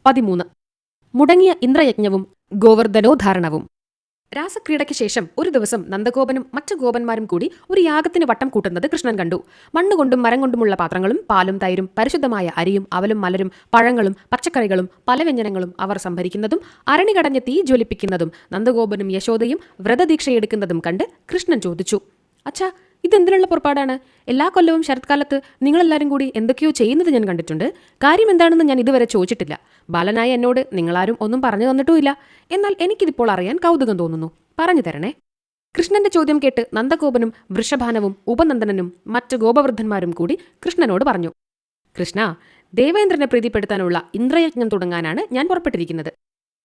13. മുടങ്ങിയ ഇന്ദ്രയജ്ഞവും ഗോവർദ്ധനോദ്ധാരണവും. രാസക്രീഡയ്ക്ക് ശേഷം ഒരു ദിവസം നന്ദഗോപനും മറ്റു ഗോപന്മാരും കൂടി ഒരു യാഗത്തിന് വട്ടം കൂട്ടുന്നത് കൃഷ്ണൻ കണ്ടു. മണ്ണുകൊണ്ടും മരം കൊണ്ടുമുള്ള പാത്രങ്ങളും പാലും തൈരും പരിശുദ്ധമായ അരിയും അവലും മലരും പഴങ്ങളും പച്ചക്കറികളും പല വ്യഞ്ജനങ്ങളും അവർ സംഭരിക്കുന്നതും അരണി കടഞ്ഞ് തീ ജ്വലിപ്പിക്കുന്നതും നന്ദഗോപനും യശോദയും വ്രതദീക്ഷയെടുക്കുന്നതും കണ്ട് കൃഷ്ണൻ ചോദിച്ചു, അച്ഛാ, ഇതെന്തിനുള്ള പുറപ്പാടാണ്? എല്ലാ കൊല്ലവും ശരത്കാലത്ത് നിങ്ങളെല്ലാവരും കൂടി എന്തൊക്കെയോ ചെയ്യുന്നത് ഞാൻ കണ്ടിട്ടുണ്ട്. കാര്യം എന്താണെന്ന് ഞാൻ ഇതുവരെ ചോദിച്ചിട്ടില്ല. ബാലനായ എന്നോട് നിങ്ങളാരും ഒന്നും പറഞ്ഞു തന്നിട്ടുമില്ല. എന്നാൽ എനിക്കിതിപ്പോൾ അറിയാൻ കൗതുകം തോന്നുന്നു. പറഞ്ഞു തരണേ. കൃഷ്ണന്റെ ചോദ്യം കേട്ട് നന്ദഗോപനും വൃഷഭാനവും ഉപനന്ദനനും മറ്റ് ഗോപവൃദ്ധന്മാരും കൂടി കൃഷ്ണനോട് പറഞ്ഞു, കൃഷ്ണ, ദേവേന്ദ്രനെ പ്രീതിപ്പെടുത്താനുള്ള ഇന്ദ്രയജ്ഞം തുടങ്ങാനാണ് ഞാൻ പുറപ്പെട്ടിരിക്കുന്നത്.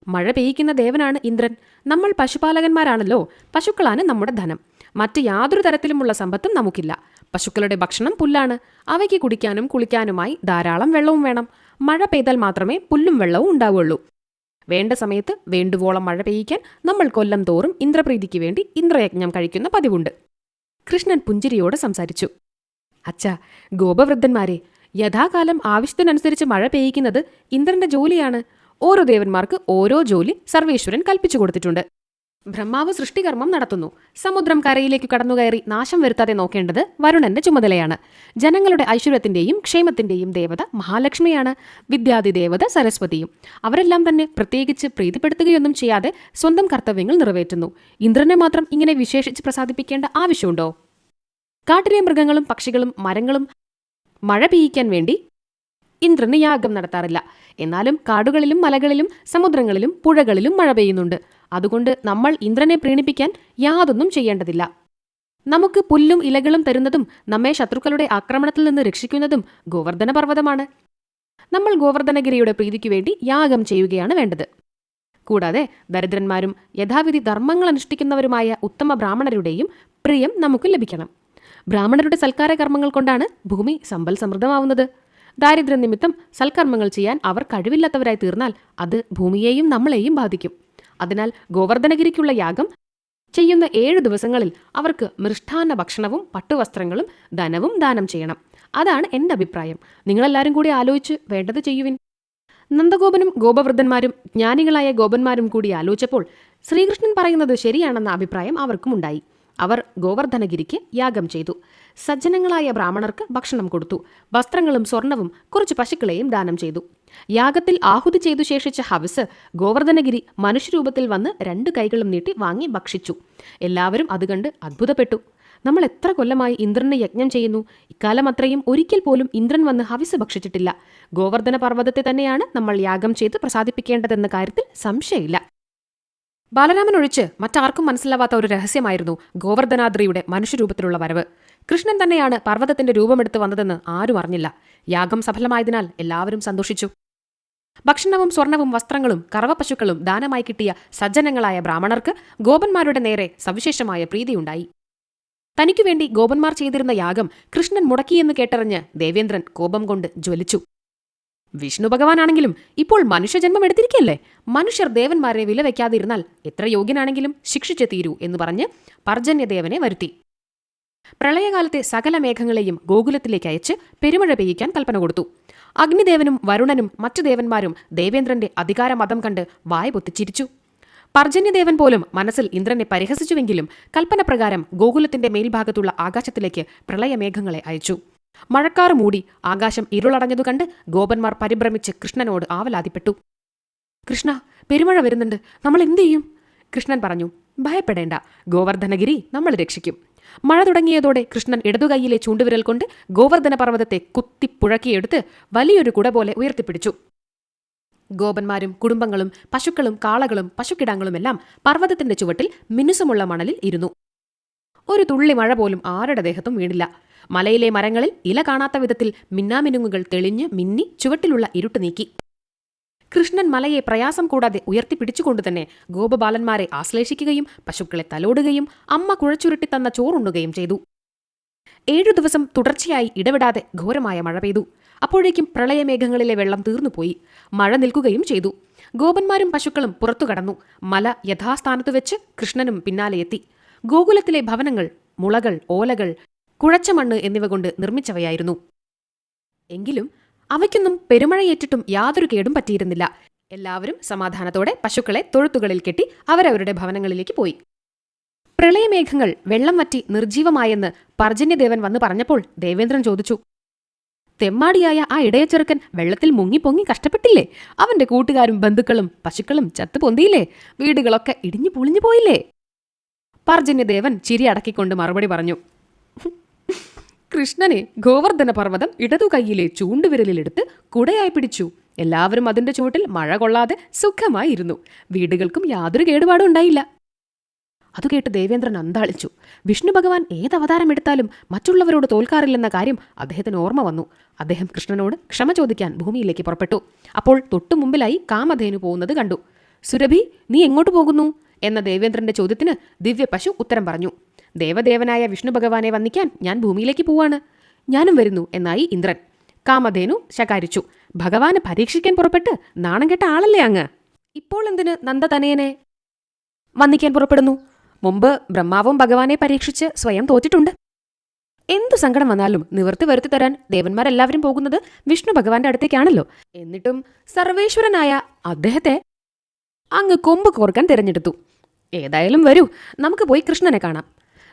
മഴ പെയ്യിക്കുന്ന ദേവനാണ് ഇന്ദ്രൻ. നമ്മൾ പശുപാലകന്മാരാണല്ലോ. പശുക്കളാണ് നമ്മുടെ ധനം. മറ്റ് യാതൊരു തരത്തിലുമുള്ള സമ്പത്തും നമുക്കില്ല. പശുക്കളുടെ ഭക്ഷണം പുല്ലാണ്. അവയ്ക്ക് കുടിക്കാനും കുളിക്കാനുമായി ധാരാളം വെള്ളവും വേണം. മഴ പെയ്താൽ മാത്രമേ പുല്ലും വെള്ളവും ഉണ്ടാവുകയുള്ളൂ. വേണ്ട സമയത്ത് വേണ്ടുവോളം മഴ പെയ്യിക്കാൻ നമ്മൾ കൊല്ലം തോറും ഇന്ദ്രപ്രീതിക്ക് വേണ്ടി ഇന്ദ്രയജ്ഞം കഴിക്കുന്ന പതിവുണ്ട്. കൃഷ്ണൻ പുഞ്ചിരിയോടെ സംസാരിച്ചു. അച്ഛാ, ഗോപവൃദ്ധന്മാരെ, യഥാകാലം ആവശ്യത്തിനനുസരിച്ച് മഴ പെയ്യിക്കുന്നത് ഇന്ദ്രന്റെ ജോലിയാണ്. ഓരോ ദേവന്മാർക്ക് ഓരോ ജോലി സർവേശ്വരൻ കൽപ്പിച്ചു കൊടുത്തിട്ടുണ്ട്. ബ്രഹ്മാവ് സൃഷ്ടികർമ്മം നടത്തുന്നു. സമുദ്രം കരയിലേക്ക് കടന്നുകയറി നാശം വരുത്താതെ നോക്കേണ്ടത് വരുണന്റെ ചുമതലയാണ്. ജനങ്ങളുടെ ഐശ്വര്യത്തിന്റെയും ക്ഷേമത്തിന്റെയും ദേവത മഹാലക്ഷ്മിയാണ്. വിദ്യാദി ദേവത സരസ്വതിയും. അവരെല്ലാം തന്നെ പ്രത്യേകിച്ച് പ്രീതിപ്പെടുത്തുകയൊന്നും ചെയ്യാതെ സ്വന്തം കർത്തവ്യങ്ങൾ നിറവേറ്റുന്നു. ഇന്ദ്രനെ മാത്രം ഇങ്ങനെ വിശേഷിച്ച് പ്രസാദിപ്പിക്കേണ്ട ആവശ്യമുണ്ടോ? കാട്ടിലെ മൃഗങ്ങളും പക്ഷികളും മരങ്ങളും മഴ പെയ്യിക്കാൻ വേണ്ടി ഇന്ദ്രന് യാഗം നടത്താറില്ല. എന്നാലും കാടുകളിലും മലകളിലും സമുദ്രങ്ങളിലും പുഴകളിലും മഴ പെയ്യുന്നുണ്ട്. അതുകൊണ്ട് നമ്മൾ ഇന്ദ്രനെ പ്രീണിപ്പിക്കാൻ യാതൊന്നും ചെയ്യേണ്ടതില്ല. നമുക്ക് പുല്ലും ഇലകളും തരുന്നതും നമ്മെ ശത്രുക്കളുടെ ആക്രമണത്തിൽ നിന്ന് രക്ഷിക്കുന്നതും ഗോവർദ്ധന പർവ്വതമാണ്. നമ്മൾ ഗോവർദ്ധനഗിരിയുടെ പ്രീതിക്കു വേണ്ടി യാഗം ചെയ്യുകയാണ് വേണ്ടത്. കൂടാതെ ദരിദ്രന്മാരും യഥാവിധി ധർമ്മങ്ങൾ അനുഷ്ഠിക്കുന്നവരുമായ ഉത്തമ ബ്രാഹ്മണരുടെയും പ്രിയം നമുക്ക് ലഭിക്കണം. ബ്രാഹ്മണരുടെ സൽക്കാര കർമ്മങ്ങൾ കൊണ്ടാണ് ഭൂമി സമ്പൽ സമൃദ്ധമാവുന്നത്. ദാരിദ്ര്യ നിമിത്തം സൽക്കർമ്മങ്ങൾ ചെയ്യാൻ അവർ കഴിവില്ലാത്തവരായി തീർന്നാൽ അത് ഭൂമിയെയും നമ്മളെയും ബാധിക്കും. അതിനാൽ ഗോവർദ്ധനഗിരിക്കുള്ള യാഗം ചെയ്യുന്ന 7 ദിവസങ്ങളിൽ അവർക്ക് മൃഷ്ടാന്ന ഭക്ഷണവും പട്ടുവസ്ത്രങ്ങളും ധനവും ദാനം ചെയ്യണം. അതാണ് എൻ്റെ അഭിപ്രായം. നിങ്ങളെല്ലാവരും കൂടി ആലോചിച്ച് വേണ്ടത് ചെയ്യുവിൻ. നന്ദഗോപനും ഗോപവൃദ്ധന്മാരും ജ്ഞാനികളായ ഗോപന്മാരും കൂടി ആലോചിച്ചപ്പോൾ ശ്രീകൃഷ്ണൻ പറയുന്നത് ശരിയാണെന്ന അഭിപ്രായം അവർക്കും ഉണ്ടായി. അവർ ഗോവർദ്ധനഗിരിക്ക് യാഗം ചെയ്തു. സജ്ജനങ്ങളായ ബ്രാഹ്മണർക്ക് ഭക്ഷണം കൊടുത്തു. വസ്ത്രങ്ങളും സ്വർണവും കുറച്ച് പശുക്കളെയും ദാനം ചെയ്തു. യാഗത്തിൽ ആഹുതി ചെയ്തു ശേഷിച്ച ഹവിസ് ഗോവർദ്ധനഗിരി മനുഷ്യരൂപത്തിൽ വന്ന് 2 കൈകളും നീട്ടി വാങ്ങി ഭക്ഷിച്ചു. എല്ലാവരും അത് കണ്ട് അത്ഭുതപ്പെട്ടു. നമ്മൾ എത്ര കൊല്ലമായി ഇന്ദ്രന് യജ്ഞം ചെയ്യുന്നു. ഇക്കാലം അത്രയും ഒരിക്കൽ പോലും ഇന്ദ്രൻ വന്ന് ഹവിസ് ഭക്ഷിച്ചിട്ടില്ല. ഗോവർദ്ധന പർവ്വതത്തെ തന്നെയാണ് നമ്മൾ യാഗം ചെയ്ത് പ്രസാദിപ്പിക്കേണ്ടതെന്ന കാര്യത്തിൽ സംശയമില്ല. ബാലരാമൻ ഒഴിച്ച് മറ്റാർക്കും മനസ്സിലാവാത്ത ഒരു രഹസ്യമായിരുന്നു ഗോവർദ്ധനാദ്രിയുടെ മനുഷ്യരൂപത്തിലുള്ള വരവ്. കൃഷ്ണൻ തന്നെയാണ് പർവ്വതത്തിന്റെ രൂപമെടുത്ത് വന്നതെന്ന് ആരും അറിഞ്ഞില്ല. യാഗം സഫലമായതിനാൽ എല്ലാവരും സന്തോഷിച്ചു. ഭക്ഷണവും സ്വർണവും വസ്ത്രങ്ങളും കറവപ്പശുക്കളും ദാനമായി കിട്ടിയ സജ്ജനങ്ങളായ ബ്രാഹ്മണർക്ക് ഗോപന്മാരുടെ നേരെ സവിശേഷമായ പ്രീതിയുണ്ടായി. തനിക്കുവേണ്ടി ഗോപന്മാർ ചെയ്തിരുന്ന യാഗം കൃഷ്ണൻ മുടക്കിയെന്ന് കേട്ടറിഞ്ഞ് ദേവേന്ദ്രൻ കോപം കൊണ്ട് ജ്വലിച്ചു. വിഷ്ണു ഭഗവാനാണെങ്കിലും ഇപ്പോൾ മനുഷ്യജന്മം എടുത്തിരിക്കല്ലേ. മനുഷ്യർ ദേവന്മാരെ വില വയ്ക്കാതിരുന്നാൽ എത്ര യോഗ്യനാണെങ്കിലും ശിക്ഷിച്ചു തീരൂ എന്ന് പറഞ്ഞ് പർജന്യദേവനെ വരുത്തി. പ്രളയകാലത്തെ സകല മേഘങ്ങളെയും ഗോകുലത്തിലേക്ക് അയച്ച് പെരുമഴ പെയ്യിക്കാൻ കൽപ്പന കൊടുത്തു. അഗ്നിദേവനും വരുണനും മറ്റു ദേവന്മാരും ദേവേന്ദ്രന്റെ അധികാരമതം കണ്ട് വായ പൊത്തിച്ചിരിച്ചു. പർജന്യദേവൻ പോലും മനസ്സിൽ ഇന്ദ്രനെ പരിഹസിച്ചുവെങ്കിലും കൽപ്പന പ്രകാരം ഗോകുലത്തിന്റെ മേൽഭാഗത്തുള്ള ആകാശത്തിലേക്ക് പ്രളയമേഘങ്ങളെ അയച്ചു. മഴക്കാറ് മൂടി ആകാശം ഇരുളടഞ്ഞതു കണ്ട് ഗോപന്മാർ പരിഭ്രമിച്ച് കൃഷ്ണനോട് ആവലാതിപ്പെട്ടു. കൃഷ്ണ, പെരുമഴ വരുന്നുണ്ട്, നമ്മൾ എന്തു ചെയ്യും? കൃഷ്ണൻ പറഞ്ഞു, ഭയപ്പെടേണ്ട, ഗോവർദ്ധനഗിരി നമ്മൾ രക്ഷിക്കും. മഴ തുടങ്ങിയതോടെ കൃഷ്ണൻ ഇടതുകൈയിലെ ചൂണ്ടുവിരൽ കൊണ്ട് ഗോവർദ്ധന പർവ്വതത്തെ കുത്തിപ്പുഴക്കിയെടുത്ത് വലിയൊരു കുട പോലെ ഉയർത്തിപ്പിടിച്ചു. ഗോപന്മാരും കുടുംബങ്ങളും പശുക്കളും കാളകളും പശുക്കിടാങ്ങളുമെല്ലാം പർവ്വതത്തിന്റെ ചുവട്ടിൽ മിനുസമുള്ള മണലിൽ ഇരുന്നു. ഒരു തുള്ളി മഴ പോലും ആരുടെ ദേഹത്തും വീണില്ല. മലയിലെ മരങ്ങളിൽ ഇല കാണാത്ത വിധത്തിൽ മിന്നാമിനുങ്ങുകൾ തെളിഞ്ഞ് മിന്നി ചുവട്ടിലുള്ള ഇരുട്ട് നീക്കി. കൃഷ്ണൻ മലയെ പ്രയാസം കൂടാതെ ഉയർത്തിപ്പിടിച്ചുകൊണ്ടു തന്നെ ഗോപബാലന്മാരെ ആശ്ലേഷിക്കുകയും പശുക്കളെ തലോടുകയും അമ്മ കുഴച്ചുരുട്ടി തന്ന ചോറുണ്ണുകയും ചെയ്തു. 7 ദിവസം തുടർച്ചയായി ഇടവിടാതെ ഘോരമായ മഴ പെയ്തു. അപ്പോഴേക്കും പ്രളയമേഘങ്ങളിലെ വെള്ളം തീർന്നുപോയി. മഴ നിൽക്കുകയും ചെയ്തു. ഗോപന്മാരും പശുക്കളും പുറത്തു കടന്നു. മല യഥാസ്ഥാനത്തു വെച്ച് കൃഷ്ണനും പിന്നാലെ എത്തി. ഗോകുലത്തിലെ ഭവനങ്ങൾ മുളകൾ, ഓലകൾ, കുഴച്ച മണ്ണ് എന്നിവ കൊണ്ട് നിർമ്മിച്ചവയായിരുന്നു. എങ്കിലും അവയ്ക്കൊന്നും പെരുമഴയേറ്റിട്ടും യാതൊരു കേടും പറ്റിയിരുന്നില്ല. എല്ലാവരും സമാധാനത്തോടെ പശുക്കളെ തൊഴുത്തുകളിൽ കെട്ടി അവരവരുടെ ഭവനങ്ങളിലേക്ക് പോയി. പ്രളയമേഘങ്ങൾ വെള്ളം വറ്റി നിർജീവമായെന്ന് പർജന്യദേവൻ വന്നു പറഞ്ഞപ്പോൾ ദേവേന്ദ്രൻ ചോദിച്ചു, തെമ്മാടിയായ ആ ഇടയച്ചെറുക്കൻ വെള്ളത്തിൽ മുങ്ങിപ്പൊങ്ങി കഷ്ടപ്പെട്ടില്ലേ? അവന്റെ കൂട്ടുകാരും ബന്ധുക്കളും പശുക്കളും ചത്തുപൊന്തിയില്ലേ? വീടുകളൊക്കെ ഇടിഞ്ഞു പൊളിഞ്ഞു പോയില്ലേ? പർജന്യദേവൻ ചിരി അടക്കിക്കൊണ്ട് മറുപടി പറഞ്ഞു, കൃഷ്ണനെ ഗോവർദ്ധന പർവ്വതം ഇടതു കൈയിലെ ചൂണ്ടുവിരലിലെടുത്ത് കുടയായി പിടിച്ചു. എല്ലാവരും അതിന്റെ ചുവട്ടിൽ മഴ കൊള്ളാതെ സുഖമായിരുന്നു. വീടുകൾക്കും യാതൊരു കേടുപാടും ഉണ്ടായില്ല. അതുകേട്ട് ദേവേന്ദ്രൻ അന്താളിച്ചു. വിഷ്ണു ഭഗവാൻ ഏതവതാരം എടുത്താലും മറ്റുള്ളവരോട് തോൽക്കാറില്ലെന്ന കാര്യം അദ്ദേഹത്തിന് ഓർമ്മ വന്നു. അദ്ദേഹം കൃഷ്ണനോട് ക്ഷമ ചോദിക്കാൻ ഭൂമിയിലേക്ക് പുറപ്പെട്ടു. അപ്പോൾ തൊട്ടുമുമ്പിലായി കാമധേനു പോകുന്നത് കണ്ടു. സുരഭി, നീ എങ്ങോട്ട് പോകുന്നു എന്ന ദേവേന്ദ്രന്റെ ചോദ്യത്തിന് ദിവ്യ പശു ഉത്തരം പറഞ്ഞു, ദേവദേവനായ വിഷ്ണു ഭഗവാനെ വന്ദിക്കാൻ ഞാൻ ഭൂമിയിലേക്ക് പോവാണ്. ഞാനും വരുന്നു എന്നായി ഇന്ദ്രൻ. കാമധേനു ശകാരിച്ചു, ഭഗവാനെ പരീക്ഷിക്കാൻ പുറപ്പെട്ട് നാണം കെട്ട ആളല്ലേ അങ്ങ്. ഇപ്പോൾ എന്തിന് നന്ദതനയനെ വന്ദിക്കാൻ പുറപ്പെടുന്നു? മുമ്പ് ബ്രഹ്മാവും ഭഗവാനെ പരീക്ഷിച്ച് സ്വയം തോറ്റിട്ടുണ്ട്. എന്തു സങ്കടം വന്നാലും നിവൃത്തി വരുത്തി തരാൻ ദേവന്മാരെല്ലാവരും പോകുന്നത് വിഷ്ണു ഭഗവാന്റെ അടുത്തേക്കാണല്ലോ. എന്നിട്ടും സർവേശ്വരനായ അദ്ദേഹത്തെ അങ്ങ് കൊമ്പ് കോർക്കാൻ തിരഞ്ഞെടുത്തു. ഏതായാലും വരൂ, നമുക്ക് പോയി കൃഷ്ണനെ കാണാം.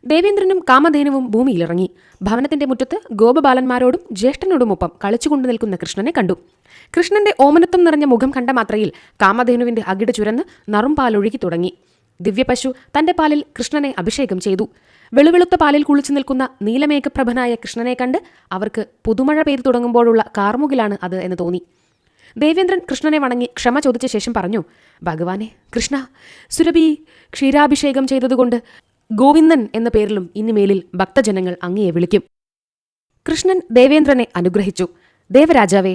ദേവേന്ദ്രനും കാമധേനുവും ഭൂമിയിലിറങ്ങി. ഭവനത്തിന്റെ മുറ്റത്ത് ഗോപബാലന്മാരോടും ജ്യേഷ്ഠനോടുമൊപ്പം കളിച്ചുകൊണ്ടു നിൽക്കുന്ന കൃഷ്ണനെ കണ്ടു. കൃഷ്ണന്റെ ഓമനത്വം നിറഞ്ഞ മുഖം കണ്ട മാത്രയിൽ കാമധേനുവിന്റെ അകിട് ചുരന്ന് നറും പാലൊഴുകി തുടങ്ങി. ദിവ്യപശു തന്റെ പാലിൽ കൃഷ്ണനെ അഭിഷേകം ചെയ്തു. വെളുവെളുത്ത പാലിൽ കുളിച്ചു നിൽക്കുന്ന നീലമേഘപ്രഭനായ കൃഷ്ണനെ കണ്ട് അവർക്ക് പുതുമഴ പെയ്തു തുടങ്ങുമ്പോഴുള്ള കാർമുകിലാണ് അത് എന്ന് തോന്നി. ദേവേന്ദ്രൻ കൃഷ്ണനെ വണങ്ങി ക്ഷമ ചോദിച്ച ശേഷം പറഞ്ഞു, ഭഗവാനെ കൃഷ്ണ, സുരഭി ക്ഷീരാഭിഷേകം ചെയ്തതുകൊണ്ട് ഗോവിന്ദൻ എന്ന പേരിലും ഇനിമേലിൽ ഭക്തജനങ്ങൾ അങ്ങയെ വിളിക്കും. കൃഷ്ണൻ ദേവേന്ദ്രനെ അനുഗ്രഹിച്ചു. ദേവരാജാവേ,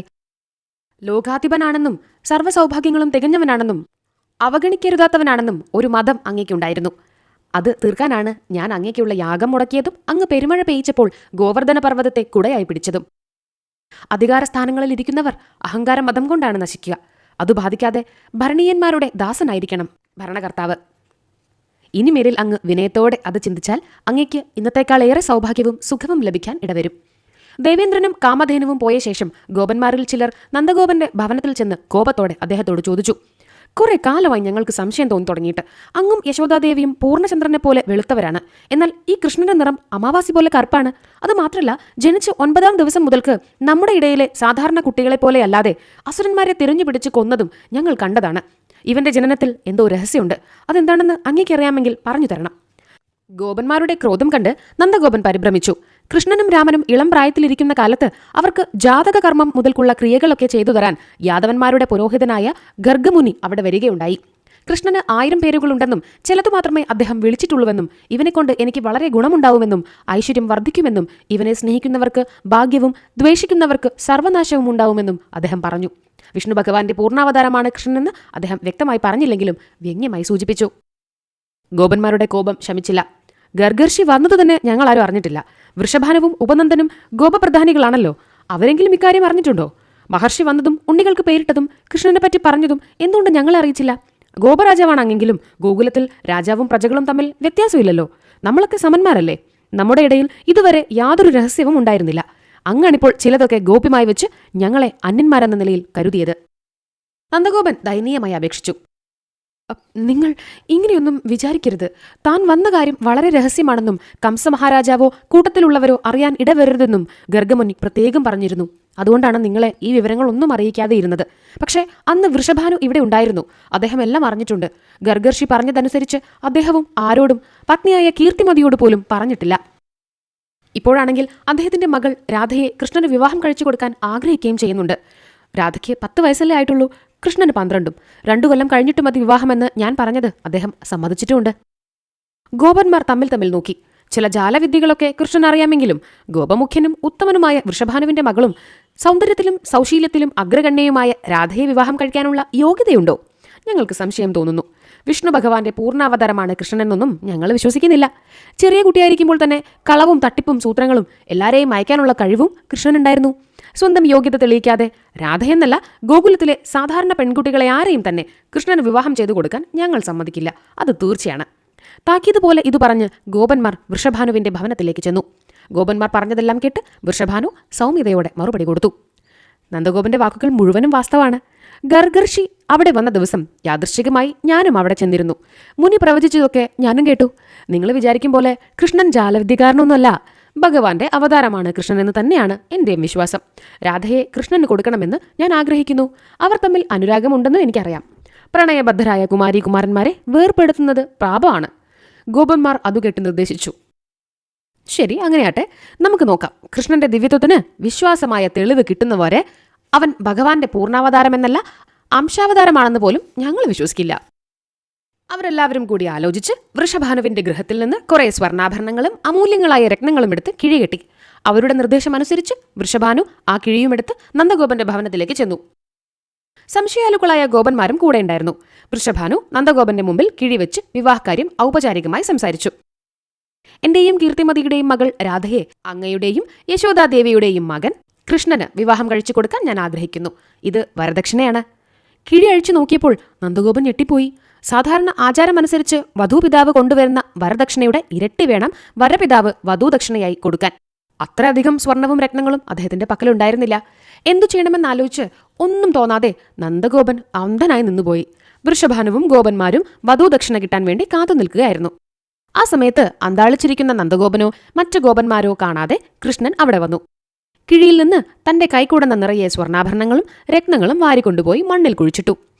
ലോകാധിപനാണെന്നും സർവ്വസൗഭാഗ്യങ്ങളും തികഞ്ഞവനാണെന്നും അവഗണിക്കരുതാത്തവനാണെന്നും ഒരു മതം അങ്ങേക്കുണ്ടായിരുന്നു. അത് തീർക്കാനാണ് ഞാൻ അങ്ങേക്കുള്ള യാഗം മുടക്കിയതും അങ്ങ് പെരുമഴ പെയ്ച്ചപ്പോൾ ഗോവർദ്ധന പർവ്വതത്തെ കുടയായി പിടിച്ചതും. അധികാരസ്ഥാനങ്ങളിൽ ഇരിക്കുന്നവർ അഹങ്കാര മതം കൊണ്ടാണ് നശിക്കുക. അതു ബാധിക്കാതെ ഭരണീയന്മാരുടെ ദാസനായിരിക്കണം ഭരണകർത്താവ്. ഇനിമേലിൽ അങ്ങ് വിനയത്തോടെ അത് ചിന്തിച്ചാൽ അങ്ങയ്ക്ക് ഇന്നത്തേക്കാളേറെ സൗഭാഗ്യവും സുഖവും ലഭിക്കാൻ ഇടവരും. ദേവേന്ദ്രനും കാമധേനുവും പോയ ശേഷം ഗോപന്മാരിൽ ചിലർ നന്ദഗോപന്റെ ഭവനത്തിൽ ചെന്ന് കോപത്തോടെ അദ്ദേഹത്തോട് ചോദിച്ചു, കുറെ കാലമായി ഞങ്ങൾക്ക് സംശയം തോന്നി തുടങ്ങിയിട്ട്. അങ്ങും യശോദാദേവിയും പൂർണ്ണചന്ദ്രനെ പോലെ വെളുത്തവരാണ്. എന്നാൽ ഈ കൃഷ്ണന്റെ നിറം അമാവാസി പോലെ കറുപ്പാണ്. അതുമാത്രമല്ല, ജനിച്ച് 9-ാം ദിവസം മുതൽക്ക് നമ്മുടെ ഇടയിലെ സാധാരണ കുട്ടികളെ പോലെ അല്ലാതെ അസുരന്മാരെ തിരഞ്ഞു പിടിച്ച് കൊന്നതും ഞങ്ങൾ കണ്ടതാണ്. ഇവന്റെ ജനനത്തിൽ എന്തോ രഹസ്യമുണ്ട്. അതെന്താണെന്ന് അങ്ങേക്കറിയാമെങ്കിൽ പറഞ്ഞു തരണം. ഗോപന്മാരുടെ ക്രോധം കണ്ട് നന്ദഗോപൻ പരിഭ്രമിച്ചു. കൃഷ്ണനും രാമനും ഇളം പ്രായത്തിലിരിക്കുന്ന കാലത്ത് അവർക്ക് ജാതകകർമ്മം മുതൽക്കുള്ള ക്രിയകളൊക്കെ ചെയ്തു തരാൻ യാദവന്മാരുടെ പുരോഹിതനായ ഗർഗമുനി അവിടെ വരികയുണ്ടായി. കൃഷ്ണന് 1000 പേരുകളുണ്ടെന്നും ചിലതു മാത്രമേ അദ്ദേഹം വിളിച്ചിട്ടുള്ളൂവെന്നും ഇവനെക്കൊണ്ട് എനിക്ക് വളരെ ഗുണമുണ്ടാവുമെന്നും ഐശ്വര്യം വർദ്ധിക്കുമെന്നും ഇവനെ സ്നേഹിക്കുന്നവർക്ക് ഭാഗ്യവും ദ്വേഷിക്കുന്നവർക്ക് സർവനാശവും ഉണ്ടാവുമെന്നും അദ്ദേഹം പറഞ്ഞു. വിഷ്ണു ഭഗവാന്റെ പൂർണ്ണാവതാരമാണ് കൃഷ്ണനെന്ന് അദ്ദേഹം വ്യക്തമായി പറഞ്ഞില്ലെങ്കിലും വ്യംഗ്യമായി സൂചിപ്പിച്ചു. ഗോപന്മാരുടെ കോപം ശമിച്ചില്ല. ഗർഗർഷി വന്നതു തന്നെ ഞങ്ങളാരും അറിഞ്ഞിട്ടില്ല. വൃഷഭാനുവും ഉപനന്ദനും ഗോപപ്രധാനികളാണല്ലോ. അവരെങ്കിലും ഇക്കാര്യം അറിഞ്ഞിട്ടുണ്ടോ? മഹർഷി വന്നതും ഉണ്ണികൾക്ക് പേരിട്ടതും കൃഷ്ണനെ പറ്റി പറഞ്ഞതും എന്തുകൊണ്ട് ഞങ്ങളെ അറിയിച്ചില്ല? ഗോപരാജാവാണെങ്കിലും ഗോകുലത്തിൽ രാജാവും പ്രജകളും തമ്മിൽ വ്യത്യാസമില്ലല്ലോ. നമ്മളൊക്കെ സമന്മാരല്ലേ. നമ്മുടെ ഇടയിൽ ഇതുവരെ യാതൊരു രഹസ്യവും ഉണ്ടായിരുന്നില്ല. അങ്ങാണിപ്പോൾ ചിലതൊക്കെ ഗോപ്യമായി വെച്ച് ഞങ്ങളെ അന്യന്മാരെന്ന നിലയിൽ കരുതിയത്. നന്ദഗോപൻ ദയനീയമായി അപേക്ഷിച്ചു. നിങ്ങൾ ഇങ്ങനെയൊന്നും വിചാരിക്കരുത്. താൻ വന്ന കാര്യം വളരെ രഹസ്യമാണെന്നും കംസമഹാരാജാവോ കൂട്ടത്തിലുള്ളവരോ അറിയാൻ ഇടവരരുതെന്നും ഗർഗമുനി പ്രത്യേകം പറഞ്ഞിരുന്നു. അതുകൊണ്ടാണ് നിങ്ങളെ ഈ വിവരങ്ങളൊന്നും അറിയിക്കാതെ ഇരുന്നത്. പക്ഷേ അന്ന് വൃഷഭാനു ഇവിടെ ഉണ്ടായിരുന്നു. അദ്ദേഹം എല്ലാം അറിഞ്ഞിട്ടുണ്ട്. ഗർഗർഷി പറഞ്ഞതനുസരിച്ച് അദ്ദേഹവും ആരോടും പത്നിയായ കീർത്തിമതിയോട് പോലും പറഞ്ഞിട്ടില്ല. ഇപ്പോഴാണെങ്കിൽ അദ്ദേഹത്തിന്റെ മകൾ രാധയെ കൃഷ്ണന് വിവാഹം കഴിച്ചു കൊടുക്കാൻ ആഗ്രഹിക്കുകയും ചെയ്യുന്നുണ്ട്. രാധയ്ക്ക് 10 വയസ്സല്ലേ ആയിട്ടുള്ളൂ, കൃഷ്ണന് 12. 2 കൊല്ലം കഴിഞ്ഞിട്ട് മതി വിവാഹമെന്ന് ഞാൻ പറഞ്ഞത് അദ്ദേഹം സമ്മതിച്ചിട്ടുമുണ്ട്. ഗോപന്മാർ തമ്മിൽ നോക്കി. ചില ജാലവിദ്യകളൊക്കെ കൃഷ്ണൻ അറിയാമെങ്കിലും ഗോപമുഖ്യനും ഉത്തമനുമായ വൃഷഭാനുവിന്റെ മകളും സൗന്ദര്യത്തിലും സൗശീല്യത്തിലും അഗ്രഗണ്യയുമായ രാധയെ വിവാഹം കഴിക്കാനുള്ള യോഗ്യതയുണ്ടോ? ഞങ്ങൾക്ക് സംശയം തോന്നുന്നു. വിഷ്ണു ഭഗവാന്റെ പൂർണ്ണാവതാരമാണ് കൃഷ്ണനെന്നൊന്നും ഞങ്ങൾ വിശ്വസിക്കുന്നില്ല. ചെറിയ കുട്ടിയായിരിക്കുമ്പോൾ തന്നെ കളവും തട്ടിപ്പും സൂത്രങ്ങളും എല്ലാവരെയും അയക്കാനുള്ള കഴിവും കൃഷ്ണനുണ്ടായിരുന്നു. സ്വന്തം യോഗ്യത തെളിയിക്കാതെ രാധയെന്നല്ല, ഗോകുലത്തിലെ സാധാരണ പെൺകുട്ടികളെ ആരെയും തന്നെ കൃഷ്ണന് വിവാഹം ചെയ്തു കൊടുക്കാൻ ഞങ്ങൾ സമ്മതിക്കില്ല. അത് തീർച്ചയാണ്. താക്കീതുപോലെ ഇതു പറഞ്ഞ് ഗോപന്മാർ വൃഷഭാനുവിന്റെ ഭവനത്തിലേക്ക് ചെന്നു. ഗോപന്മാർ പറഞ്ഞതെല്ലാം കേട്ട് വൃഷഭാനു സൗമ്യതയോടെ മറുപടി കൊടുത്തു. നന്ദഗോപന്റെ വാക്കുകൾ മുഴുവനും വാസ്തവാണ്. ഗർഗർഷി അവിടെ വന്ന ദിവസം യാദൃശ്ചികമായി ഞാനും അവിടെ ചെന്നിരുന്നു. മുനി പ്രവചിച്ചതൊക്കെ ഞാനും കേട്ടു. നിങ്ങൾ വിചാരിക്കും പോലെ കൃഷ്ണൻ ജാലവിദ്യകാരനൊന്നുമല്ല. ഭഗവാന്റെ അവതാരമാണ് കൃഷ്ണൻ എന്ന് തന്നെയാണ് എന്റെയും വിശ്വാസം. രാധയെ കൃഷ്ണന് കൊടുക്കണമെന്ന് ഞാൻ ആഗ്രഹിക്കുന്നു. അവർ തമ്മിൽ അനുരാഗമുണ്ടെന്നും എനിക്കറിയാം. പ്രണയബദ്ധരായ കുമാരന്മാരെ വേർപെടുത്തുന്നത് പാപമാണ്. ഗോപന്മാർ അതുകെട്ട് നിർദ്ദേശിച്ചു. ശരി, അങ്ങനെയാട്ടെ, നമുക്ക് നോക്കാം. കൃഷ്ണന്റെ ദിവ്യത്വത്തിന് വിശ്വാസമായ തെളിവ് കിട്ടുന്നവരെ അവൻ ഭഗവാന്റെ പൂർണ്ണാവതാരമെന്നല്ല, അംശാവതാരമാണെന്ന് പോലും ഞങ്ങൾ വിശ്വസിക്കില്ല. അവരെല്ലാവരും കൂടി ആലോചിച്ച് വൃഷഭാനുവിന്റെ ഗൃഹത്തിൽ നിന്ന് കുറെ സ്വർണ്ണാഭരണങ്ങളും അമൂല്യങ്ങളായ രത്നങ്ങളും എടുത്ത് കിഴികെട്ടി. അവരുടെ നിർദ്ദേശമനുസരിച്ച് വൃഷഭാനു ആ കിഴിയുമെടുത്ത് നന്ദഗോപന്റെ ഭവനത്തിലേക്ക് ചെന്നു. സംശയാലുക്കളായ ഗോപന്മാരും കൂടെ ഉണ്ടായിരുന്നു. വൃഷഭാനു നന്ദഗോപന്റെ മുമ്പിൽ കിഴിവെച്ച് വിവാഹകാര്യം ഔപചാരികമായി സംസാരിച്ചു. എന്റെയും കീർത്തിമതിയുടെയും മകൾ രാധയെ അങ്ങയുടെയും യശോദാദേവിയുടെയും മകൻ കൃഷ്ണന് വിവാഹം കഴിച്ചു കൊടുക്കാൻ ഞാൻ ആഗ്രഹിക്കുന്നു. ഇത് വരദക്ഷിണയാണ്. കിഴി അഴിച്ചു നോക്കിയപ്പോൾ നന്ദഗോപൻ ഞെട്ടിപ്പോയി. സാധാരണ ആചാരമനുസരിച്ച് വധൂപിതാവ് കൊണ്ടുവരുന്ന വരദക്ഷിണയുടെ ഇരട്ടി വേണം വരപിതാവ് വധൂദക്ഷിണയായി കൊടുക്കാൻ. അത്രയധികം സ്വർണവും രത്നങ്ങളും അദ്ദേഹത്തിന്റെ പക്കലുണ്ടായിരുന്നില്ല. എന്തു ചെയ്യണമെന്നാലോചിച്ച് ഒന്നും തോന്നാതെ നന്ദഗോപൻ അന്ധനായി നിന്നുപോയി. വൃഷഭാനുവും ഗോപന്മാരും വധൂദക്ഷിണ കിട്ടാൻ വേണ്ടി കാത്തു നിൽക്കുകയായിരുന്നു. ആ സമയത്ത് അന്താളിച്ചിരിക്കുന്ന നന്ദഗോപനോ മറ്റു ഗോപന്മാരോ കാണാതെ കൃഷ്ണൻ അവിടെ വന്നു. കിഴിയിൽ നിന്ന് തന്റെ കൈക്കൂടുന്ന നിറയെ സ്വർണ്ണാഭരണങ്ങളും രത്നങ്ങളും വാരിക്കൊണ്ടുപോയി മണ്ണിൽ കുഴിച്ചിട്ടു.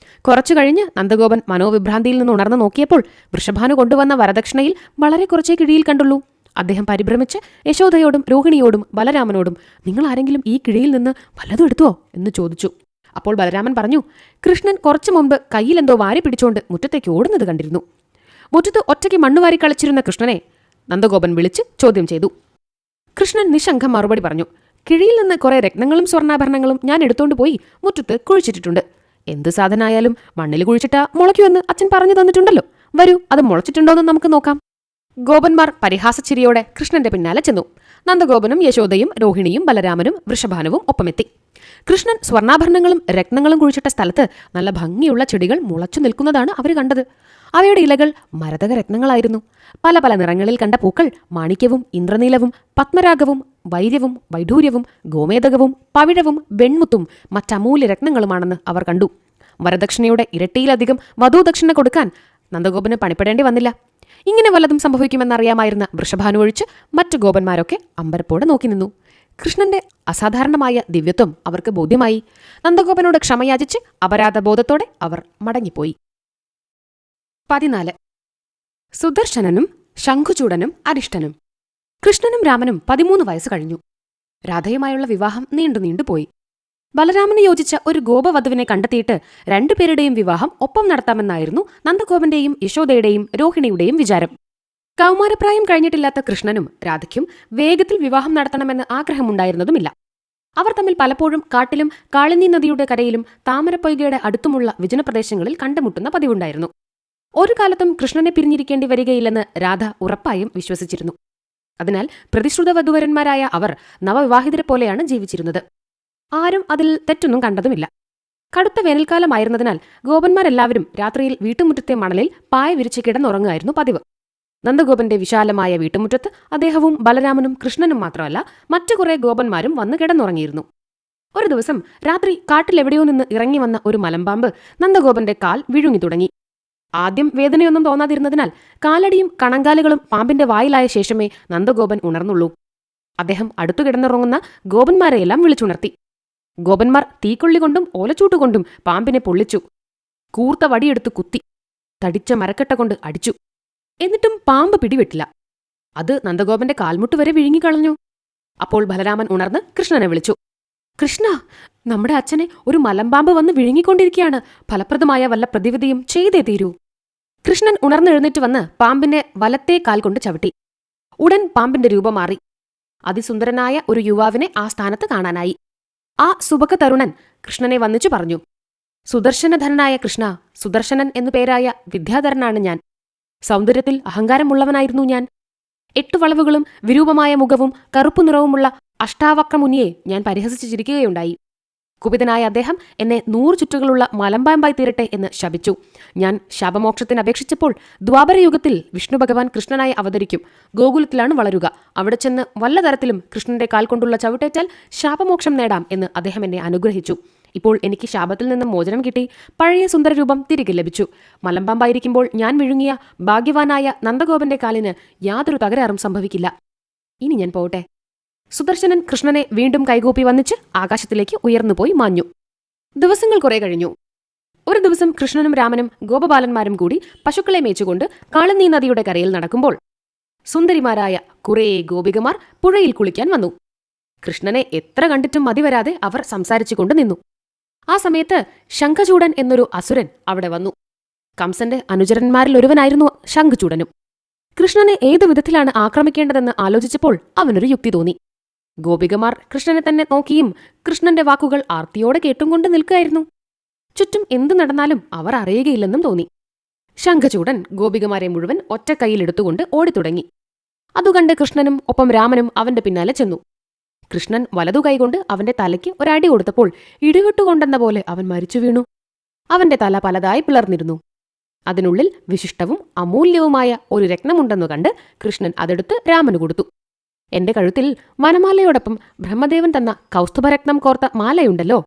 കുറച്ചു കഴിഞ്ഞ് നന്ദഗോപൻ മനോവിഭ്രാന്തിയിൽ നിന്ന് ഉണർന്നു നോക്കിയപ്പോൾ വൃഷഭാനു കൊണ്ടുവന്ന വരദക്ഷിണയിൽ വളരെ കുറച്ചേ കിഴിയിൽ കണ്ടുള്ളൂ. അദ്ദേഹം പരിഭ്രമിച്ച് യശോദയോടും രോഹിണിയോടും ബലരാമനോടും നിങ്ങൾ ആരെങ്കിലും ഈ കിഴിയിൽ നിന്ന് വല്ലതും എടുത്തുവോ എന്ന് ചോദിച്ചു. അപ്പോൾ ബലരാമൻ പറഞ്ഞു, കൃഷ്ണൻ കുറച്ചു മുമ്പ് കയ്യിലെന്തോ വാരി പിടിച്ചോണ്ട് മുറ്റത്തേക്ക് ഓടുന്നത് കണ്ടിരുന്നു. മുറ്റത്ത് ഒറ്റയ്ക്ക് മണ്ണുവാരി കളിച്ചിരുന്ന കൃഷ്ണനെ നന്ദഗോപൻ വിളിച്ച് ചോദ്യം ചെയ്തു. കൃഷ്ണൻ നിശംഖം മറുപടി പറഞ്ഞു, കിഴിയിൽ നിന്ന് കുറെ രത്നങ്ങളും സ്വർണ്ണാഭരണങ്ങളും ഞാൻ എടുത്തോണ്ട് പോയി മുറ്റത്ത് കുഴിച്ചിട്ടിട്ടുണ്ട്. എന്ത് സാധനമായാലും മണ്ണിൽ കുഴിച്ചിട്ടാ മുളയ്ക്കുമെന്ന് അച്ഛൻ പറഞ്ഞു തന്നിട്ടുണ്ടല്ലോ. വരൂ, അത് മുളച്ചിട്ടുണ്ടോന്ന് നമുക്ക് നോക്കാം. ഗോപന്മാർ പരിഹാസച്ചിരിയോടെ കൃഷ്ണന്റെ പിന്നാലെ ചെന്നു. നന്ദഗോപനും യശോദയും രോഹിണിയും ബലരാമനും വൃഷഭാനുവും ഒപ്പമെത്തി. കൃഷ്ണൻ സ്വർണ്ണാഭരണങ്ങളും രത്നങ്ങളും കുഴിച്ചിട്ട സ്ഥലത്ത് നല്ല ഭംഗിയുള്ള ചെടികൾ മുളച്ചു നിൽക്കുന്നതാണ് അവർ കണ്ടത്. അവയുടെ ഇലകൾ മരതക രത്നങ്ങളായിരുന്നു. പല പല നിറങ്ങളിൽ കണ്ട പൂക്കൾ മാണിക്യവും ഇന്ദ്രനീലവും പത്മരാഗവും വൈര്യവും വൈഡൂര്യവും ഗോമേതകവും പവിഴവും വെൺമുത്തും മറ്റമൂല്യ രത്നങ്ങളുമാണെന്ന് അവർ കണ്ടു. വരദക്ഷിണയുടെ ഇരട്ടിയിലധികം വധൂദക്ഷിണ കൊടുക്കാൻ നന്ദഗോപന് പണിപ്പെടേണ്ടി വന്നില്ല. ഇങ്ങനെ വല്ലതും സംഭവിക്കുമെന്നറിയാമായിരുന്ന വൃഷഭാനു ഒഴിച്ച് മറ്റു ഗോപന്മാരൊക്കെ അമ്പരപ്പോടെ നോക്കി നിന്നു. കൃഷ്ണന്റെ അസാധാരണമായ ദിവ്യത്വം അവർക്ക് ബോധ്യമായി. നന്ദഗോപനോട് ക്ഷമയാചിച്ച് അപരാധബോധത്തോടെ അവർ മടങ്ങിപ്പോയി. 14. സുദർശനനും ശംഖുചൂടനും അരിഷ്ടനും. കൃഷ്ണനും രാമനും 13 വയസ്സ് കഴിഞ്ഞു. രാധയുമായുള്ള വിവാഹം നീണ്ടുപോയി. ബലരാമന് യോജിച്ച ഒരു ഗോപവധുവിനെ കണ്ടെത്തിയിട്ട് രണ്ടുപേരുടെയും വിവാഹം ഒപ്പം നടത്താമെന്നായിരുന്നു നന്ദഗോപന്റെയും യശോദയുടെയും രോഹിണിയുടെയും വിചാരം. കൗമാരപ്രായം കഴിഞ്ഞിട്ടില്ലാത്ത കൃഷ്ണനും രാധയ്ക്കും വേഗത്തിൽ വിവാഹം നടത്തണമെന്ന് ആഗ്രഹമുണ്ടായിരുന്നതുമില്ല. അവർ തമ്മിൽ പലപ്പോഴും കാട്ടിലും കാളിന്ദി നദിയുടെ കരയിലും താമരപ്പൊയ്കയുടെ അടുത്തുമുള്ള വിജനപ്രദേശങ്ങളിൽ കണ്ടുമുട്ടുന്ന പതിവുണ്ടായിരുന്നു. ഒരു കാലത്തും കൃഷ്ണനെ പിരിഞ്ഞിരിക്കേണ്ടി വരികയില്ലെന്ന് രാധ ഉറപ്പായും വിശ്വസിച്ചിരുന്നു. അതിനാൽ പ്രതിശ്രുത വധുവരന്മാരായ അവർ നവവിവാഹിതരെ പോലെയാണ് ജീവിച്ചിരുന്നത്. ആരും അതിൽ തെറ്റൊന്നും കണ്ടതുമില്ല. കടുത്ത വേനൽക്കാലമായിരുന്നതിനാൽ ഗോപന്മാരെല്ലാവരും രാത്രിയിൽ വീട്ടുമുറ്റത്തെ മണലിൽ പായ വിരിച്ച് കിടന്നുറങ്ങുകയായിരുന്നു പതിവ്. നന്ദഗോപന്റെ വിശാലമായ വീട്ടുമുറ്റത്ത് അദ്ദേഹവും ബലരാമനും കൃഷ്ണനും മാത്രമല്ല മറ്റു കുറെ ഗോപന്മാരും വന്ന് കിടന്നുറങ്ങിയിരുന്നു. ഒരു ദിവസം രാത്രി കാട്ടിലെവിടെയോ നിന്ന് ഇറങ്ങി വന്ന ഒരു മലമ്പാമ്പ് നന്ദഗോപന്റെ കാൽ വിഴുങ്ങി തുടങ്ങി. ആദ്യം വേദനയൊന്നും തോന്നാതിരുന്നതിനാൽ കാലടിയും കണങ്കാലുകളും പാമ്പിന്റെ വായിലായ ശേഷമേ നന്ദഗോപൻ ഉണർന്നുള്ളൂ. അദ്ദേഹം അടുത്തു കിടന്നുറങ്ങുന്ന ഗോപന്മാരെയെല്ലാം വിളിച്ചുണർത്തി. ഗോപന്മാർ തീക്കൊള്ളികൊണ്ടും ഓലച്ചൂട്ടുകൊണ്ടും പാമ്പിനെ പൊള്ളിച്ചു. കൂർത്ത വടിയെടുത്ത് കുത്തി തടിച്ച മരക്കട്ട കൊണ്ട് അടിച്ചു. എന്നിട്ടും പാമ്പ് പിടിവിട്ടില്ല. അത് നന്ദഗോപന്റെ കാൽമുട്ട് വരെ വിഴുങ്ങിക്കളഞ്ഞു. അപ്പോൾ ബലരാമൻ ഉണർന്ന് കൃഷ്ണനെ വിളിച്ചു. കൃഷ്ണ, നമ്മുടെ അച്ഛനെ ഒരു മലമ്പാമ്പ് വന്ന് വിഴുങ്ങിക്കൊണ്ടിരിക്കുകയാണ്. ഫലപ്രദമായ വല്ല പ്രതിവിധിയും ചെയ്തേ തീരൂ. കൃഷ്ണൻ ഉണർന്നെഴുന്നേറ്റ് വന്ന് പാമ്പിന്റെ വലത്തേ കാൽ കൊണ്ട് ചവിട്ടി. ഉടൻ പാമ്പിന്റെ രൂപം മാറി. അതിസുന്ദരനായ ഒരു യുവാവിനെ ആ സ്ഥാനത്ത് കാണാനായി. ആ സുബക തരുണൻ കൃഷ്ണനെ വന്നിച്ചു പറഞ്ഞു, സുദർശനധരനായ കൃഷ്ണ, സുദർശനൻ എന്നു പേരായ വിദ്യാധരനാണ് ഞാൻ. സൗന്ദര്യത്തിൽ അഹങ്കാരമുള്ളവനായിരുന്നു ഞാൻ. 8 വളവുകളും വിരൂപമായ മുഖവും കറുപ്പു നിറവുമുള്ള അഷ്ടാവക്രമുനിയെ ഞാൻ പരിഹസിച്ചു ചിരിക്കുകയുണ്ടായി. കുപിതനായ അദ്ദേഹം എന്നെ 100 ചുറ്റുകളുള്ള മലമ്പാമ്പായി തീരട്ടെ എന്ന് ശപിച്ചു. ഞാൻ ശാപമോക്ഷത്തിന് അപേക്ഷിച്ചപ്പോൾ ദ്വാപരയുഗത്തിൽ വിഷ്ണു ഭഗവാൻ കൃഷ്ണനായി അവതരിക്കും. ഗോകുലത്തിലാണ് വളരുക. അവിടെ ചെന്ന് വല്ല തരത്തിലും കൃഷ്ണന്റെ കാൽ കൊണ്ടുള്ള ചവിട്ടേറ്റാൽ ശാപമോക്ഷം നേടാം എന്ന് അദ്ദേഹം എന്നെ അനുഗ്രഹിച്ചു. ഇപ്പോൾ എനിക്ക് ശാപത്തിൽ നിന്നും മോചനം കിട്ടി. പഴയ സുന്ദരരൂപം തിരികെ ലഭിച്ചു. മലമ്പാമ്പായിരിക്കുമ്പോൾ ഞാൻ വിഴുങ്ങിയ ഭാഗ്യവാനായ നന്ദഗോപന്റെ കാലിന് യാതൊരു തകരാറും സംഭവിക്കില്ല. ഇനി ഞാൻ പോട്ടെ. സുദർശനൻ കൃഷ്ണനെ വീണ്ടും കൈകൂപ്പി വന്നിച്ച് ആകാശത്തിലേക്ക് ഉയർന്നുപോയി മാഞ്ഞു. ദിവസങ്ങൾ കുറെ കഴിഞ്ഞു. ഒരു ദിവസം കൃഷ്ണനും രാമനും ഗോപബാലന്മാരും കൂടി പശുക്കളെ മേച്ചുകൊണ്ട് കാളിന്ദി നദിയുടെ കരയിൽ നടക്കുമ്പോൾ സുന്ദരിമാരായ കുറേ ഗോപികമാർ പുഴയിൽ കുളിക്കാൻ വന്നു. കൃഷ്ണനെ എത്ര കണ്ടിട്ടും മതിവരാതെ അവർ സംസാരിച്ചുകൊണ്ട് നിന്നു. ആ സമയത്ത് ശംഖചൂടൻ എന്നൊരു അസുരൻ അവിടെ വന്നു. കംസന്റെ അനുചരന്മാരിൽ ഒരുവനായിരുന്നു ശംഖചൂടനും. കൃഷ്ണനെ ഏതു വിധത്തിലാണ് ആക്രമിക്കേണ്ടതെന്ന് ആലോചിച്ചപ്പോൾ അവനൊരു യുക്തി തോന്നി. ഗോപികമാർ കൃഷ്ണനെ തന്നെ നോക്കിയും കൃഷ്ണന്റെ വാക്കുകൾ ആർത്തിയോടെ കേട്ടും കൊണ്ട് നിൽക്കുകയായിരുന്നു. ചുറ്റും എന്തു നടന്നാലും അവർ അറിയുകയില്ലെന്നും തോന്നി. ശംഖചൂടൻ ഗോപികമാരെ മുഴുവൻ ഒറ്റ കൈയിലെടുത്തുകൊണ്ട് ഓടിത്തുടങ്ങി. അതുകണ്ട് കൃഷ്ണനും ഒപ്പം രാമനും അവന്റെ പിന്നാലെ ചെന്നു. കൃഷ്ണൻ വലതു കൈകൊണ്ട് അവന്റെ തലയ്ക്ക് ഒരടി കൊടുത്തപ്പോൾ ഇടിവെട്ടുകൊണ്ടെന്ന പോലെ അവൻ മരിച്ചു വീണു. അവന്റെ തല പലതായി പിളർന്നിരുന്നു. അതിനുള്ളിൽ വിശിഷ്ടവും അമൂല്യവുമായ ഒരു രത്നമുണ്ടെന്നു കണ്ട് കൃഷ്ണൻ അതെടുത്ത് രാമന് കൊടുത്തു. എന്റെ കഴുത്തിൽ വനമാലയോടൊപ്പം ബ്രഹ്മദേവൻ തന്ന കൗസ്തുഭരത്നം കോർത്ത മാലയുണ്ടല്ലോ,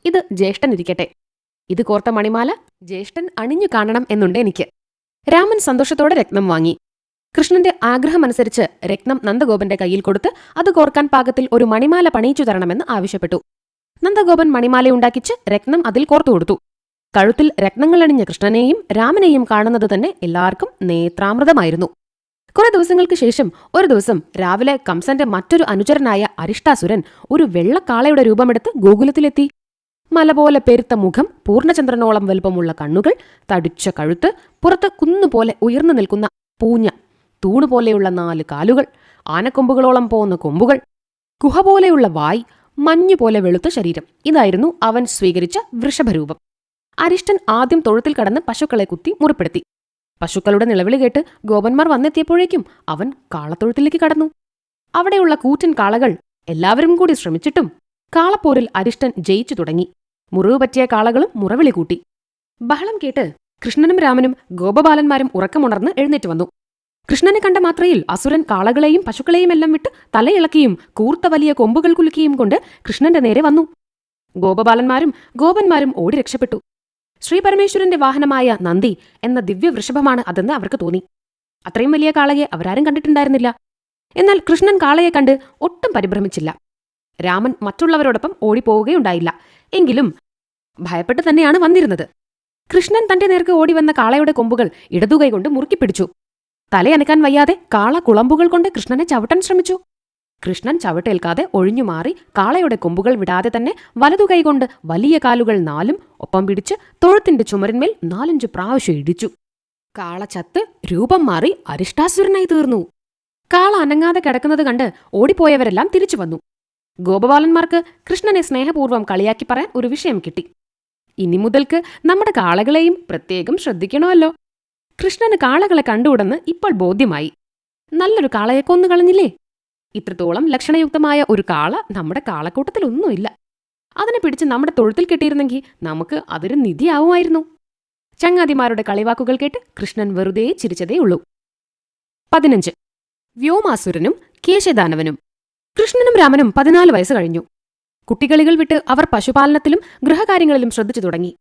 ഇത് ജ്യേഷ്ഠനിരിക്കട്ടെ. ഇത് കോർത്ത മണിമാല ജ്യേഷ്ഠൻ അണിഞ്ഞു കാണണം എന്നുണ്ട് എനിക്ക്. രാമൻ സന്തോഷത്തോടെ രത്നം വാങ്ങി. കൃഷ്ണന്റെ ആഗ്രഹമനുസരിച്ച് രത്നം നന്ദഗോപന്റെ കയ്യിൽ കൊടുത്ത് അത് കോർക്കാൻ പാകത്തിൽ ഒരു മണിമാല പണിയിച്ചു തരണമെന്ന് ആവശ്യപ്പെട്ടു. നന്ദഗോപൻ മണിമാലയുണ്ടാക്കിച്ച് രത്നം അതിൽ കോർത്തുകൊടുത്തു. കഴുത്തിൽ രത്നങ്ങളണിഞ്ഞ കൃഷ്ണനെയും രാമനെയും കാണുന്നത് തന്നെ എല്ലാവർക്കും നേത്രാമൃതമായിരുന്നു. കുറെ ദിവസങ്ങൾക്ക് ശേഷം ഒരു ദിവസം രാവിലെ കംസന്റെ മറ്റൊരു അനുചരനായ അരിഷ്ടാസുരൻ ഒരു വെള്ളക്കാളയുടെ രൂപമെടുത്ത് ഗോകുലത്തിലെത്തി. മല പോലെ പെരുത്ത മുഖം, പൂർണ്ണചന്ദ്രനോളം വലുപ്പമുള്ള കണ്ണുകൾ, തടിച്ച കഴുത്ത്, പുറത്ത് കുന്നുപോലെ ഉയർന്നു നിൽക്കുന്ന പൂഞ്ഞ, തൂണുപോലെയുള്ള 4 കാലുകൾ, ആനക്കൊമ്പുകളോളം പോകുന്ന കൊമ്പുകൾ, ഗുഹ പോലെയുള്ള വായ്, മഞ്ഞുപോലെ വെളുത്ത ശരീരം. ഇതായിരുന്നു അവൻ സ്വീകരിച്ച വൃഷഭരൂപം. അരിഷ്ടൻ ആദ്യം തൊഴുത്തിൽ കടന്ന് പശുക്കളെ കുത്തി മുറിപ്പെടുത്തി. പശുക്കളുടെ നിലവിളി കേട്ട് ഗോപന്മാർ വന്നെത്തിയപ്പോഴേക്കും അവൻ കാളത്തൊഴുത്തിലേക്ക് കടന്നു. അവിടെയുള്ള കൂറ്റൻ കാളകൾ എല്ലാവരും കൂടി ശ്രമിച്ചിട്ടും കാളപ്പോരിൽ അരിഷ്ടൻ ജയിച്ചു തുടങ്ങി. മുറിവ് പറ്റിയ കാളകളും മുറവിളി കൂട്ടി. ബഹളം കേട്ട് കൃഷ്ണനും രാമനും ഗോപബാലന്മാരും ഉറക്കമുണർന്ന് എഴുന്നേറ്റ് വന്നു. കൃഷ്ണനെ കണ്ട മാത്രയിൽ അസുരൻ കാളകളെയും പശുക്കളെയും എല്ലാം വിട്ട് തലയിളക്കിയും കൂർത്ത വലിയ കൊമ്പുകൾ കുലുക്കിയും കൊണ്ട് കൃഷ്ണന്റെ നേരെ വന്നു. ഗോപബാലന്മാരും ഗോപന്മാരും ഓടി രക്ഷപ്പെട്ടു. ശ്രീപരമേശ്വരന്റെ വാഹനമായ നന്ദി എന്ന ദിവ്യവൃഷഭമാണ് അതെന്ന് അവർക്ക് തോന്നി. അത്രയും വലിയ കാളയെ അവരാരും കണ്ടിട്ടുണ്ടായിരുന്നില്ല. എന്നാൽ കൃഷ്ണൻ കാളയെ കണ്ട് ഒട്ടും പരിഭ്രമിച്ചില്ല. രാമൻ മറ്റുള്ളവരോടൊപ്പം ഓടിപ്പോവുകയുണ്ടായില്ല. എങ്കിലും ഭയപ്പെട്ട് തന്നെയാണ് വന്നിരുന്നത്. കൃഷ്ണൻ തന്റെ നേർക്ക് ഓടിവന്ന കാളയുടെ കൊമ്പുകൾ ഇടതുകൈ കൊണ്ട് മുറുക്കിപ്പിടിച്ചു. തലയനക്കാൻ വയ്യാതെ കാള കുളമ്പുകൾ കൊണ്ട് കൃഷ്ണനെ ചവിട്ടാൻ ശ്രമിച്ചു. കൃഷ്ണൻ ചവിട്ടേൽക്കാതെ ഒഴിഞ്ഞുമാറി കാളയുടെ കൊമ്പുകൾ വിടാതെ തന്നെ വലതുകൈകൊണ്ട് വലിയ കാലുകൾ 4 ഒപ്പം പിടിച്ച് തൊഴുത്തിന്റെ ചുമരിന്മേൽ 4-5 പ്രാവശ്യം ഇടിച്ചു. കാള ചത്ത് രൂപം മാറി അരിഷ്ടാസുരനായി തീർന്നു. കാള അനങ്ങാതെ കിടക്കുന്നത് കണ്ട് ഓടിപ്പോയവരെല്ലാം തിരിച്ചു വന്നു. ഗോപബാലന്മാർക്ക് കൃഷ്ണനെ സ്നേഹപൂർവ്വം കളിയാക്കി പറയാൻ ഒരു വിഷയം കിട്ടി. ഇനി മുതൽക്ക് നമ്മുടെ കാളകളെയും പ്രത്യേകം ശ്രദ്ധിക്കണമല്ലോ. കൃഷ്ണന് കാളകളെ കണ്ടുകൂടെന്ന് ഇപ്പോൾ ബോധ്യമായി. നല്ലൊരു കാളയെ കൊന്നുകളഞ്ഞില്ലേ? ഇത്രത്തോളം ലക്ഷണയുക്തമായ ഒരു കാള നമ്മുടെ കാളക്കൂട്ടത്തിലൊന്നുമില്ല. അതിനെ പിടിച്ച് നമ്മുടെ തൊഴുത്തിൽ കെട്ടിയിരുന്നെങ്കിൽ നമുക്ക് അതൊരു നിധിയാവുമായിരുന്നു. ചങ്ങാതിമാരുടെ കളിവാക്കുകൾ കേട്ട് കൃഷ്ണൻ വെറുതെ ചിരിച്ചതേയുള്ളൂ. 15. വ്യോമാസുരനും കേശദാനവനും. കൃഷ്ണനും രാമനും 14 വയസ്സ് കഴിഞ്ഞു. കുട്ടികളികൾ വിട്ട് അവർ പശുപാലനത്തിലും ഗൃഹകാര്യങ്ങളിലും ശ്രദ്ധിച്ചു തുടങ്ങി.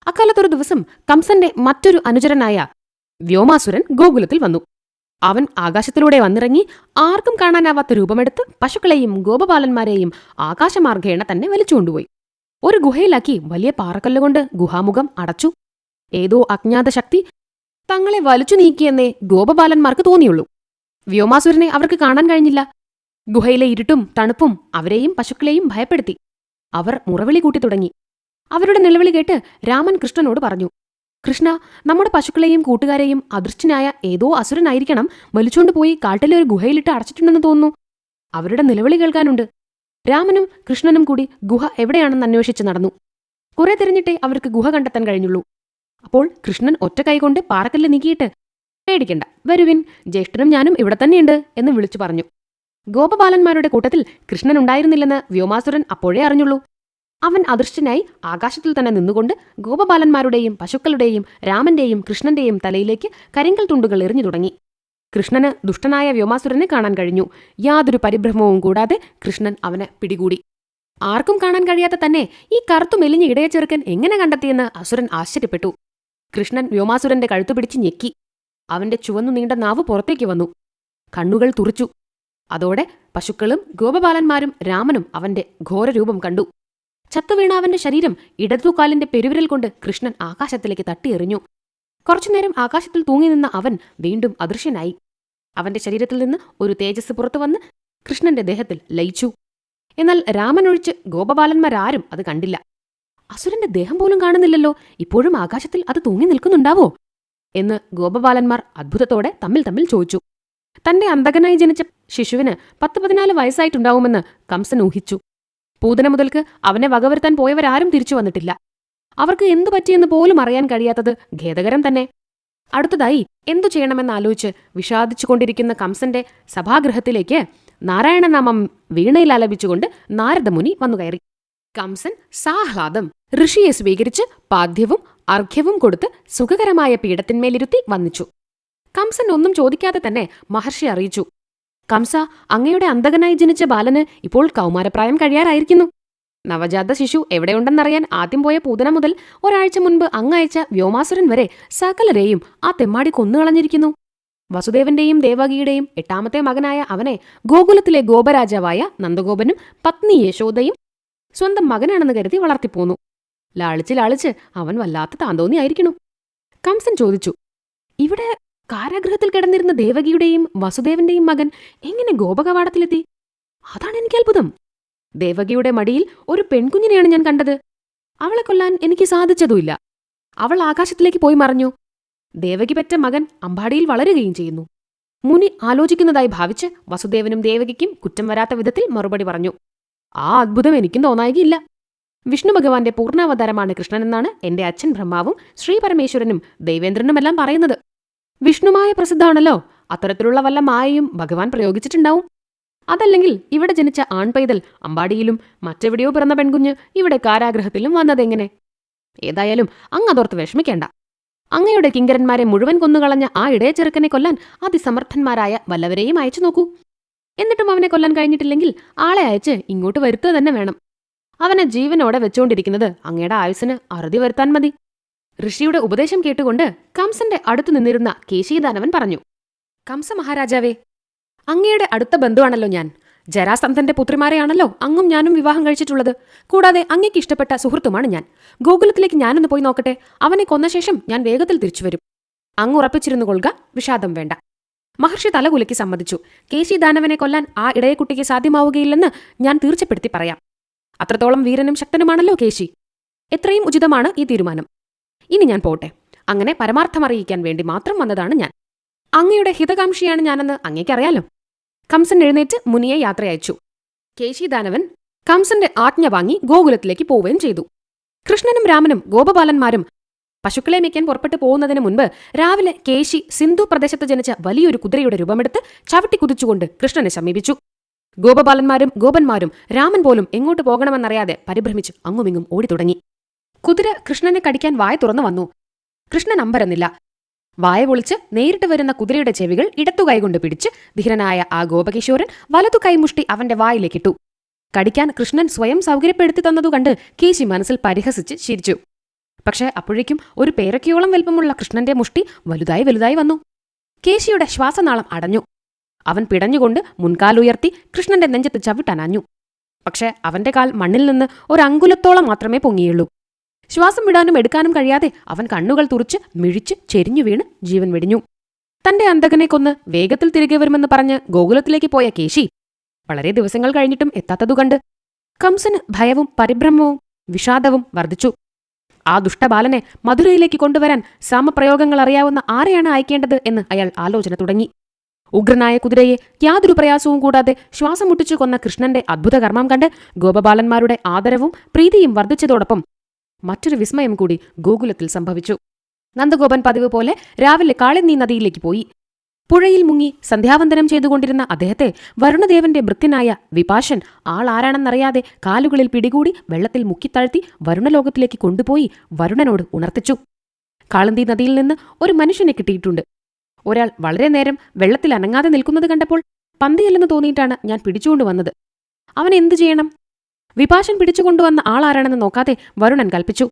അക്കാലത്തൊരു ദിവസം കംസന്റെ മറ്റൊരു അനുചരനായ വ്യോമാസുരൻ ഗോകുലത്തിൽ വന്നു. അവൻ ആകാശത്തിലൂടെ വന്നിറങ്ങി ആർക്കും കാണാനാവാത്ത രൂപമെടുത്ത് പശുക്കളെയും ഗോപബാലന്മാരെയും ആകാശമാർഗേണ തന്നെ വലിച്ചുകൊണ്ടുപോയി. ഒരു ഗുഹയിലാക്കി വലിയ പാറക്കല്ലുകൊണ്ട് ഗുഹാമുഖം അടച്ചു. ഏതോ അജ്ഞാത ശക്തി തങ്ങളെ വലിച്ചു നീക്കിയെന്നേ ഗോപബാലന്മാർക്ക് തോന്നിയുള്ളൂ. വ്യോമാസുരനെ അവർക്ക് കാണാൻ കഴിഞ്ഞില്ല. ഗുഹയിലെ ഇരുട്ടും തണുപ്പും അവരെയും പശുക്കളെയും ഭയപ്പെടുത്തി. അവർ മുറവിളി കൂട്ടി തുടങ്ങി. അവരുടെ നിലവിളി കേട്ട് രാമൻ കൃഷ്ണനോട് പറഞ്ഞു, കൃഷ്ണ, നമ്മുടെ പശുക്കളെയും കൂട്ടുകാരെയും അദൃശ്യനായ ഏതോ അസുരനായിരിക്കണം വലിച്ചുകൊണ്ടുപോയി കാട്ടിലെ ഒരു ഗുഹയിലിട്ട് അടച്ചിട്ടുണ്ടെന്ന് തോന്നുന്നു. അവരുടെ നിലവിളി കേൾക്കാനുണ്ട്. രാമനും കൃഷ്ണനും കൂടി ഗുഹ എവിടെയാണെന്ന് അന്വേഷിച്ച് നടന്നു. കുറെ തിരഞ്ഞിട്ടേ അവർക്ക് ഗുഹ കണ്ടെത്താൻ കഴിഞ്ഞുള്ളൂ. അപ്പോൾ കൃഷ്ണൻ ഒറ്റ കൈകൊണ്ട് പാറക്കല്ല് നീക്കിയിട്ട്, പേടിക്കണ്ട, വരുവിൻ, ജ്യേഷ്ഠനും ഞാനും ഇവിടെ തന്നെയുണ്ട് എന്ന് വിളിച്ചു പറഞ്ഞു. ഗോപബാലന്മാരുടെ കൂട്ടത്തിൽ കൃഷ്ണൻ ഉണ്ടായിരുന്നില്ലെന്ന് വ്യോമാസുരൻ അപ്പോഴേ അറിഞ്ഞുള്ളൂ. അവൻ അദൃശ്യനായി ആകാശത്തിൽ തന്നെ നിന്നുകൊണ്ട് ഗോപബാലന്മാരുടെയും പശുക്കളുടെയും രാമന്റെയും കൃഷ്ണന്റെയും തലയിലേക്ക് കരിങ്കൽ തുണ്ടുകൾ എറിഞ്ഞു തുടങ്ങി. കൃഷ്ണന് ദുഷ്ടനായ വ്യോമാസുരനെ കാണാൻ കഴിഞ്ഞു. യാതൊരു പരിഭ്രമവും കൂടാതെ കൃഷ്ണൻ അവനെ പിടികൂടി. ആർക്കും കാണാൻ കഴിയാത്ത തന്നെ ഈ കറുത്തു മെലിഞ്ഞ ഇടയ ചെറുക്കൻ എങ്ങനെ കണ്ടെത്തിയെന്ന് അസുരൻ ആശ്ചര്യപ്പെട്ടു. കൃഷ്ണൻ വ്യോമാസുരന്റെ കഴുത്തു പിടിച്ച് ഞെക്കി. അവന്റെ ചുവന്നു നീണ്ട നാവ് പുറത്തേക്ക് വന്നു. കണ്ണുകൾ തുറിച്ചു. അതോടെ പശുക്കളും ഗോപബാലന്മാരും രാമനും അവന്റെ ഘോരരൂപം കണ്ടു. ചത്തുവീണ അവന്റെ ശരീരം ഇടതുകാലിന്റെ പെരുവിരൽ കൊണ്ട് കൃഷ്ണൻ ആകാശത്തിലേക്ക് തട്ടിയെറിഞ്ഞു. കുറച്ചുനേരം ആകാശത്തിൽ തൂങ്ങി നിന്ന അവൻ വീണ്ടും അദൃശ്യനായി. അവന്റെ ശരീരത്തിൽ നിന്ന് ഒരു തേജസ് പുറത്തുവന്ന് കൃഷ്ണന്റെ ദേഹത്തിൽ ലയിച്ചു. എന്നാൽ രാമനൊഴിച്ച് ഗോപബാലന്മാരാരും അത് കണ്ടില്ല. അസുരന്റെ ദേഹം പോലും കാണുന്നില്ലല്ലോ, ഇപ്പോഴും ആകാശത്തിൽ അത് തൂങ്ങി നിൽക്കുന്നുണ്ടാവോ എന്ന് ഗോപബാലന്മാർ അത്ഭുതത്തോടെ തമ്മിൽ തമ്മിൽ ചോദിച്ചു. തന്റെ അന്തകനായി ജനിച്ച ശിശുവിന് 10-14 വയസ്സായിട്ടുണ്ടാവുമെന്ന് കംസൻ ഊഹിച്ചു. പൂതന മുതൽക്ക് അവനെ വകവരുത്താൻ പോയവരാരും തിരിച്ചു വന്നിട്ടില്ല. അവർക്ക് എന്തു പറ്റിയെന്ന് പോലും അറിയാൻ കഴിയാത്തത് ഖേദകരം തന്നെ. അടുത്തതായി എന്തു ചെയ്യണമെന്നാലോചിച്ച് വിഷാദിച്ചുകൊണ്ടിരിക്കുന്ന കംസന്റെ സഭാഗൃഹത്തിലേക്ക് നാരായണനാമം വീണയിൽ ആലപിച്ചുകൊണ്ട് നാരദമുനി വന്നുകയറി. കംസൻ സാഹ്ലാദം ഋഷിയെ സ്വീകരിച്ച് പാദ്യവും അർഘ്യവും കൊടുത്ത് സുഖകരമായ പീഠത്തിന്മേലിരുത്തി വന്നിച്ചു. കംസൻ ഒന്നും ചോദിക്കാതെ തന്നെ മഹർഷി അറിയിച്ചു. കംസ, അങ്ങയുടെ അന്തകനായി ജനിച്ച ബാലന് ഇപ്പോൾ കൗമാരപ്രായം കഴിയാറായിരിക്കുന്നു. നവജാത ശിശു എവിടെയുണ്ടെന്നറിയാൻ ആദ്യം പോയ പൂതന മുതൽ ഒരാഴ്ച മുൻപ് അങ്ങയച്ച വ്യോമാസുരൻ വരെ സകലരെയും ആ തെമ്മാടി കൊന്നുകളഞ്ഞിരിക്കുന്നു. വസുദേവന്റെയും ദേവകിയുടെയും 8ാമത്തെ മകനായ അവനെ ഗോകുലത്തിലെ ഗോപരാജാവായ നന്ദഗോപനും പത്നി യശോദയും സ്വന്തം മകനാണെന്ന് കരുതി വളർത്തിപ്പോന്നു. ലാളിച്ച് ലാളിച്ച് അവൻ വല്ലാത്ത താന്തോന്നിയായിരിക്കണു. കംസൻ ചോദിച്ചു, ഇവിടെ കാരാഗൃഹത്തിൽ കിടന്നിരുന്ന ദേവകിയുടെയും വസുദേവന്റെയും മകൻ എങ്ങനെ ഗോപകവാടത്തിലെത്തി? അതാണ് എനിക്ക് അത്ഭുതം. ദേവകിയുടെ മടിയിൽ ഒരു പെൺകുഞ്ഞിനെയാണ് ഞാൻ കണ്ടത്. അവളെ കൊല്ലാൻ എനിക്ക് സാധിച്ചതുമില്ല. അവൾ ആകാശത്തിലേക്ക് പോയി മറഞ്ഞു. ദേവകി പെറ്റ മകൻ അമ്പാടിയിൽ വളരുകയും ചെയ്യുന്നു. മുനി ആലോചിക്കുന്നതായി ഭാവിച്ച് വസുദേവനും ദേവകിക്കും കുറ്റം വരാത്ത വിധത്തിൽ മറുപടി പറഞ്ഞു. ആ അത്ഭുതം എനിക്കും തോന്നായികയില്ല. വിഷ്ണു ഭഗവാന്റെ പൂർണ്ണാവതാരമാണ് കൃഷ്ണനെന്നാണ് എന്റെ അച്ഛൻ ബ്രഹ്മാവും ശ്രീപരമേശ്വരനും ദൈവേന്ദ്രനുമെല്ലാം പറയുന്നത്. വിഷ്ണുമായ പ്രസിദ്ധമാണല്ലോ. അത്തരത്തിലുള്ള വല്ല മായയും ഭഗവാൻ പ്രയോഗിച്ചിട്ടുണ്ടാവും. അതല്ലെങ്കിൽ ഇവിടെ ജനിച്ച ആൺപൈതൽ അമ്പാടിയിലും മറ്റെവിടെയോ പിറന്ന പെൺകുഞ്ഞ് ഇവിടെ കാരാഗൃഹത്തിലും വന്നതെങ്ങനെ? ഏതായാലും അങ്ങതോർത്ത് വിഷമിക്കേണ്ട. അങ്ങയുടെ കിങ്കരന്മാരെ മുഴുവൻ കൊന്നുകളഞ്ഞ ആ ഇടയ ചെറുക്കനെ കൊല്ലാൻ അതിസമർത്ഥന്മാരായ വല്ലവരെയും അയച്ചു നോക്കൂ. എന്നിട്ടും അവനെ കൊല്ലാൻ കഴിഞ്ഞിട്ടില്ലെങ്കിൽ ആളെ അയച്ച് ഇങ്ങോട്ട് വരുത്തുക തന്നെ വേണം. അവനെ ജീവനോടെ വെച്ചുകൊണ്ടിരിക്കുന്നത് അങ്ങയുടെ ആയുസ്സിന് അറുതി വരുത്താൻ മതി. ഋഷിയുടെ ഉപദേശം കേട്ടുകൊണ്ട് കംസന്റെ അടുത്തു നിന്നിരുന്ന കേശീദാനവൻ പറഞ്ഞു. കംസ മഹാരാജാവേ, അങ്ങയുടെ അടുത്ത ബന്ധുവാണല്ലോ ഞാൻ. ജരാസന്ധന്റെ പുത്രിമാരെയാണല്ലോ അങ്ങും ഞാനും വിവാഹം കഴിച്ചിട്ടുള്ളത്. കൂടാതെ അങ്ങയ്ക്ക് ഇഷ്ടപ്പെട്ട സുഹൃത്തുമാണ് ഞാൻ. ഗോകുലത്തിലേക്ക് ഞാനൊന്ന് പോയി നോക്കട്ടെ. അവനെ കൊന്ന ശേഷം ഞാൻ വേഗത്തിൽ തിരിച്ചുവരും. അങ്ങ് ഉറപ്പിച്ചിരുന്നു കൊള്ളുക, വിഷാദം വേണ്ട. മഹർഷി തലകുലുക്കി സമ്മതിച്ചു. കേശീദാനവനെ കൊല്ലാൻ ആ ഇടയക്കുട്ടിക്ക് സാധ്യമാവുകയില്ലെന്ന് ഞാൻ തീർച്ചപ്പെടുത്തി പറയാം. അത്രത്തോളം വീരനും ശക്തനുമാണല്ലോ കേശി. എത്രയും ഉചിതമാണ് ഈ തീരുമാനം. ഇനി ഞാൻ പോട്ടെ. അങ്ങനെ പരമാർത്ഥമറിയിക്കാൻ വേണ്ടി മാത്രം വന്നതാണ് ഞാൻ. അങ്ങയുടെ ഹിതകാംക്ഷിയാണ് ഞാനെന്ന് അങ്ങേക്കറിയാലോ. കംസൻ എഴുന്നേറ്റ് മുനിയെ യാത്രയച്ചു. കേശീദാനവൻ കംസന്റെ ആജ്ഞ വാങ്ങി ഗോകുലത്തിലേക്ക് പോവുകയും ചെയ്തു. കൃഷ്ണനും രാമനും ഗോപബാലന്മാരും പശുക്കളെ മേയ്ക്കാൻ പുറപ്പെട്ടു പോകുന്നതിന് മുൻപ് രാവിലെ കേശി സിന്ധു പ്രദേശത്ത് ജനിച്ച വലിയൊരു കുതിരയുടെ രൂപമെടുത്ത് ചവിട്ടി കുതിച്ചുകൊണ്ട് കൃഷ്ണനെ സമീപിച്ചു. ഗോപബാലന്മാരും ഗോപന്മാരും രാമൻ പോലും എങ്ങോട്ട് പോകണമെന്നറിയാതെ പരിഭ്രമിച്ച് അങ്ങുമിങ്ങും ഓടിത്തുടങ്ങി. കുതിര കൃഷ്ണനെ കടിക്കാൻ വായ തുറന്നു വന്നു. കൃഷ്ണൻ അമ്പരന്നില്ല. വായ പൊളിച്ച് നേരിട്ട് വരുന്ന കുതിരയുടെ ചെവികൾ ഇടത്തു കൈകൊണ്ട് പിടിച്ച് ധീരനായ ആ ഗോപകിശോരൻ വലതു കൈമുഷ്ടി അവന്റെ വായിലേക്കിട്ടു. കടിക്കാൻ കൃഷ്ണൻ സ്വയം സൗകര്യപ്പെടുത്തി തന്നതു കണ്ട് കേശി മനസ്സിൽ പരിഹസിച്ച് ചിരിച്ചു. പക്ഷെ അപ്പോഴേക്കും ഒരു പേരക്കയോളം വലുപ്പമുള്ള കൃഷ്ണന്റെ മുഷ്ടി വലുതായി വലുതായി വന്നു. കേശിയുടെ ശ്വാസനാളം അടഞ്ഞു. അവൻ പിടഞ്ഞുകൊണ്ട് മുൻകാലുയർത്തി കൃഷ്ണന്റെ നെഞ്ചത്ത് ചവിട്ടനഞ്ഞു. പക്ഷെ അവന്റെ കാൽ മണ്ണിൽ നിന്ന് ഒരങ്കുലത്തോളം മാത്രമേ പൊങ്ങിയുള്ളൂ. ശ്വാസം വിടാനും എടുക്കാനും കഴിയാതെ അവൻ കണ്ണുകൾ തുറിച്ച് മിഴിച്ച് ചെരിഞ്ഞു വീണ് ജീവൻ വെടിഞ്ഞു. തന്റെ അന്തകനെ കൊന്ന് വേഗത്തിൽ തിരികെ വരുമെന്ന് പറഞ്ഞ് ഗോകുലത്തിലേക്ക് പോയ കേശി വളരെ ദിവസങ്ങൾ കഴിഞ്ഞിട്ടും എത്താത്തതു കണ്ട് കംസന് ഭയവും പരിഭ്രമവും വിഷാദവും വർദ്ധിച്ചു. ആ ദുഷ്ടബാലനെ മധുരയിലേക്ക് കൊണ്ടുവരാൻ സാമപ്രയോഗങ്ങൾ അറിയാവുന്ന ആരെയാണ് അയക്കേണ്ടത് എന്ന് അയാൾ ആലോചന തുടങ്ങി. ഉഗ്രനായ കുതിരയെ യാതൊരു പ്രയാസവും കൂടാതെ ശ്വാസം മുട്ടിച്ചു കൊന്ന കൃഷ്ണന്റെ അദ്ഭുത കർമ്മം കണ്ട് ഗോപബാലന്മാരുടെ ആദരവും പ്രീതിയും വർദ്ധിച്ചതോടൊപ്പം മറ്റൊരു വിസ്മയം കൂടി ഗോകുലത്തിൽ സംഭവിച്ചു. നന്ദഗോപൻ പതിവ് പോലെ രാവിലെ കാളിന്ദി നദിയിലേക്ക് പോയി. പുഴയിൽ മുങ്ങി സന്ധ്യാവന്തനം ചെയ്തുകൊണ്ടിരുന്ന അദ്ദേഹത്തെ വരുണദേവന്റെ ഭൃത്യനായ വിപാശൻ ആളാരാണെന്നറിയാതെ കാലുകളിൽ പിടികൂടി വെള്ളത്തിൽ മുക്കിത്താഴ്ത്തി വരുണലോകത്തിലേക്ക് കൊണ്ടുപോയി വരുണനോട് ഉണർത്തിച്ചു. കാളന്തി നദിയിൽ നിന്ന് ഒരു മനുഷ്യനെ കിട്ടിയിട്ടുണ്ട്. ഒരാൾ വളരെ നേരം വെള്ളത്തിൽ അനങ്ങാതെ നിൽക്കുന്നത് കണ്ടപ്പോൾ പന്തിയല്ലെന്ന് തോന്നിയിട്ടാണ് ഞാൻ പിടിച്ചുകൊണ്ടുവന്നത്. അവൻ എന്തു ചെയ്യണം? വിപാശൻ പിടിച്ചുകൊണ്ടുവന്ന ആളാരാണെന്ന് നോക്കാതെ വരുണൻ കൽപ്പിച്ചു.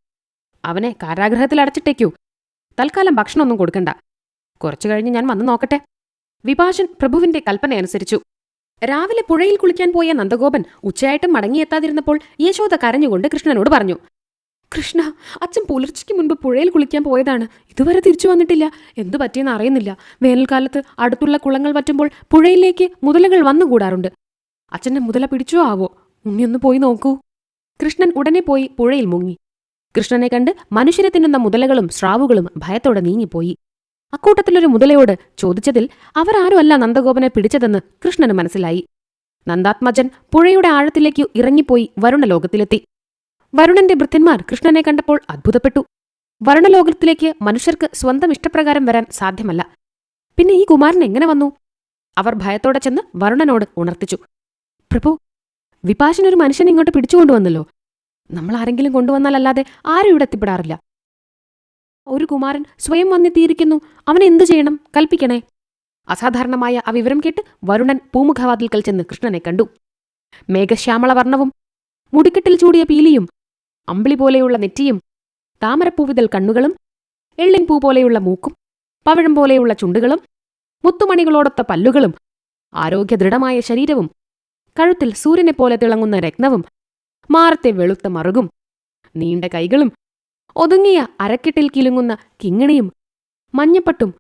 അവനെ കാരാഗൃഹത്തിൽ അടച്ചിട്ടേക്കൂ. തൽക്കാലം ഭക്ഷണമൊന്നും കൊടുക്കണ്ട. കുറച്ചു കഴിഞ്ഞ് ഞാൻ വന്നു നോക്കട്ടെ. വിപാശൻ പ്രഭുവിന്റെ കൽപ്പനയനുസരിച്ചു. രാവിലെ പുഴയിൽ കുളിക്കാൻ പോയ നന്ദഗോപൻ ഉച്ചയായിട്ടും മടങ്ങിയെത്താതിരുന്നപ്പോൾ യശോദ കരഞ്ഞുകൊണ്ട് കൃഷ്ണനോട് പറഞ്ഞു, കൃഷ്ണ, അച്ഛൻ പുലർച്ചയ്ക്ക് മുൻപ് പുഴയിൽ കുളിക്കാൻ പോയതാണ്. ഇതുവരെ തിരിച്ചു വന്നിട്ടില്ല. എന്തു പറ്റിയെന്ന് അറിയുന്നില്ല. വേനൽക്കാലത്ത് അടുത്തുള്ള കുളങ്ങൾ വറ്റുമ്പോൾ പുഴയിലേക്ക് മുതലകൾ വന്നുകൂടാറുണ്ട്. അച്ഛന്റെ മുതല പിടിച്ചോ ആവോ? ഉണ്ണിയൊന്ന് പോയി നോക്കൂ. കൃഷ്ണൻ ഉടനെ പോയി പുഴയിൽ മുങ്ങി. കൃഷ്ണനെ കണ്ട് മനുഷ്യരെ തിന്നുന്ന മുതലകളും സ്രാവുകളും ഭയത്തോടെ നീങ്ങിപ്പോയി. അക്കൂട്ടത്തിലൊരു മുതലയോട് ചോദിച്ചതിൽ അവരാരുമല്ല നന്ദഗോപനെ പിടിച്ചതെന്ന് കൃഷ്ണന് മനസ്സിലായി. നന്ദാത്മജൻ പുഴയുടെ ആഴത്തിലേക്ക് ഇറങ്ങിപ്പോയി വരുണലോകത്തിലെത്തി. വരുണന്റെ ഭൃത്യന്മാർ കൃഷ്ണനെ കണ്ടപ്പോൾ അത്ഭുതപ്പെട്ടു. വരുണലോകത്തിലേക്ക് മനുഷ്യർക്ക് സ്വന്തം ഇഷ്ടപ്രകാരം വരാൻ സാധ്യമല്ല. പിന്നെ ഈ കുമാരൻ എങ്ങനെ വന്നു? അവർ ഭയത്തോടെ ചെന്ന് വരുണനോട് ഉണർത്തിച്ചു. പ്രഭു, വിപാശനൊരു മനുഷ്യനെ ഇങ്ങോട്ട് പിടിച്ചുകൊണ്ടുവന്നല്ലോ. നമ്മൾ ആരെങ്കിലും കൊണ്ടുവന്നാലല്ലാതെ ആരും ഇവിടെ എത്തിപ്പെടാറില്ല. ഒരു കുമാരൻ സ്വയം വന്നെത്തിയിരിക്കുന്നു. അവനെന്തു ചെയ്യണം? കൽപ്പിക്കണേ. അസാധാരണമായ ആ വിവരം കേട്ട് വരുണൻ പൂമുഖവാതിൽക്കൽ ചെന്ന് കൃഷ്ണനെ കണ്ടു. മേഘശ്യാമളവർണ്ണവും മുടിക്കെട്ടിൽ ചൂടിയ പീലിയും അമ്പിളി പോലെയുള്ള നെറ്റിയും താമരപ്പൂവിതൽ കണ്ണുകളും എള്ളിൻ പൂ പോലെയുള്ള മൂക്കും പവിഴം പോലെയുള്ള ചുണ്ടുകളും മുത്തുമണികളോടൊത്ത പല്ലുകളും ആരോഗ്യദൃഢമായ ശരീരവും കഴുത്തിൽ സൂര്യനെപ്പോലെ തിളങ്ങുന്ന രത്നവും മാറത്തെ വെളുത്ത മറുകും നീണ്ട കൈകളും ഒതുങ്ങിയ അരക്കെട്ടിൽ കിലുങ്ങുന്ന കിങ്ങിണിയും മഞ്ഞപ്പട്ടും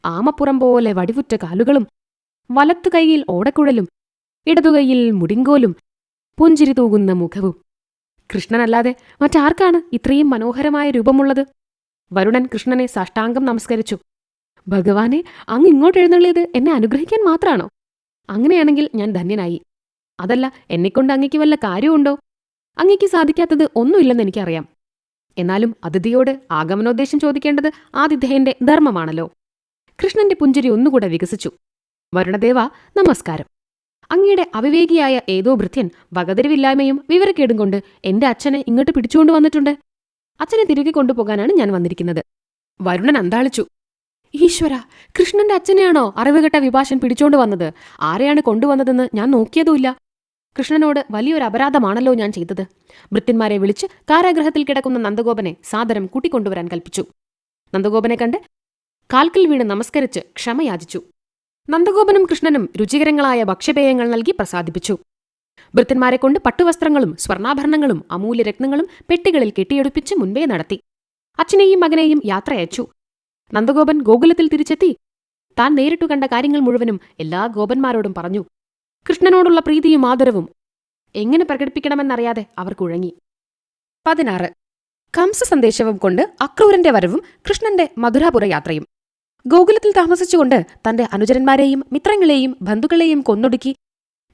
ആമപ്പുറം പോലെ വടിവുറ്റ കാലുകളും വലത്തു കൈയിൽ ഓടക്കുഴലും ഇടതുകൈയിൽ മുടിങ്കോലും പുഞ്ചിരി തൂകുന്ന മുഖവും. കൃഷ്ണനല്ലാതെ മറ്റാർക്കാണ് ഇത്രയും മനോഹരമായ രൂപമുള്ളത്? വരുണൻ കൃഷ്ണനെ സാഷ്ടാംഗം നമസ്കരിച്ചു. ഭഗവാനെ, അങ്ങ് ഇങ്ങോട്ട് എഴുന്നള്ളിയത് എന്നെ അനുഗ്രഹിക്കാൻ മാത്രാണോ? അങ്ങനെയാണെങ്കിൽ ഞാൻ ധന്യനായി. അതല്ല, എന്നെക്കൊണ്ട് അങ്ങയ്ക്ക് വല്ല കാര്യമുണ്ടോ? അങ്ങയ്ക്ക് സാധിക്കാത്തത് ഒന്നുമില്ലെന്ന് എനിക്കറിയാം. എന്നാലും അതിഥിയോട് ആഗമനോദ്ദേശം ചോദിക്കേണ്ടത് ആതിഥേയന്റെ ധർമ്മമാണല്ലോ. കൃഷ്ണന്റെ പുഞ്ചിരി ഒന്നുകൂടെ വികസിച്ചു. വരുണദേവ, നമസ്കാരം. അങ്ങയുടെ അവിവേകിയായ ഏതോ ഭൃത്യൻ വകതിരിവില്ലായ്മയും വിവരക്കേടും കൊണ്ട് എന്റെ അച്ഛനെ ഇങ്ങോട്ട് പിടിച്ചുകൊണ്ടു വന്നിട്ടുണ്ട്. അച്ഛനെ തിരികെ കൊണ്ടുപോകാനാണ് ഞാൻ വന്നിരിക്കുന്നത്. വരുണൻ അന്താളിച്ചു. ഈശ്വര, കൃഷ്ണന്റെ അച്ഛനെയാണോ അറിവുകെട്ട വിപാശൻ പിടിച്ചോണ്ടു വന്നത്? ആരെയാണ് കൊണ്ടുവന്നതെന്ന് ഞാൻ നോക്കിയതുമില്ല. കൃഷ്ണനോട് വലിയൊരു അപരാധമാണല്ലോ ഞാൻ ചെയ്തത്. ഭൃത്യന്മാരെ വിളിച്ച് കാരാഗൃഹത്തിൽ കിടക്കുന്ന നന്ദഗോപനെ സാദരം കൂട്ടിക്കൊണ്ടുവരാൻ കൽപ്പിച്ചു. നന്ദഗോപനെ കണ്ട് കാൽക്കൽ വീണ് നമസ്കരിച്ച് ക്ഷമയാചിച്ചു. നന്ദഗോപനും കൃഷ്ണനും രുചികരങ്ങളായ ഭക്ഷ്യപേയങ്ങൾ നൽകി പ്രസാദിപ്പിച്ചു. ഭൃത്യന്മാരെക്കൊണ്ട് പട്ടുവസ്ത്രങ്ങളും സ്വർണ്ണാഭരണങ്ങളും അമൂല്യരത്നങ്ങളും പെട്ടികളിൽ കെട്ടിയെടുപ്പിച്ച് മുൻപേ നടത്തി. അച്ഛനെയും മകനെയും യാത്രയച്ചു. നന്ദഗോപൻ ഗോകുലത്തിൽ തിരിച്ചെത്തി താൻ നേരിട്ടു കണ്ട കാര്യങ്ങൾ മുഴുവനും എല്ലാ ഗോപന്മാരോടും പറഞ്ഞു. കൃഷ്ണനോടുള്ള പ്രീതിയും ആദരവും എങ്ങനെ പ്രകടിപ്പിക്കണമെന്നറിയാതെ അവർ കുഴങ്ങി. 16. കംസ സന്ദേശവും കൊണ്ട് അക്രൂരന്റെ വരവും കൃഷ്ണന്റെ മധുരാപുര യാത്രയും. ഗോകുലത്തിൽ താമസിച്ചുകൊണ്ട് തന്റെ അനുചരന്മാരെയും മിത്രങ്ങളെയും ബന്ധുക്കളെയും കൊന്നൊടുക്കി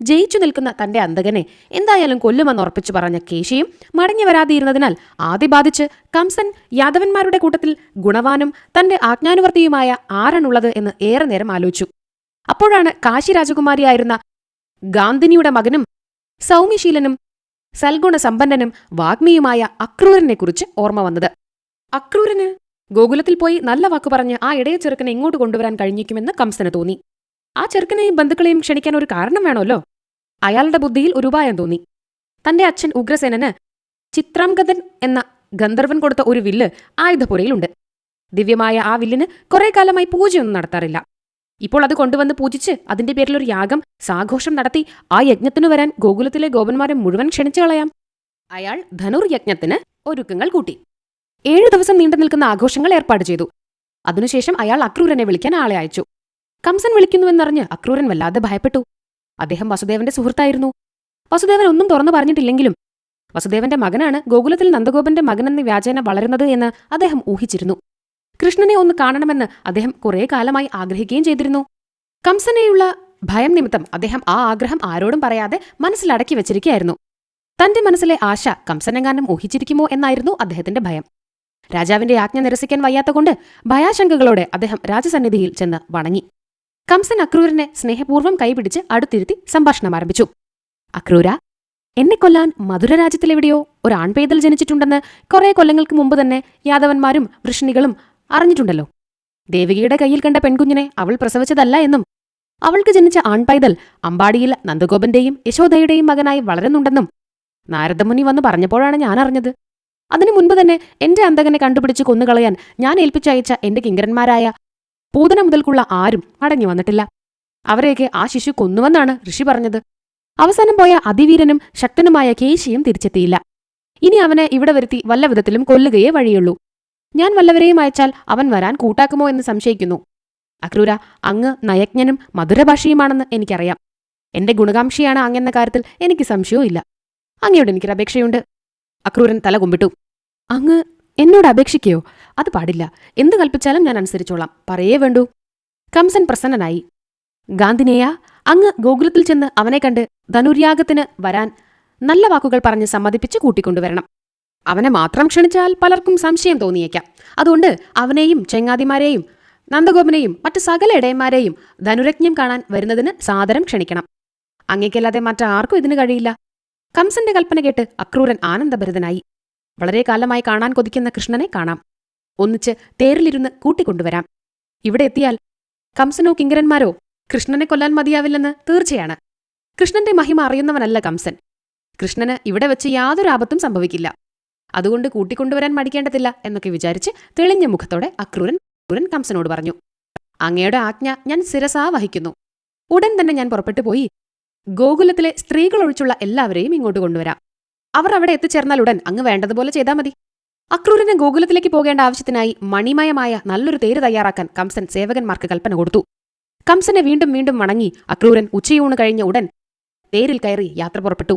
ജയിച്ചു നിൽക്കുന്ന തന്റെ അന്തകനെ എന്തായാലും കൊല്ലുമെന്നുറപ്പിച്ചു പറഞ്ഞ കേശിയും മടങ്ങി വരാതിരുന്നതിനാൽ ആദി ബാധിച്ച് കംസൻ യാദവന്മാരുടെ കൂട്ടത്തിൽ ഗുണവാനും തന്റെ ആജ്ഞാനുവർത്തിയുമായ ആരാണുള്ളത് എന്ന് ഏറെ നേരം ആലോചിച്ചു. അപ്പോഴാണ് കാശി രാജകുമാരിയായിരുന്ന ഗാന്ധിനിയുടെ മകനും സൗമ്യശീലനും സൽഗുണസമ്പന്നനും വാഗ്മിയുമായ അക്രൂരനെക്കുറിച്ച് ഓർമ്മ വന്നത്. അക്രൂരന് ഗോകുലത്തിൽ പോയി നല്ല വാക്കു പറഞ്ഞ് ആ ഇടയ ചെറുക്കനെ ഇങ്ങോട്ട് കൊണ്ടുവരാൻ കഴിഞ്ഞിരിക്കുമെന്ന് കംസന് തോന്നി. ആ ചെറുക്കനെയും ബന്ധുക്കളെയും ക്ഷണിക്കാൻ ഒരു കാരണം വേണമല്ലോ. അയാളുടെ ബുദ്ധിയിൽ ഒരു ഉപായം തോന്നി. തന്റെ അച്ഛൻ ഉഗ്രസേനന് ചിത്രാംഗതൻ എന്ന ഗന്ധർവൻ കൊടുത്ത ഒരു വില്ല് ആയുധപുരയിലുണ്ട്. ദിവ്യമായ ആ വില്ലിന് കുറെ കാലമായി പൂജയൊന്നും നടത്താറില്ല. ഇപ്പോൾ അത് കൊണ്ടുവന്ന് പൂജിച്ച് അതിന്റെ പേരിലൊരു യാഗം സാഘോഷം നടത്തി ആ യജ്ഞത്തിനു വരാൻ ഗോകുലത്തിലെ ഗോപന്മാരെ മുഴുവൻ ക്ഷണിച്ചു കളയാം. അയാൾ ധനുർയജ്ഞത്തിന് ഒരുക്കങ്ങൾ കൂട്ടി. 7 ദിവസം നീണ്ടു നിൽക്കുന്ന ആഘോഷങ്ങൾ ഏർപ്പാട് ചെയ്തു. അതിനുശേഷം അയാൾ അക്രൂരനെ വിളിക്കാൻ ആളെ അയച്ചു. കംസൻ വിളിക്കുന്നുവെന്നറിഞ്ഞ് അക്രൂരൻ വല്ലാതെ ഭയപ്പെട്ടു. അദ്ദേഹം വസുദേവന്റെ സുഹൃത്തായിരുന്നു. വസുദേവൻ ഒന്നും തുറന്നു പറഞ്ഞിട്ടില്ലെങ്കിലും വസുദേവന്റെ മകനാണ് ഗോകുലത്തിൽ നന്ദഗോപന്റെ മകനെന്ന് വ്യാജേന വളരുന്നത് എന്ന് അദ്ദേഹം ഊഹിച്ചിരുന്നു. കൃഷ്ണനെ ഒന്ന് കാണണമെന്ന് അദ്ദേഹം കുറേ കാലമായി ആഗ്രഹിക്കുകയും ചെയ്തിരുന്നു. കംസനെയുള്ള ഭയം നിമിത്തം അദ്ദേഹം ആ ആഗ്രഹം ആരോടും പറയാതെ മനസ്സിലടക്കി വെച്ചിരിക്കുകയായിരുന്നു. തന്റെ മനസ്സിലെ ആശ കംസനെങ്ങാനും ഊഹിച്ചിരിക്കുമോ എന്നായിരുന്നു അദ്ദേഹത്തിന്റെ ഭയം. രാജാവിന്റെ ആജ്ഞ നിരസിക്കാൻ വയ്യാത്തകൊണ്ട് ഭയാശങ്കകളോടെ അദ്ദേഹം രാജസന്നിധിയിൽ ചെന്ന് വണങ്ങി. കംസൻ അക്രൂരനെ സ്നേഹപൂർവ്വം കൈപിടിച്ച് അടുത്തിരുത്തി സംഭാഷണം ആരംഭിച്ചു. അക്രൂര, എന്നെ കൊല്ലാൻ മധുരരാജ്യത്തിലെവിടെയോ ഒരു ആൺപെയ്തൽ ജനിച്ചിട്ടുണ്ടെന്ന് കുറെ കൊല്ലങ്ങൾക്ക് മുമ്പ് തന്നെ യാദവന്മാരും വൃഷ്ണികളും അറിഞ്ഞിട്ടുണ്ടല്ലോ. ദേവകിയുടെ കയ്യിൽ കണ്ട പെൺകുഞ്ഞിനെ അവൾ പ്രസവിച്ചതല്ല എന്നും അവൾക്ക് ജനിച്ച ആൺപൈതൽ അമ്പാടിയിൽ നന്ദഗോപന്റെയും യശോദയുടെയും മകനായി വളരുന്നുണ്ടെന്നും നാരദമുനി വന്ന് പറഞ്ഞപ്പോഴാണ് ഞാൻ അറിഞ്ഞത്. അതിനു മുൻപ് തന്നെ എന്റെ അന്തകനെ കണ്ടുപിടിച്ച് കൊന്നുകളയാൻ ഞാൻ ഏൽപ്പിച്ചയച്ച എന്റെ കിങ്കരന്മാരായ പൂതന മുതൽക്കുള്ള ആരും മടങ്ങി വന്നിട്ടില്ല. അവരെയൊക്കെ ആ ശിശു കൊന്നുവെന്നാണ് ഋഷി പറഞ്ഞത്. അവസാനം പോയ അതിവീരനും ശക്തനുമായ കേശിയും തിരിച്ചെത്തിയില്ല. ഇനി അവനെ ഇവിടെ വരുത്തി വല്ല വിധത്തിലും കൊല്ലുകയേ വഴിയുള്ളൂ. ഞാൻ വല്ലവരെയും അയച്ചാൽ അവൻ വരാൻ കൂട്ടാക്കുമോ എന്ന് സംശയിക്കുന്നു. അക്രൂര, അങ്ങ് നയജ്ഞനും മധുരഭാഷിയുമാണെന്ന് എനിക്കറിയാം. എന്റെ ഗുണകാംക്ഷിയാണ് അങ്ങെന്ന കാര്യത്തിൽ എനിക്ക് സംശയവും ഇല്ല. അങ്ങയോട് എനിക്കൊരു അപേക്ഷയുണ്ട്. അക്രൂരൻ തല കുമ്പിട്ടു. അങ്ങ് എന്നോട് അപേക്ഷിക്കയോ? അത് പാടില്ല. എന്ത് കൽപ്പിച്ചാലും ഞാൻ അനുസരിച്ചോളാം. പറയേ വേണ്ടൂ. കംസൻ പ്രസന്നനായി. ഗാന്ധിനേയ, അങ്ങ് ഗോകുലത്തിൽ ചെന്ന് അവനെ കണ്ട് ധനുര്യാഗത്തിന് വരാൻ നല്ല വാക്കുകൾ പറഞ്ഞ് സമ്മതിപ്പിച്ച് കൂട്ടിക്കൊണ്ടുവരണം. അവനെ മാത്രം ക്ഷണിച്ചാൽ പലർക്കും സംശയം തോന്നിയേക്കാം. അതുകൊണ്ട് അവനെയും ചെങ്ങാതിമാരെയും നന്ദഗോപനെയും മറ്റ് സകല ഇടയന്മാരെയും ധനുരജ്ഞം കാണാൻ വരുന്നതിന് സാദരം ക്ഷണിക്കണം. അങ്ങേക്കല്ലാതെ മറ്റാർക്കും ഇതിന് കഴിയില്ല. കംസന്റെ കൽപ്പന കേട്ട് അക്രൂരൻ ആനന്ദഭരിതനായി. വളരെ കാലമായി കാണാൻ കൊതിക്കുന്ന കൃഷ്ണനെ കാണാം. ഒന്നിച്ച് തേരിലിരുന്ന് കൂട്ടിക്കൊണ്ടുവരാം. ഇവിടെ എത്തിയാൽ കംസനോ കിങ്കരന്മാരോ കൃഷ്ണനെ കൊല്ലാൻ മതിയാവില്ലെന്ന് തീർച്ചയാണ്. കൃഷ്ണന്റെ മഹിമ അറിയുന്നവനല്ല കംസൻ. കൃഷ്ണന് ഇവിടെ വെച്ച് യാതൊരു ആപത്തും സംഭവിക്കില്ല. അതുകൊണ്ട് കൂട്ടിക്കൊണ്ടുവരാൻ മടിക്കേണ്ടതില്ല എന്നൊക്കെ വിചാരിച്ച് തെളിഞ്ഞ മുഖത്തോടെ അക്രൂരൻ കംസനോട് പറഞ്ഞു. അങ്ങയുടെ ആജ്ഞ ഞാൻ ശിരസാ വഹിക്കുന്നു. ഉടൻ തന്നെ ഞാൻ പുറപ്പെട്ടു പോയി ഗോകുലത്തിലെ സ്ത്രീകൾ ഒഴിച്ചുള്ള എല്ലാവരെയും ഇങ്ങോട്ട് കൊണ്ടുവരാം. അവർ അവിടെ എത്തിച്ചേർന്നാൽ ഉടൻ അങ്ങ് വേണ്ടതുപോലെ ചെയ്താൽ മതി. അക്രൂരന് ഗോകുലത്തിലേക്ക് പോകേണ്ട ആവശ്യത്തിനായി മണിമയമായ നല്ലൊരു തേര് തയ്യാറാക്കാൻ കംസൻ സേവകന്മാർക്ക് കൽപ്പന കൊടുത്തു. കംസനെ വീണ്ടും വീണ്ടും വണങ്ങി അക്രൂരൻ ഉച്ചയൂണ് കഴിഞ്ഞ ഉടൻ തേരിൽ കയറി യാത്ര പുറപ്പെട്ടു.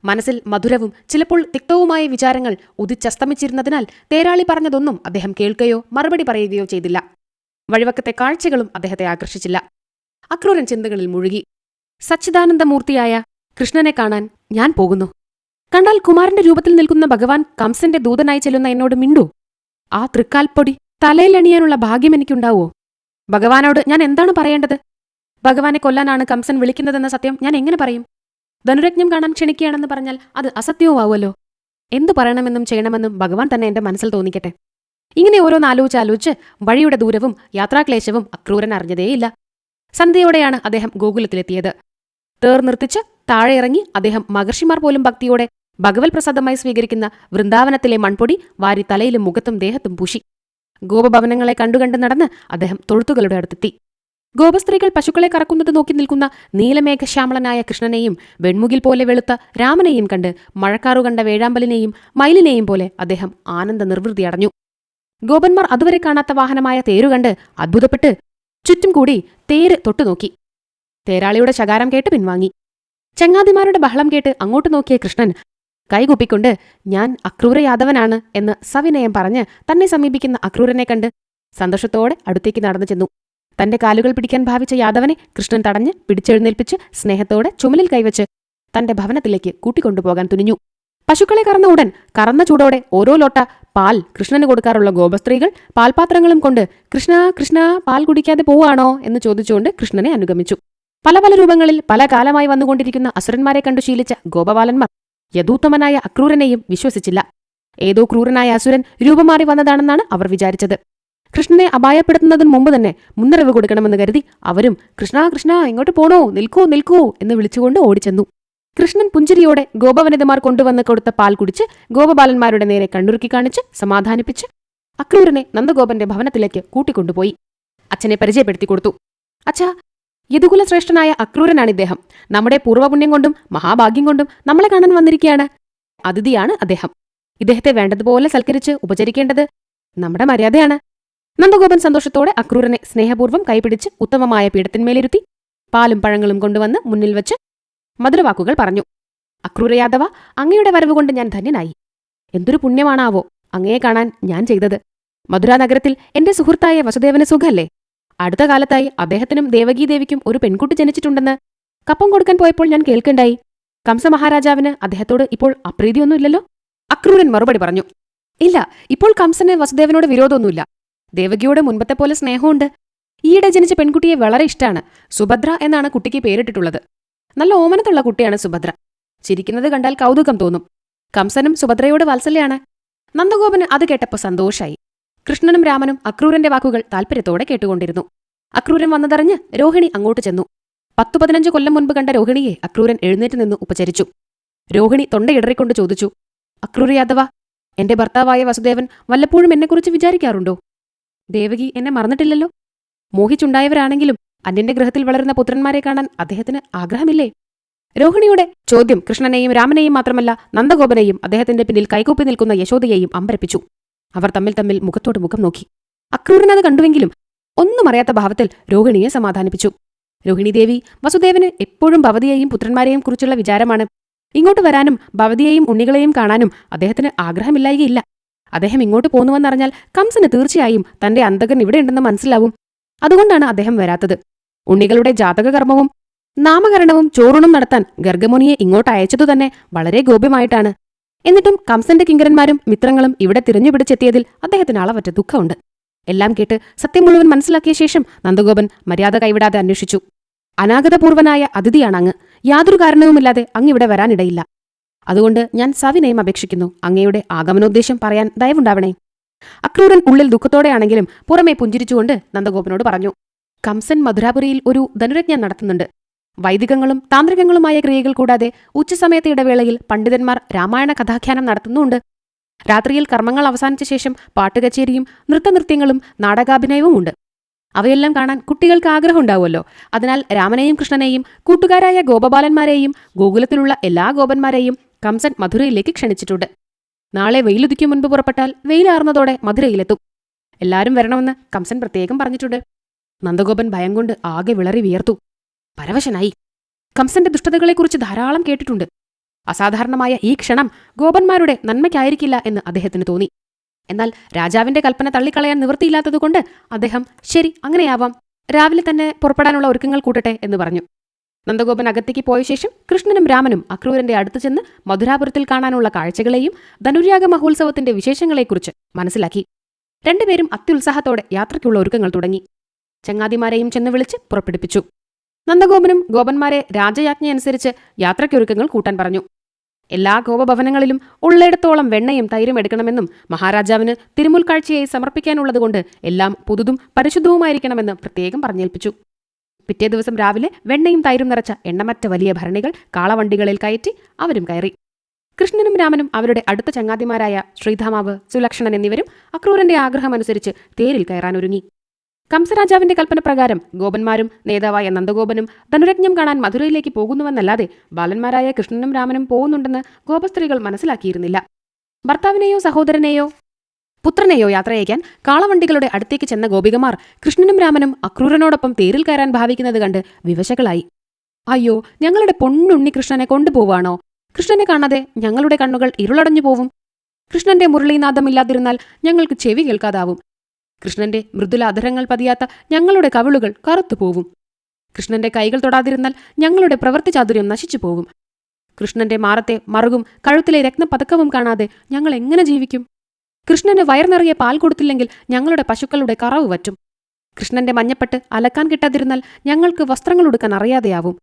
മനസ്സിൽ മധുരവും ചിലപ്പോൾ തിക്തവുമായ വിചാരങ്ങൾ ഉദിച്ചസ്തമിച്ചിരുന്നതിനാൽ തേരാളി പറഞ്ഞതൊന്നും അദ്ദേഹം കേൾക്കുകയോ മറുപടി പറയുകയോ ചെയ്തില്ല. വഴിവക്കത്തെ കാഴ്ചകളും അദ്ദേഹത്തെ ആകർഷിച്ചില്ല. അക്രൂരൻ ചിന്തകളിൽ മുഴുകി. സച്ചിദാനന്ദമൂർത്തിയായ കൃഷ്ണനെ കാണാൻ ഞാൻ പോകുന്നു. കണ്ടാൽ കുമാരന്റെ രൂപത്തിൽ നിൽക്കുന്ന ഭഗവാൻ കംസന്റെ ദൂതനായി ചെല്ലുന്ന എന്നോട് മിണ്ടൂ? ആ തൃക്കാൽപ്പൊടി തലയിലണിയാനുള്ള ഭാഗ്യം എനിക്കുണ്ടാവോ? ഭഗവാനോട് ഞാൻ എന്താണ് പറയേണ്ടത്? ഭഗവാനെ കൊല്ലാനാണ് കംസൻ വിളിക്കുന്നതെന്ന സത്യം ഞാൻ എങ്ങനെ പറയും? ധനുരജ്ഞം കാണാൻ ക്ഷണിക്കുകയാണെന്ന് പറഞ്ഞാൽ അത് അസത്യവുമാവുമല്ലോ. എന്തു പറയണമെന്നും ചെയ്യണമെന്നും ഭഗവാൻ തന്നെ എന്റെ മനസ്സിൽ തോന്നിക്കട്ടെ. ഇങ്ങനെ ഓരോന്നാലോചിച്ചാലോചിച്ച് വഴിയുടെ ദൂരവും യാത്രാക്ലേശവും അക്രൂരൻ അറിഞ്ഞതേയില്ല. സന്ധ്യയോടെയാണ് അദ്ദേഹം ഗോകുലത്തിലെത്തിയത്. തേർ നിർത്തിച്ച് താഴെ ഇറങ്ങി അദ്ദേഹം മഹർഷിമാർ പോലും ഭക്തിയോടെ ഭഗവത് പ്രസാദമായി സ്വീകരിക്കുന്ന വൃന്ദാവനത്തിലെ മൺപൊടി വാരി തലയിലും മുഖത്തും ദേഹത്തും പൂശി. ഗോപഭവനങ്ങളെ കണ്ടുകണ്ട് നടന്ന് അദ്ദേഹം തൊഴുത്തുകളുടെ അടുത്തെത്തി. ഗോപസ്ത്രീകൾ പശുക്കളെ കറക്കുന്നത് നോക്കി നിൽക്കുന്ന നീലമേഘശ്യാമളനായ കൃഷ്ണനെയും വെൺമുകിൽ പോലെ വെളുത്ത രാമനെയും കണ്ട് മഴക്കാറു കണ്ട വേഴാമ്പലിനെയും മയിലിനെയും പോലെ അദ്ദേഹം ആനന്ദ നിർവൃതി അടഞ്ഞു. ഗോപന്മാർ അതുവരെ കാണാത്ത വാഹനമായ തേരുകണ്ട് അത്ഭുതപ്പെട്ട് ചുറ്റും കൂടി തേര് തൊട്ടുനോക്കി. തേരാളിയുടെ ശകാരം കേട്ട് പിൻവാങ്ങി. ചങ്ങാതിമാരുടെ ബഹളം കേട്ട് അങ്ങോട്ട് നോക്കിയ കൃഷ്ണൻ കൈകുപ്പിക്കൊണ്ട് ഞാൻ അക്രൂര യാദവനാണ് എന്ന് സവിനയം പറഞ്ഞ് തന്നെ സമീപിക്കുന്ന അക്രൂരനെ കണ്ട് സന്തോഷത്തോടെ അടുത്തേക്ക് നടന്നു ചെന്നു. തന്റെ കാലുകൾ പിടിക്കാൻ ഭാവിച്ച യാദവനെ കൃഷ്ണൻ തടഞ്ഞ് പിടിച്ചെഴുന്നേൽപ്പിച്ച് സ്നേഹത്തോടെ ചുമലിൽ കൈവച്ച് തന്റെ ഭവനത്തിലേക്ക് കൂട്ടിക്കൊണ്ടുപോകാൻ തുനിഞ്ഞു. പശുക്കളെ കറന്ന ഉടൻ കറന്ന ചൂടോടെ ഓരോ ലോട്ട പാൽ കൃഷ്ണന് കൊടുക്കാറുള്ള ഗോപസ്ത്രീകൾ പാൽപാത്രങ്ങളും കൊണ്ട് കൃഷ്ണ കൃഷ്ണ പാൽ കുടിക്കാതെ പോവാണോ എന്ന് ചോദിച്ചുകൊണ്ട് കൃഷ്ണനെ അനുഗമിച്ചു. പല പല രൂപങ്ങളിൽ പല കാലമായി വന്നുകൊണ്ടിരിക്കുന്ന അസുരന്മാരെ കണ്ടു ശീലിച്ച ഗോപബാലന്മാർ യദൂത്തമനായ അക്രൂരനെയും വിശ്വസിച്ചില്ല. ഏതോ ക്രൂരനായ അസുരൻ രൂപമാറി വന്നതാണെന്നാണ് അവർ വിചാരിച്ചത്. കൃഷ്ണനെ അപായപ്പെടുത്തുന്നതിന് മുമ്പ് തന്നെ മുന്നറിവ് കൊടുക്കണമെന്ന് കരുതി അവരും കൃഷ്ണ കൃഷ്ണ എങ്ങോട്ട് പോണോ, നിൽക്കൂ നിൽക്കൂ എന്ന് വിളിച്ചുകൊണ്ട് ഓടിച്ചെന്നു. കൃഷ്ണൻ പുഞ്ചിരിയോടെ ഗോപവനിതമാർ കൊണ്ടുവന്ന് കൊടുത്ത പാൽ കുടിച്ച് ഗോപബാലന്മാരുടെ നേരെ കണ്ണുറുക്കി കാണിച്ച് സമാധാനിപ്പിച്ച് അക്രൂരനെ നന്ദഗോപന്റെ ഭവനത്തിലേക്ക് കൂട്ടിക്കൊണ്ടുപോയി. അച്ഛനെ പരിചയപ്പെടുത്തി കൊടുത്തു. അച്ഛാ, യദുകുലശ്രേഷ്ഠനായ അക്രൂരനാണിദ്ദേഹം. നമ്മുടെ പൂർവ്വപുണ്യം കൊണ്ടും മഹാഭാഗ്യം കൊണ്ടും നമ്മളെ കാണാൻ വന്നിരിക്കുകയാണ്. അതിഥിയാണ് അദ്ദേഹം. ഇദ്ദേഹത്തെ വേണ്ടതുപോലെ സൽക്കരിച്ച് ഉപചരിക്കേണ്ടത് നമ്മുടെ മര്യാദയാണ്. നന്ദഗോപൻ സന്തോഷത്തോടെ അക്രൂരനെ സ്നേഹപൂർവ്വം കൈപിടിച്ച് ഉത്തമമായ പീഠത്തിന്മേലിരുത്തി പാലും പഴങ്ങളും കൊണ്ടുവന്ന് മുന്നിൽ വെച്ച് മധുരവാക്കുകൾ പറഞ്ഞു. അക്രൂരയാദവ, അങ്ങയുടെ വരവുകൊണ്ട് ഞാൻ ധന്യനായി. എന്തൊരു പുണ്യമാണാവോ അങ്ങയെ കാണാൻ ഞാൻ ചെയ്തത്. മധുരാനഗരത്തിൽ എന്റെ സുഹൃത്തായ വസുദേവന് സുഖല്ലേ? അടുത്ത കാലത്തായി അദ്ദേഹത്തിനും ദേവകീദേവിക്കും ഒരു പെൺകുട്ടി ജനിച്ചിട്ടുണ്ടെന്ന് കപ്പം കൊടുക്കാൻ പോയപ്പോൾ ഞാൻ കേൾക്കണ്ടായി. കംസമഹാരാജാവിന് അദ്ദേഹത്തോട് ഇപ്പോൾ അപ്രീതിയൊന്നുമില്ലല്ലോ? അക്രൂരൻ മറുപടി പറഞ്ഞു. ഇല്ല, ഇപ്പോൾ കംസന് വസുദേവനോട് വിരോധമൊന്നുമില്ല. ദേവകിയോട് മുൻപത്തെ പോലെ സ്നേഹമുണ്ട്. ഈയിടെ ജനിച്ച പെൺകുട്ടിയെ വളരെ ഇഷ്ടമാണ്. സുഭദ്ര എന്നാണ് കുട്ടിക്ക് പേരിട്ടിട്ടുള്ളത്. നല്ല ഓമനത്തുള്ള കുട്ടിയാണ് സുഭദ്ര. ചിരിക്കുന്നത് കണ്ടാൽ കൗതുകം തോന്നും. കംസനും സുഭദ്രയോട് വാത്സല്യാണ്. നന്ദഗോപന് അത് കേട്ടപ്പോൾ സന്തോഷായി. കൃഷ്ണനും രാമനും അക്രൂരന്റെ വാക്കുകൾ താൽപര്യത്തോടെ കേട്ടുകൊണ്ടിരുന്നു. അക്രൂരൻ വന്നതറിഞ്ഞ് രോഹിണി അങ്ങോട്ട് ചെന്നു. 10-15 കൊല്ലം മുൻപ് കണ്ട രോഹിണിയെ അക്രൂരൻ എഴുന്നേറ്റ് നിന്ന് ഉപചരിച്ചു. രോഹിണി തൊണ്ടയിടറിക്കൊണ്ട് ചോദിച്ചു, അക്രൂര യാദവ, എന്റെ ഭർത്താവായ വസുദേവൻ വല്ലപ്പോഴും എന്നെക്കുറിച്ച് വിചാരിക്കാറുണ്ടോ? ദേവകി എന്നെ മറന്നിട്ടില്ലല്ലോ. മോഹിച്ചുണ്ടായവരാണെങ്കിലും അന്യന്റെ ഗൃഹത്തിൽ വളരുന്ന പുത്രന്മാരെ കാണാൻ അദ്ദേഹത്തിന് ആഗ്രഹമില്ലേ? രോഹിണിയുടെ ചോദ്യം കൃഷ്ണനെയും രാമനെയും മാത്രമല്ല നന്ദഗോപനെയും അദ്ദേഹത്തിന്റെ പിന്നിൽ കൈകൂപ്പി നിൽക്കുന്ന യശോദയെയും അമ്പരപ്പിച്ചു. അവർ തമ്മിൽ മുഖത്തോട് മുഖം നോക്കി. അക്രൂരനത് കണ്ടുവെങ്കിലും ഒന്നും അറിയാത്ത ഭാവത്തിൽ രോഹിണിയെ സമാധാനിപ്പിച്ചു. രോഹിണി ദേവി, വസുദേവന് എപ്പോഴും ഭവതിയെയും പുത്രന്മാരെയും കുറിച്ചുള്ള വിചാരമാണ്. ഇങ്ങോട്ട് വരാനും ഭവതിയെയും ഉണ്ണികളെയും കാണാനും അദ്ദേഹത്തിന് ആഗ്രഹമില്ലായികയില്ല. അദ്ദേഹം ഇങ്ങോട്ട് പോന്നുവെന്നറിഞ്ഞാൽ കംസന് തീർച്ചയായും തന്റെ അന്തകൻ ഇവിടെയുണ്ടെന്ന് മനസ്സിലാവും. അതുകൊണ്ടാണ് അദ്ദേഹം വരാത്തത്. ഉണ്ണികളുടെ ജാതകകർമ്മവും നാമകരണവും ചോറൂണും നടത്താൻ ഗർഗമുനിയെ ഇങ്ങോട്ട് അയച്ചതുതന്നെ വളരെ ഗോപ്യമായിട്ടാണ്. എന്നിട്ടും കംസന്റെ കിങ്കരന്മാരും മിത്രങ്ങളും ഇവിടെ തിരഞ്ഞുപിടിച്ചെത്തിയതിൽ അദ്ദേഹത്തിന് അളവറ്റ ദുഃഖമുണ്ട്. എല്ലാം കേട്ട് സത്യം മുഴുവൻ മനസ്സിലാക്കിയ ശേഷം നന്ദഗോപൻ മര്യാദ കൈവിടാതെ അന്വേഷിച്ചു. അനാഗതപൂർവനായ അതിഥിയാണ് അങ്ങ്. യാതൊരു കാരണവുമില്ലാതെ അങ്ങിവിടെ വരാനിടയില്ല. അതുകൊണ്ട് ഞാൻ സവിനയം അപേക്ഷിക്കുന്നു, അങ്ങയുടെ ആഗമനോദ്ദേശം പറയാൻ ദയവുണ്ടാവണേ. അക്രൂരൻ ഉള്ളിൽ ദുഃഖത്തോടെയാണെങ്കിലും പുറമെ പുഞ്ചിരിച്ചുകൊണ്ട് നന്ദഗോപനോട് പറഞ്ഞു. കംസൻ മധുരാപുരിയിൽ ഒരു ധനുരജ്ഞം നടത്തുന്നുണ്ട്. വൈദികങ്ങളും താന്ത്രികങ്ങളുമായ ക്രിയകൾ കൂടാതെ ഉച്ചസമയത്തെ ഇടവേളയിൽ പണ്ഡിതന്മാർ രാമായണ കഥാഖ്യാനം നടത്തുന്നുണ്ട്. രാത്രിയിൽ കർമ്മങ്ങൾ അവസാനിച്ച ശേഷം പാട്ടുകച്ചേരിയും നൃത്തനൃത്യങ്ങളും നാടകാഭിനയവും ഉണ്ട്. അവയെല്ലാം കാണാൻ കുട്ടികൾക്ക് ആഗ്രഹമുണ്ടാവുമല്ലോ. അതിനാൽ രാമനെയും കൃഷ്ണനെയും കൂട്ടുകാരായ ഗോപബാലന്മാരെയും ഗോകുലത്തിലുള്ള എല്ലാ ഗോപന്മാരെയും കംസൻ മധുരയിലേക്ക് ക്ഷണിച്ചിട്ടുണ്ട്. നാളെ വെയിലുദിക്കും മുൻപ് പുറപ്പെട്ടാൽ വെയിലാർന്നതോടെ മധുരയിലെത്തും. എല്ലാവരും വരണമെന്ന് കംസൻ പ്രത്യേകം പറഞ്ഞിട്ടുണ്ട്. നന്ദഗോപൻ ഭയം കൊണ്ട് ആകെ വിളറി വിയർത്തു. പരവശനായി. കംസന്റെ ദുഷ്ടതകളെക്കുറിച്ച് ധാരാളം കേട്ടിട്ടുണ്ട്. അസാധാരണമായ ഈ ക്ഷണം ഗോപന്മാരുടെ നന്മയ്ക്കായിരിക്കില്ല എന്ന് അദ്ദേഹത്തിന് തോന്നി. എന്നാൽ രാജാവിന്റെ കൽപ്പന തള്ളിക്കളയാൻ നിവൃത്തിയില്ലാത്തതുകൊണ്ട് അദ്ദേഹം ശരി, അങ്ങനെയാവാം, രാവിലെ തന്നെ പുറപ്പെടാനുള്ള ഒരുക്കങ്ങൾ കൂട്ടട്ടെ എന്ന് പറഞ്ഞു. നന്ദഗോപൻ അകത്തേക്ക് പോയ ശേഷം കൃഷ്ണനും രാമനും അക്രൂരന്റെ അടുത്ത് ചെന്ന് മധുരാപുരത്തിൽ കാണാനുള്ള കാഴ്ചകളെയും ധനുര്യാഗ മഹോത്സവത്തിന്റെ വിശേഷങ്ങളെക്കുറിച്ച് മനസ്സിലാക്കി. രണ്ടുപേരും അത്യുത്സാഹത്തോടെ യാത്രയ്ക്കുള്ള ഒരുക്കങ്ങൾ തുടങ്ങി. ചങ്ങാതിമാരെയും ചെന്ന് വിളിച്ച് പുറപ്പെടുപ്പിച്ചു. നന്ദഗോപനും ഗോപന്മാരെ രാജയാജ്ഞയനുസരിച്ച് യാത്രയ്ക്കൊരുക്കങ്ങൾ കൂട്ടാൻ പറഞ്ഞു. എല്ലാ ഗോപഭവനങ്ങളിലും ഉള്ളിടത്തോളം വെണ്ണയും തൈരും എടുക്കണമെന്നും മഹാരാജാവിന് തിരുമുൽക്കാഴ്ചയായി സമർപ്പിക്കാനുള്ളതുകൊണ്ട് എല്ലാം പുതുതും പരിശുദ്ധവുമായിരിക്കണമെന്ന് പ്രത്യേകം പറഞ്ഞേൽപ്പിച്ചു. പിറ്റേ ദിവസം രാവിലെ വെണ്ണയും തൈരും നിറച്ച എണ്ണമറ്റ വലിയ ഭരണികൾ കാളവണ്ടികളിൽ കയറ്റി അവരും കയറി. കൃഷ്ണനും രാമനും അവരുടെ അടുത്ത ചങ്ങാതിമാരായ ശ്രീധാമാവ്, സുലക്ഷണൻ എന്നിവരും അക്രൂരന്റെ ആഗ്രഹമനുസരിച്ച് തേരിൽ കയറാനൊരുങ്ങി. കംസരാജാവിന്റെ കൽപ്പനപ്രകാരം ഗോപന്മാരും നേതാവായ നന്ദഗോപനും ധനുരജ്ഞം കാണാൻ മധുരയിലേക്ക് പോകുന്നുവെന്നല്ലാതെ ബാലന്മാരായ കൃഷ്ണനും രാമനും പോകുന്നുണ്ടെന്ന് ഗോപസ്ത്രീകൾ മനസ്സിലാക്കിയിരുന്നില്ല. ഭർത്താവിനെയോ സഹോദരനെയോ പുത്രനെയോ യാത്രയയക്കാൻ കാളവണ്ടികളുടെ അടുത്തേക്ക് ചെന്ന ഗോപികമാർ കൃഷ്ണനും രാമനും അക്രൂരനോടൊപ്പം തേരിൽ കയറാൻ ഭാവിക്കുന്നത് കണ്ട് വിവശകളായി. അയ്യോ, ഞങ്ങളുടെ പൊണ്ണുണ്ണി കൃഷ്ണനെ കൊണ്ടുപോവാണോ? കൃഷ്ണനെ കാണാതെ ഞങ്ങളുടെ കണ്ണുകൾ ഇരുളടഞ്ഞു പോവും. കൃഷ്ണന്റെ മുരളീനാദമില്ലാതിരുന്നാൽ ഞങ്ങൾക്ക് ചെവി കേൾക്കാതാവും. കൃഷ്ണന്റെ മൃദുല അധരങ്ങൾ പതിയാത്ത ഞങ്ങളുടെ കവിളുകൾ കറുത്തുപോവും. കൃഷ്ണന്റെ കൈകൾ തൊടാതിരുന്നാൽ ഞങ്ങളുടെ പ്രവൃത്തി ചാതുര്യം നശിച്ചു പോവും. കൃഷ്ണന്റെ മാറത്തെ മറുകും കഴുത്തിലെ രത്നപതക്കവും കാണാതെ ഞങ്ങൾ എങ്ങനെ ജീവിക്കും? കൃഷ്ണന് വയർനിറയെ പാൽ കൊടുത്തില്ലെങ്കിൽ ഞങ്ങളുടെ പശുക്കളുടെ കറവ് വറ്റും. കൃഷ്ണന്റെ മഞ്ഞപ്പെട്ട് അലക്കാൻ കിട്ടാതിരുന്നാൽ ഞങ്ങൾക്ക് വസ്ത്രങ്ങൾ ഉടുക്കാൻ അറിയാതെയാവും.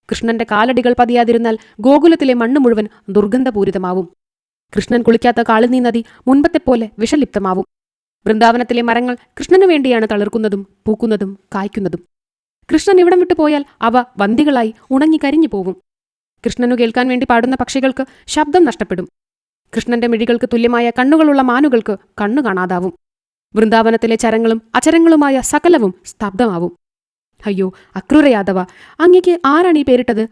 കൃഷ്ണന്റെ കാലടികൾ പതിയാതിരുന്നാൽ ഗോകുലത്തിലെ മണ്ണ് മുഴുവൻ ദുർഗന്ധപൂരിതമാവും. കൃഷ്ണൻ കുളിക്കാത്ത കാളിനീ നദി മുൻപത്തെപ്പോലെ വിഷലിപ്തമാവും. വൃന്ദാവനത്തിലെ മരങ്ങൾ കൃഷ്ണനു വേണ്ടിയാണ് തളിർക്കുന്നതും പൂക്കുന്നതും കായ്ക്കുന്നതും. കൃഷ്ണൻ ഇവിടം വിട്ടുപോയാൽ അവ വന്തികളായി ഉണങ്ങി കരിഞ്ഞു പോവും. കൃഷ്ണനു കേൾക്കാൻ വേണ്ടി പാടുന്ന പക്ഷികൾക്ക് ശബ്ദം നഷ്ടപ്പെടും. കൃഷ്ണന്റെ മിഴികൾക്ക് തുല്യമായ കണ്ണുകളുള്ള മാനുകൾക്ക് കണ്ണു കാണാതാവും. വൃന്ദാവനത്തിലെ ചരങ്ങളും അചരങ്ങളുമായ സകലവും സ്തബ്ധമാവും. അയ്യോ അക്രൂര യാദവ, അങ്ങയ്ക്ക് ആരാണ് ഈ പേരിട്ടത്?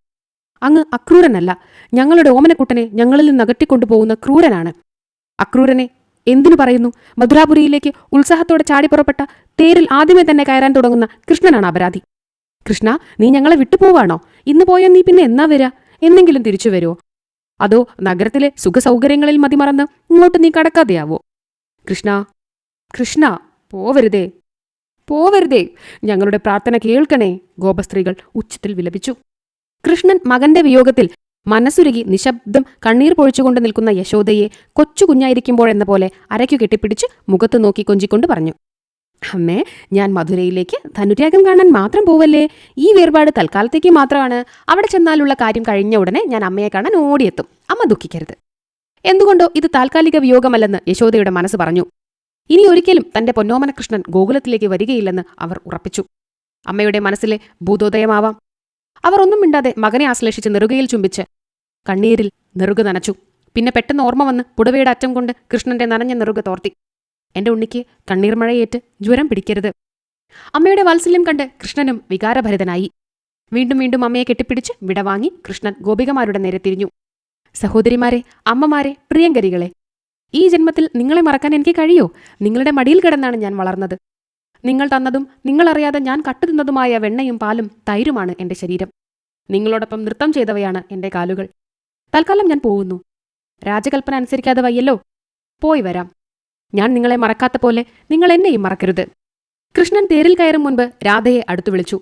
അങ്ങ് അക്രൂരനല്ല, ഞങ്ങളുടെ ഓമനക്കുട്ടനെ ഞങ്ങളിൽ നിന്ന് അകറ്റിക്കൊണ്ടുപോകുന്ന ക്രൂരനാണ്. അക്രൂരനെ എന്തിനു പറയുന്നു? മധുരാപുരിയിലേക്ക് ഉത്സാഹത്തോടെ ചാടിപ്പുറപ്പെട്ട തേരിൽ ആദ്യമേ തന്നെ കയറാൻ തുടങ്ങുന്ന കൃഷ്ണനാണ് അപരാധി. കൃഷ്ണ, നീ ഞങ്ങളെ വിട്ടുപോവാണോ? ഇന്ന് പോയാൽ നീ പിന്നെ എന്നാ വരാ? എന്നെങ്കിലും തിരിച്ചു വരുമോ? അതോ നഗരത്തിലെ സുഖസൗകര്യങ്ങളിൽ മതിമറന്ന് ഇങ്ങോട്ട് നീ കടക്കാതെയാവോ? കൃഷ്ണ, കൃഷ്ണ, പോവരുതേ, പോവരുതേ, ഞങ്ങളുടെ പ്രാർത്ഥന കേൾക്കണേ, ഗോപസ്ത്രീകൾ ഉച്ചത്തിൽ വിലപിച്ചു. കൃഷ്ണൻ മകന്റെ വിയോഗത്തിൽ മനസ്സുരുകി നിശബ്ദം കണ്ണീർ പൊഴിച്ചുകൊണ്ട് നിൽക്കുന്ന യശോദയെ കൊച്ചു കുഞ്ഞായിരിക്കുമ്പോഴെന്ന പോലെ അരയ്ക്കു കെട്ടിപ്പിടിച്ച് മുഖത്തു നോക്കി കൊഞ്ചിക്കൊണ്ട് പറഞ്ഞു. അമ്മേ, ഞാൻ മധുരയിലേക്ക് ധനുരാഗം കാണാൻ മാത്രം പോവല്ലേ? ഈ വേർപാട് തൽക്കാലത്തേക്ക് മാത്രമാണ്. അവിടെ ചെന്നാലുള്ള കാര്യം കഴിഞ്ഞ ഉടനെ ഞാൻ അമ്മയെ കാണാൻ ഓടിയെത്തും. അമ്മ ദുഃഖിക്കരുത്. എന്തുകൊണ്ടോ ഇത് താൽക്കാലിക വിയോഗമല്ലെന്ന് യശോദയുടെ മനസ്സ് പറഞ്ഞു. ഇനി ഒരിക്കലും തന്റെ പൊന്നോമന കൃഷ്ണൻ ഗോകുലത്തിലേക്ക് വരികയില്ലെന്ന് അവർ ഉറപ്പിച്ചു. അമ്മയുടെ മനസ്സിലെ ഭൂതോദയമാവാം. അവർ ഒന്നും മിണ്ടാതെ മകനെ ആശ്ലേഷിച്ച് നെറുകയിൽ ചുംബിച്ച് കണ്ണീരിൽ നെറുക നനച്ചു. പിന്നെ പെട്ടെന്ന് ഓർമ്മ വന്ന് പുടവയുടെ അറ്റം കൊണ്ട് കൃഷ്ണന്റെ നനഞ്ഞ നെറുക തോർത്തി. എന്റെ ഉണ്ണിക്ക് കണ്ണീർ മഴയേറ്റ് ജ്വരം പിടിക്കരുത്. അമ്മയുടെ വാത്സല്യം കണ്ട് കൃഷ്ണനും വികാരഭരിതനായി. വീണ്ടും വീണ്ടും അമ്മയെ കെട്ടിപ്പിടിച്ച് വിടവാങ്ങി കൃഷ്ണൻ ഗോപികമാരുടെ നേരെ തിരിഞ്ഞു. സഹോദരിമാരെ, അമ്മമാരെ, പ്രിയങ്കരികളെ, ഈ ജന്മത്തിൽ നിങ്ങളെ മറക്കാൻ എനിക്ക് കഴിയോ? നിങ്ങളുടെ മടിയിൽ കിടന്നാണ് ഞാൻ വളർന്നത്. നിങ്ങൾ തന്നതും നിങ്ങളറിയാതെ ഞാൻ കട്ടുതിന്നതുമായ വെണ്ണയും പാലും തൈരുമാണ് എന്റെ ശരീരം. നിങ്ങളോടൊപ്പം നൃത്തം ചെയ്തവയാണ് എന്റെ കാലുകൾ. തൽക്കാലം ഞാൻ പോകുന്നു. രാജകൽപ്പന അനുസരിക്കാതെ വയ്യല്ലോ. പോയി വരാം. ഞാൻ നിങ്ങളെ മറക്കാത്ത പോലെ നിങ്ങൾ എന്നെയും മറക്കരുത്. കൃഷ്ണൻ തേരിൽ കയറും മുൻപ് രാധയെ അടുത്തു വിളിച്ചു.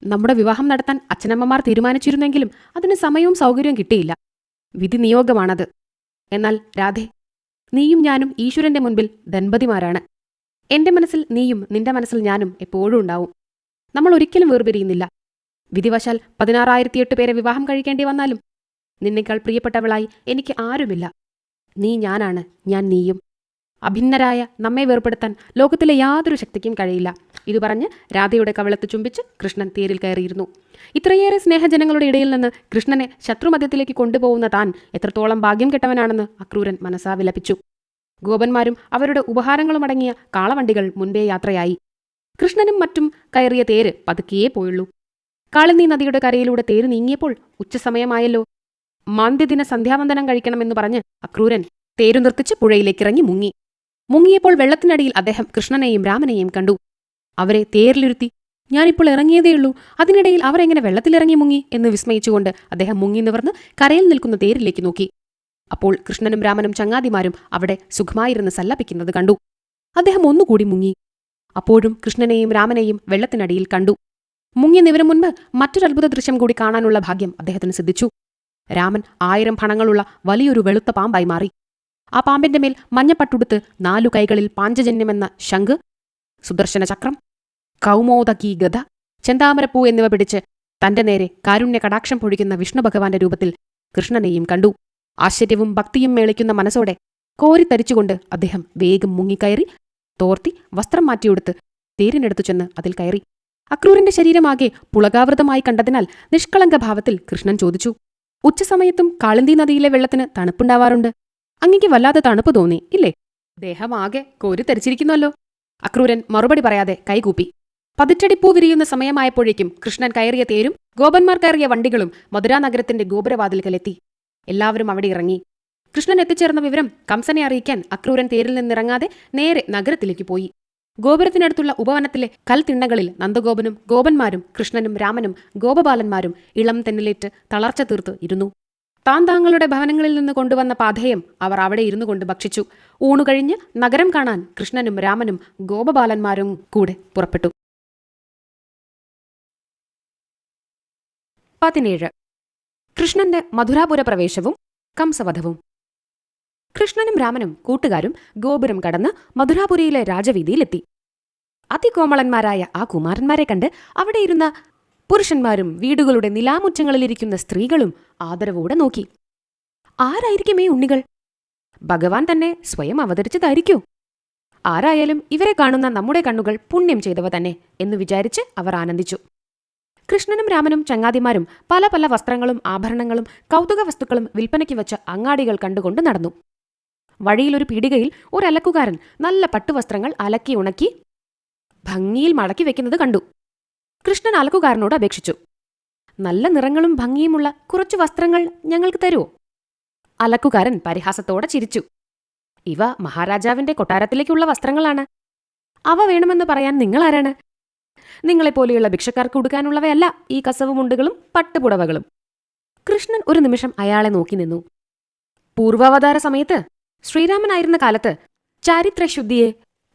നമ്മുടെ വിവാഹം നടത്താൻ അച്ഛനമ്മമാർ തീരുമാനിച്ചിരുന്നെങ്കിലും അതിന് സമയവും സൗകര്യവും കിട്ടിയില്ല. വിധി നിയോഗമാണത്. എന്നാൽ രാധേ, നീയും ഞാനും ഈശ്വരന്റെ മുൻപിൽ ദമ്പതിമാരാണ്. എന്റെ മനസ്സിൽ നീയും നിന്റെ മനസ്സിൽ ഞാനും എപ്പോഴും ഉണ്ടാവും. നമ്മൾ ഒരിക്കലും വേർപിരിയുന്നില്ല. വിധിവശാൽ 16,008 പേരെ വിവാഹം കഴിക്കേണ്ടി വന്നാലും നിന്നേക്കാൾ പ്രിയപ്പെട്ടവളായി എനിക്ക് ആരുമില്ല. നീ ഞാനാണ്, ഞാൻ നീയും. അഭിന്നരായ നമ്മെ വേർപെടുത്താൻ ലോകത്തിലെ യാതൊരു ശക്തിക്കും കഴിയില്ല. ഇതു പറഞ്ഞ് രാധയുടെ കവിളത്ത് ചുംബിച്ച് കൃഷ്ണൻ തേരിൽ കയറിയിരുന്നു. ഇത്രയേറെ സ്നേഹജനങ്ങളുടെ ഇടയിൽ നിന്ന് കൃഷ്ണനെ ശത്രുമധ്യത്തിലേക്ക് കൊണ്ടുപോകുന്ന താൻ എത്രത്തോളം ഭാഗ്യം കെട്ടവനാണെന്ന് അക്രൂരൻ മനസ്സാ വിലപിച്ചു. ഗോപന്മാരും അവരുടെ ഉപഹാരങ്ങളുമടങ്ങിയ കാളവണ്ടികൾ മുൻപേ യാത്രയായി. കൃഷ്ണനും മറ്റും കയറിയ തേര് പതുക്കിയേ പോയുള്ളൂ. കാളിന്ദി നദിയുടെ കരയിലൂടെ തേര് നീങ്ങിയപ്പോൾ ഉച്ചസമയമായല്ലോ. മാന്ദ്യദിന സന്ധ്യാവന്ദനം കഴിക്കണമെന്ന് പറഞ്ഞ് അക്രൂരൻ തേരു നിർത്തിച്ച് പുഴയിലേക്കിറങ്ങി മുങ്ങി. മുങ്ങിയപ്പോൾ വെള്ളത്തിനടിയിൽ അദ്ദേഹം കൃഷ്ണനെയും രാമനെയും കണ്ടു. അവരെ തേരിലിരുത്തി. ഞാനിപ്പോൾ ഇറങ്ങിയതേയുള്ളൂ, അതിനിടയിൽ അവർ എങ്ങനെ വെള്ളത്തിലിറങ്ങി മുങ്ങി എന്ന് വിസ്മയിച്ചുകൊണ്ട് അദ്ദേഹം മുങ്ങി നിവർന്ന് കരയിൽ നിൽക്കുന്ന തേരിലേക്ക് നോക്കി. അപ്പോൾ കൃഷ്ണനും രാമനും ചങ്ങാതിമാരും അവിടെ സുഖമായിരുന്ന് സല്ലപിക്കുന്നത് കണ്ടു. അദ്ദേഹം ഒന്നുകൂടി മുങ്ങി. അപ്പോഴും കൃഷ്ണനെയും രാമനെയും വെള്ളത്തിനടിയിൽ കണ്ടു. മുങ്ങി നിവരും മുൻപ് മറ്റൊരു അത്ഭുത ദൃശ്യം കൂടി കാണാനുള്ള ഭാഗ്യം അദ്ദേഹത്തിന് സിദ്ധിച്ചു. രാമൻ 1000 ഫണങ്ങളുള്ള വലിയൊരു വെളുത്ത പാമ്പായി മാറി. ആ പാമ്പിന്റെ മേൽ മഞ്ഞപ്പട്ടുടുത്ത് 4 കൈകളിൽ പാഞ്ചജന്യമെന്ന ശംഖ്, സുദർശന ചക്രം, കൗമോദകീ ഗദ, ചെന്താമരപ്പൂ എന്നിവ പിടിച്ച് തന്റെ നേരെ കാരുണ്യ കടാക്ഷം പൊഴിക്കുന്ന വിഷ്ണു ഭഗവാന്റെ രൂപത്തിൽ കൃഷ്ണനെയും കണ്ടു. ആശ്ചര്യവും ഭക്തിയും മേളിക്കുന്ന മനസ്സോടെ കോരിത്തരിച്ചുകൊണ്ട് അദ്ദേഹം വേഗം മുങ്ങിക്കയറി തോർത്തി വസ്ത്രം മാറ്റിയെടുത്ത് തേരിനടുത്തു ചെന്ന് അതിൽ കയറി. അക്രൂരന്റെ ശരീരമാകെ പുളകാവൃതമായി കണ്ടതിനാൽ നിഷ്കളങ്ക ഭാവത്തിൽ കൃഷ്ണൻ ചോദിച്ചു, ഉച്ചസമയത്തും കാളിന്ദി നദിയിലെ വെള്ളത്തിന് തണുപ്പുണ്ടാവാറുണ്ട്. അങ്ങേക്ക് വല്ലാതെ തണുപ്പ് തോന്നി ഇല്ലേ? ദേഹമാകെ കോരിത്തരിച്ചിരിക്കുന്നുവല്ലോ. അക്രൂരൻ മറുപടി പറയാതെ കൈകൂപ്പി. പതിറ്റടിപ്പൂ വിരിയുന്ന സമയമായപ്പോഴേക്കും കൃഷ്ണൻ കയറിയ തേരും ഗോപന്മാർ കയറിയ വണ്ടികളും മധുരാനഗരത്തിന്റെ ഗോപുരവാതിൽക്കലെത്തി. എല്ലാവരും അവിടെ ഇറങ്ങി. കൃഷ്ണൻ എത്തിച്ചേർന്ന വിവരം കംസനെ അറിയിക്കാൻ അക്രൂരൻ തേരിൽ നിന്നിറങ്ങാതെ നേരെ നഗരത്തിലേക്ക് പോയി. ഗോപുരത്തിനടുത്തുള്ള ഉപവനത്തിലെ കൽത്തിണ്ണകളിൽ നന്ദഗോപനും ഗോപന്മാരും കൃഷ്ണനും രാമനും ഗോപബാലന്മാരും ഇളം തെന്നിലേറ്റ് തളർച്ച തീർത്ത് ഇരുന്നു. താങ്കളുടെ ഭവനങ്ങളിൽ നിന്ന് കൊണ്ടുവന്ന പാഥേയം അവർ അവിടെ ഇരുന്നു കൊണ്ട് ഭക്ഷിച്ചു. ഊണുകഴിഞ്ഞ് നഗരം കാണാൻ കൃഷ്ണനും രാമനും ഗോപബാലന്മാരും കൂടെ പുറപ്പെട്ടു. 17. കൃഷ്ണന്റെ മധുരാപുര പ്രവേശവും കംസവധവും. കൃഷ്ണനും രാമനും കൂട്ടുകാരും ഗോപുരം കടന്ന് മധുരാപുരിയിലെ രാജവീതിയിലെത്തി. അതികോമളന്മാരായ ആ കുമാരന്മാരെ കണ്ട് അവിടെയിരുന്ന പുരുഷന്മാരും വീടുകളുടെ നിലാമുറ്റങ്ങളിലിരിക്കുന്ന സ്ത്രീകളും ആദരവോടെ നോക്കി. ആരായിരിക്കും ഈ ഉണ്ണികൾ? ഭഗവാൻ തന്നെ സ്വയം അവതരിച്ചതായിരിക്കൂ. ആരായാലും ഇവരെ കാണുന്ന നമ്മുടെ കണ്ണുകൾ പുണ്യം ചെയ്തവ തന്നെ എന്ന് വിചാരിച്ച് അവർ ആനന്ദിച്ചു. കൃഷ്ണനും രാമനും ചങ്ങാതിമാരും പല പല വസ്ത്രങ്ങളും ആഭരണങ്ങളും കൗതുക വസ്തുക്കളും വിൽപ്പനയ്ക്ക് വെച്ച അങ്ങാടികൾ കണ്ടുകൊണ്ട് നടന്നു. വഴിയിലൊരു പീടികയിൽ ഒരു അലക്കുകാരൻ നല്ല പട്ടുവസ്ത്രങ്ങൾ അലക്കി ഉണക്കി ഭംഗിയിൽ മടക്കി വെക്കുന്നത് കണ്ടു. കൃഷ്ണൻ അലക്കുകാരനോട് അപേക്ഷിച്ചു, നല്ല നിറങ്ങളും ഭംഗിയുമുള്ള കുറച്ചു വസ്ത്രങ്ങൾ ഞങ്ങൾക്ക് തരുമോ? അലക്കുകാരൻ പരിഹാസത്തോടെ ചിരിച്ചു. ഇവ മഹാരാജാവിന്റെ കൊട്ടാരത്തിലേക്കുള്ള വസ്ത്രങ്ങളാണ്. അവ വേണമെന്ന് പറയാൻ നിങ്ങളാരാണ്? നിങ്ങളെപ്പോലെയുള്ള ഭിക്ഷക്കാർക്ക് ഉടുക്കാനുള്ളവയല്ല ഈ കസവ് മുണ്ടുകളും പട്ടുപുടവകളും. കൃഷ്ണൻ ഒരു നിമിഷം അയാളെ നോക്കി നിന്നു. പൂർവാവതാര സമയത്ത് ശ്രീരാമനായിരുന്ന കാലത്ത് ചാരിത്രശുദ്ധിയെ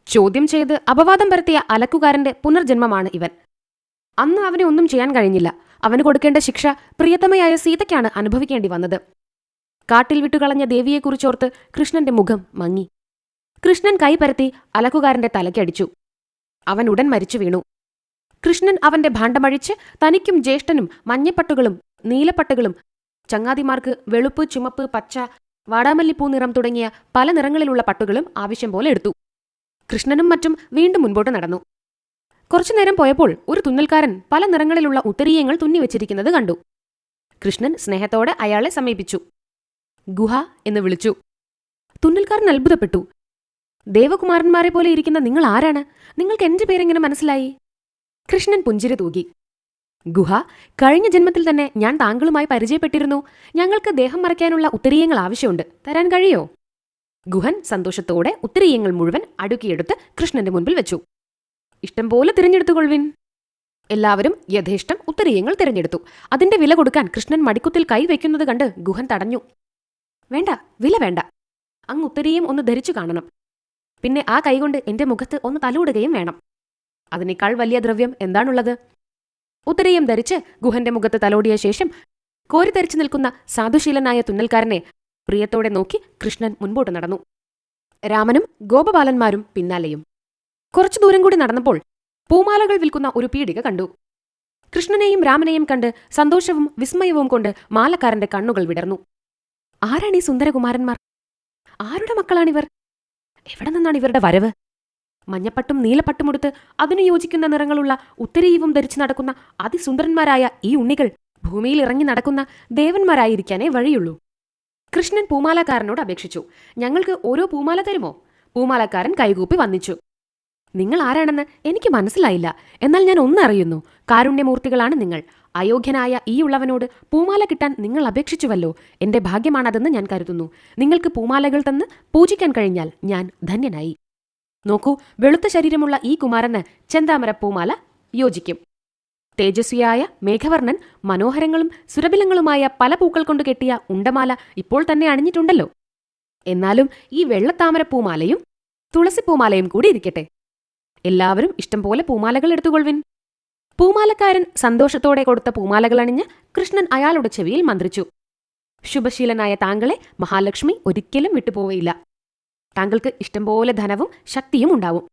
ചോദ്യം ചെയ്ത് അപവാദം പരത്തിയ അലക്കുകാരന്റെ പുനർജന്മമാണ് ഇവൻ. അന്ന് അവനെ ഒന്നും ചെയ്യാൻ കഴിഞ്ഞില്ല. അവന് കൊടുക്കേണ്ട ശിക്ഷ പ്രിയതമയായ സീതയ്ക്കാണ് അനുഭവിക്കേണ്ടി വന്നത്. കാട്ടിൽ വിട്ടുകളഞ്ഞ ദേവിയെക്കുറിച്ചോർത്ത് കൃഷ്ണന്റെ മുഖം മങ്ങി. കൃഷ്ണൻ കൈ പരത്തി അലക്കുകാരന്റെ തലയ്ക്കടിച്ചു. അവൻ ഉടൻ മരിച്ചു വീണു. കൃഷ്ണൻ അവന്റെ ഭാണ്ഡമഴിച്ച് തനിക്കും ജ്യേഷ്ഠനും മഞ്ഞപ്പട്ടുകളും നീലപ്പട്ടുകളും ചങ്ങാതിമാർക്ക് വെളുപ്പ്, ചുമപ്പ്, പച്ച, വാടാമല്ലിപ്പൂ നിറം തുടങ്ങിയ പല നിറങ്ങളിലുള്ള പട്ടുകളും ആവശ്യം പോലെ എടുത്തു. കൃഷ്ണനും മറ്റും വീണ്ടും മുൻപോട്ട് നടന്നു. കുറച്ചുനേരം പോയപ്പോൾ ഒരു തുന്നൽക്കാരൻ പല നിറങ്ങളിലുള്ള ഉത്തരീയങ്ങൾ തുന്നിവെച്ചിരിക്കുന്നത് കണ്ടു. കൃഷ്ണൻ സ്നേഹത്തോടെ അയാളെ സമീപിച്ചു. ഗുഹ എന്ന് വിളിച്ചു. തുന്നൽക്കാരൻ അത്ഭുതപ്പെട്ടു. ദേവകുമാരന്മാരെ പോലെ ഇരിക്കുന്ന നിങ്ങൾ ആരാണ്? നിങ്ങൾക്ക് എന്റെ പേരെങ്ങനെ മനസ്സിലായി? കൃഷ്ണൻ പുഞ്ചിരി തൂകി. ഗുഹ, കഴിഞ്ഞ ജന്മത്തിൽ തന്നെ ഞാൻ താങ്കളുമായി പരിചയപ്പെട്ടിരുന്നു. ഞങ്ങൾക്ക് ദേഹം മറയ്ക്കാനുള്ള ഉത്തരീയങ്ങൾ ആവശ്യമുണ്ട്. തരാൻ കഴിയോ? ഗുഹൻ സന്തോഷത്തോടെ ഉത്തരീയങ്ങൾ മുഴുവൻ അടുക്കിയെടുത്ത് കൃഷ്ണന്റെ മുൻപിൽ വെച്ചു. ഇഷ്ടം പോലെ തിരഞ്ഞെടുത്തുകൊള്ളുവിൻ. എല്ലാവരും യഥേഷ്ടം ഉത്തരീയങ്ങൾ തിരഞ്ഞെടുത്തു. അതിന്റെ വില കൊടുക്കാൻ കൃഷ്ണൻ മടിക്കുത്തിൽ കൈവയ്ക്കുന്നത് കണ്ട് ഗുഹൻ തടഞ്ഞു. വേണ്ട, വില വേണ്ട. അങ്ങ് ഉത്തരീയം ഒന്ന് ധരിച്ചു കാണണം. പിന്നെ ആ കൈകൊണ്ട് എന്റെ മുഖത്ത് ഒന്ന് തലോടുകയും വേണം. അതിനേക്കാൾ വലിയ ദ്രവ്യം എന്താണുള്ളത്? ഉത്തരീയം ധരിച്ച് ഗുഹന്റെ മുഖത്ത് തലോടിയ ശേഷം കോരിത്തരിച്ചു നിൽക്കുന്ന സാധുശീലനായ തുന്നൽക്കാരനെ പ്രിയത്തോടെ നോക്കി കൃഷ്ണൻ മുൻപോട്ട് നടന്നു. രാമനും ഗോപബാലന്മാരും പിന്നാലെയും. കുറച്ചു ദൂരം കൂടി നടന്നപ്പോൾ പൂമാലകൾ വിൽക്കുന്ന ഒരു പീടിക കണ്ടു. കൃഷ്ണനെയും രാമനെയും കണ്ട് സന്തോഷവും വിസ്മയവും കൊണ്ട് മാലക്കാരന്റെ കണ്ണുകൾ വിടർന്നു. ആരാണീ സുന്ദരകുമാരന്മാർ? ആരുടെ മക്കളാണിവർ? എവിടെ നിന്നാണ് ഇവരുടെ വരവ്? മഞ്ഞപ്പട്ടും നീലപ്പട്ടുമുടുത്ത് അതിനു യോജിക്കുന്ന നിറങ്ങളുള്ള ഉത്തരീയവും ധരിച്ചു നടക്കുന്ന അതിസുന്ദരന്മാരായ ഈ ഉണ്ണികൾ ഭൂമിയിൽ ഇറങ്ങി നടക്കുന്ന ദേവന്മാരായിരിക്കാനേ വഴിയുള്ളൂ. കൃഷ്ണൻ പൂമാലക്കാരനോട് അപേക്ഷിച്ചു. ഞങ്ങൾക്ക് ഓരോ പൂമാല തരുമോ? പൂമാലക്കാരൻ കൈകൂപ്പി വന്ദിച്ചു. നിങ്ങൾ ആരാണെന്ന് എനിക്ക് മനസ്സിലായില്ല. എന്നാൽ ഞാൻ ഒന്നറിയുന്നു. കാരുണ്യമൂർത്തികളാണ് നിങ്ങൾ. അയോഗ്യനായ ഈ ഉള്ളവനോട് പൂമാല കിട്ടാൻ നിങ്ങൾ അപേക്ഷിച്ചുവല്ലോ. എന്റെ ഭാഗ്യമാണതെന്ന് ഞാൻ കരുതുന്നു. നിങ്ങൾക്ക് പൂമാലകൾ തന്ന് പൂജിക്കാൻ കഴിഞ്ഞാൽ ഞാൻ ധന്യനായി. നോക്കൂ, വെളുത്ത ശരീരമുള്ള ഈ കുമാരന് ചെന്താമര പൂമാല യോജിക്കും. തേജസ്വിയായ മേഘവർണ്ണൻ മനോഹരങ്ങളും സുരഭിലങ്ങളുമായ പല പൂക്കൾ കൊണ്ട് കെട്ടിയ ഉണ്ടമാല ഇപ്പോൾ തന്നെ അണിഞ്ഞിട്ടുണ്ടല്ലോ. എന്നാലും ഈ വെള്ളത്താമര പൂമാലയും തുളസിപ്പൂമാലയും കൂടി ഇരിക്കട്ടെ. എല്ലാവരും ഇഷ്ടം പോലെ പൂമാലകൾ എടുത്തുകൊള്ളുവിൻ. പൂമാലക്കാരൻ സന്തോഷത്തോടെ കൊടുത്ത പൂമാലകൾ അണിഞ്ഞ് കൃഷ്ണൻ അയാളുടെ ചെവിയിൽ മന്ത്രിച്ചു. ശുഭശീലനായ താങ്കളെ മഹാലക്ഷ്മി ഒരിക്കലും വിട്ടുപോവുകയില്ല. താങ്കൾക്ക് ഇഷ്ടംപോലെ ധനവും ശക്തിയും ഉണ്ടാവും.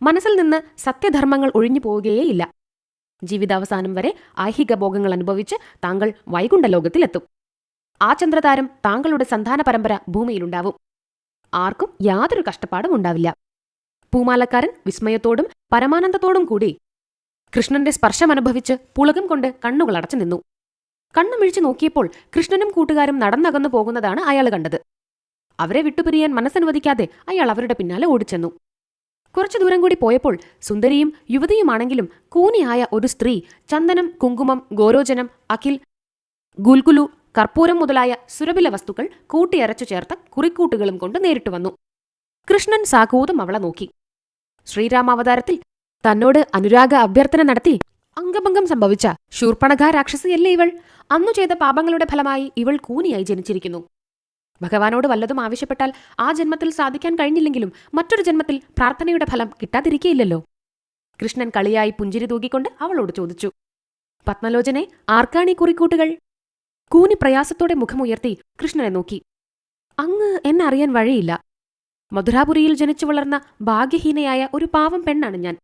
മനസ്സിൽ നിന്ന് സത്യധർമ്മങ്ങൾ ഒഴിഞ്ഞു പോവുകയേയില്ല. ജീവിതാവസാനം വരെ ഐഹിക ഭോഗങ്ങൾ അനുഭവിച്ച് താങ്കൾ വൈകുണ്ഠലോകത്തിലെത്തും. ആ ചന്ദ്രതാരം താങ്കളുടെ സന്താന പരമ്പര ഭൂമിയിലുണ്ടാവും. ആർക്കും യാതൊരു കഷ്ടപ്പാടും ഉണ്ടാവില്ല. പൂമാലക്കാരൻ വിസ്മയത്തോടും പരമാനന്ദത്തോടും കൂടി കൃഷ്ണന്റെ സ്പർശമനുഭവിച്ച് പുളകം കൊണ്ട് കണ്ണുകളടച്ചു നിന്നു. കണ്ണുമിഴിച്ചു നോക്കിയപ്പോൾ കൃഷ്ണനും കൂട്ടുകാരും നടന്നകന്നു പോകുന്നതാണ് അയാൾ കണ്ടത്. അവരെ വിട്ടുപിരിയാൻ മനസ്സനുവദിക്കാതെ അയാൾ അവരുടെ പിന്നാലെ ഓടിച്ചെന്നു. കുറച്ചു ദൂരം കൂടി പോയപ്പോൾ സുന്ദരിയും യുവതിയുമാണെങ്കിലും കൂനിയായ ഒരു സ്ത്രീ ചന്ദനം, കുങ്കുമം, ഗോരോചനം, അഖിൽ, ഗുൽഗുലു, കർപ്പൂരം മുതലായ സുരഭില വസ്തുക്കൾ കൂട്ടിയരച്ചു ചേർത്ത കുറിക്കൂട്ടുകളും കൊണ്ട് നേരിട്ടു വന്നു. കൃഷ്ണൻ സാകൂതം അവളെ നോക്കി. ശ്രീരാമാവതാരത്തിൽ തന്നോട് അനുരാഗ അഭ്യർത്ഥന നടത്തി അംഗഭംഗം സംഭവിച്ച ശൂർപ്പണഖ രാക്ഷസിയല്ലേ ഇവൾ? അന്നു ചെയ്ത പാപങ്ങളുടെ ഫലമായി ഇവൾ കൂനിയായി ജനിച്ചിരിക്കുന്നു. ഭഗവാനോട് വല്ലതും ആവശ്യപ്പെട്ടാൽ ആ ജന്മത്തിൽ സാധിക്കാൻ കഴിഞ്ഞില്ലെങ്കിലും മറ്റൊരു ജന്മത്തിൽ പ്രാർത്ഥനയുടെ ഫലം കിട്ടാതിരിക്കയില്ലല്ലോ. കൃഷ്ണൻ കളിയായി പുഞ്ചിരി തൂകിക്കൊണ്ട് അവളോട് ചോദിച്ചു. പത്മലോചനെ, ആർക്കാണീ കുറിക്കൂട്ടുകൾ? കൂനി പ്രയാസത്തോടെ മുഖമുയർത്തി കൃഷ്ണനെ നോക്കി. അങ്ങ് എന്നെ അറിയാൻ വഴിയില്ല. മധുരാപുരിയിൽ ജനിച്ചു വളർന്ന ഭാഗ്യഹീനയായ ഒരു പാവം പെണ്ണാണ് ഞാൻ.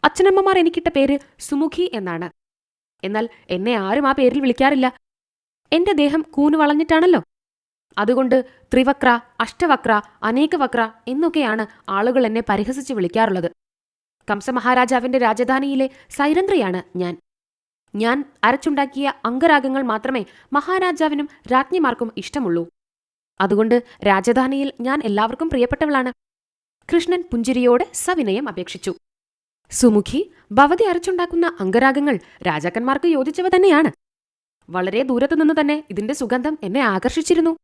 അച്ഛനമ്മമാർ എനിക്കിട്ട പേര് സുമുഖി എന്നാണ്. എന്നാൽ എന്നെ ആരും ആ പേരിൽ വിളിക്കാറില്ല. എന്റെ ദേഹം കൂനു വളഞ്ഞിട്ടാണല്ലോ. അതുകൊണ്ട് ത്രിവക്ര, അഷ്ടവക്ര, അനേകവക്ര എന്നൊക്കെയാണ് ആളുകൾ എന്നെ പരിഹസിച്ച് വിളിക്കാറുള്ളത്. കംസമഹാരാജാവിന്റെ രാജധാനിയിലെ സൈരന്ധ്രയാണ് ഞാൻ. ഞാൻ അരച്ചുണ്ടാക്കിയ അംഗരാഗങ്ങൾ മാത്രമേ മഹാരാജാവിനും രാജ്ഞിമാർക്കും ഇഷ്ടമുള്ളൂ. അതുകൊണ്ട് രാജധാനിയിൽ ഞാൻ എല്ലാവർക്കും പ്രിയപ്പെട്ടവളാണ്. കൃഷ്ണൻ പുഞ്ചിരിയോടെ സവിനയം അപേക്ഷിച്ചു. സുമുഖി, ഭവതി അരച്ചുണ്ടാക്കുന്ന അംഗരാഗങ്ങൾ രാജാക്കന്മാർക്ക് യോജിച്ചവ തന്നെയാണ്. വളരെ ദൂരത്തുനിന്ന് തന്നെ ഇതിന്റെ സുഗന്ധം എന്നെ ആകർഷിച്ചിരുന്നു.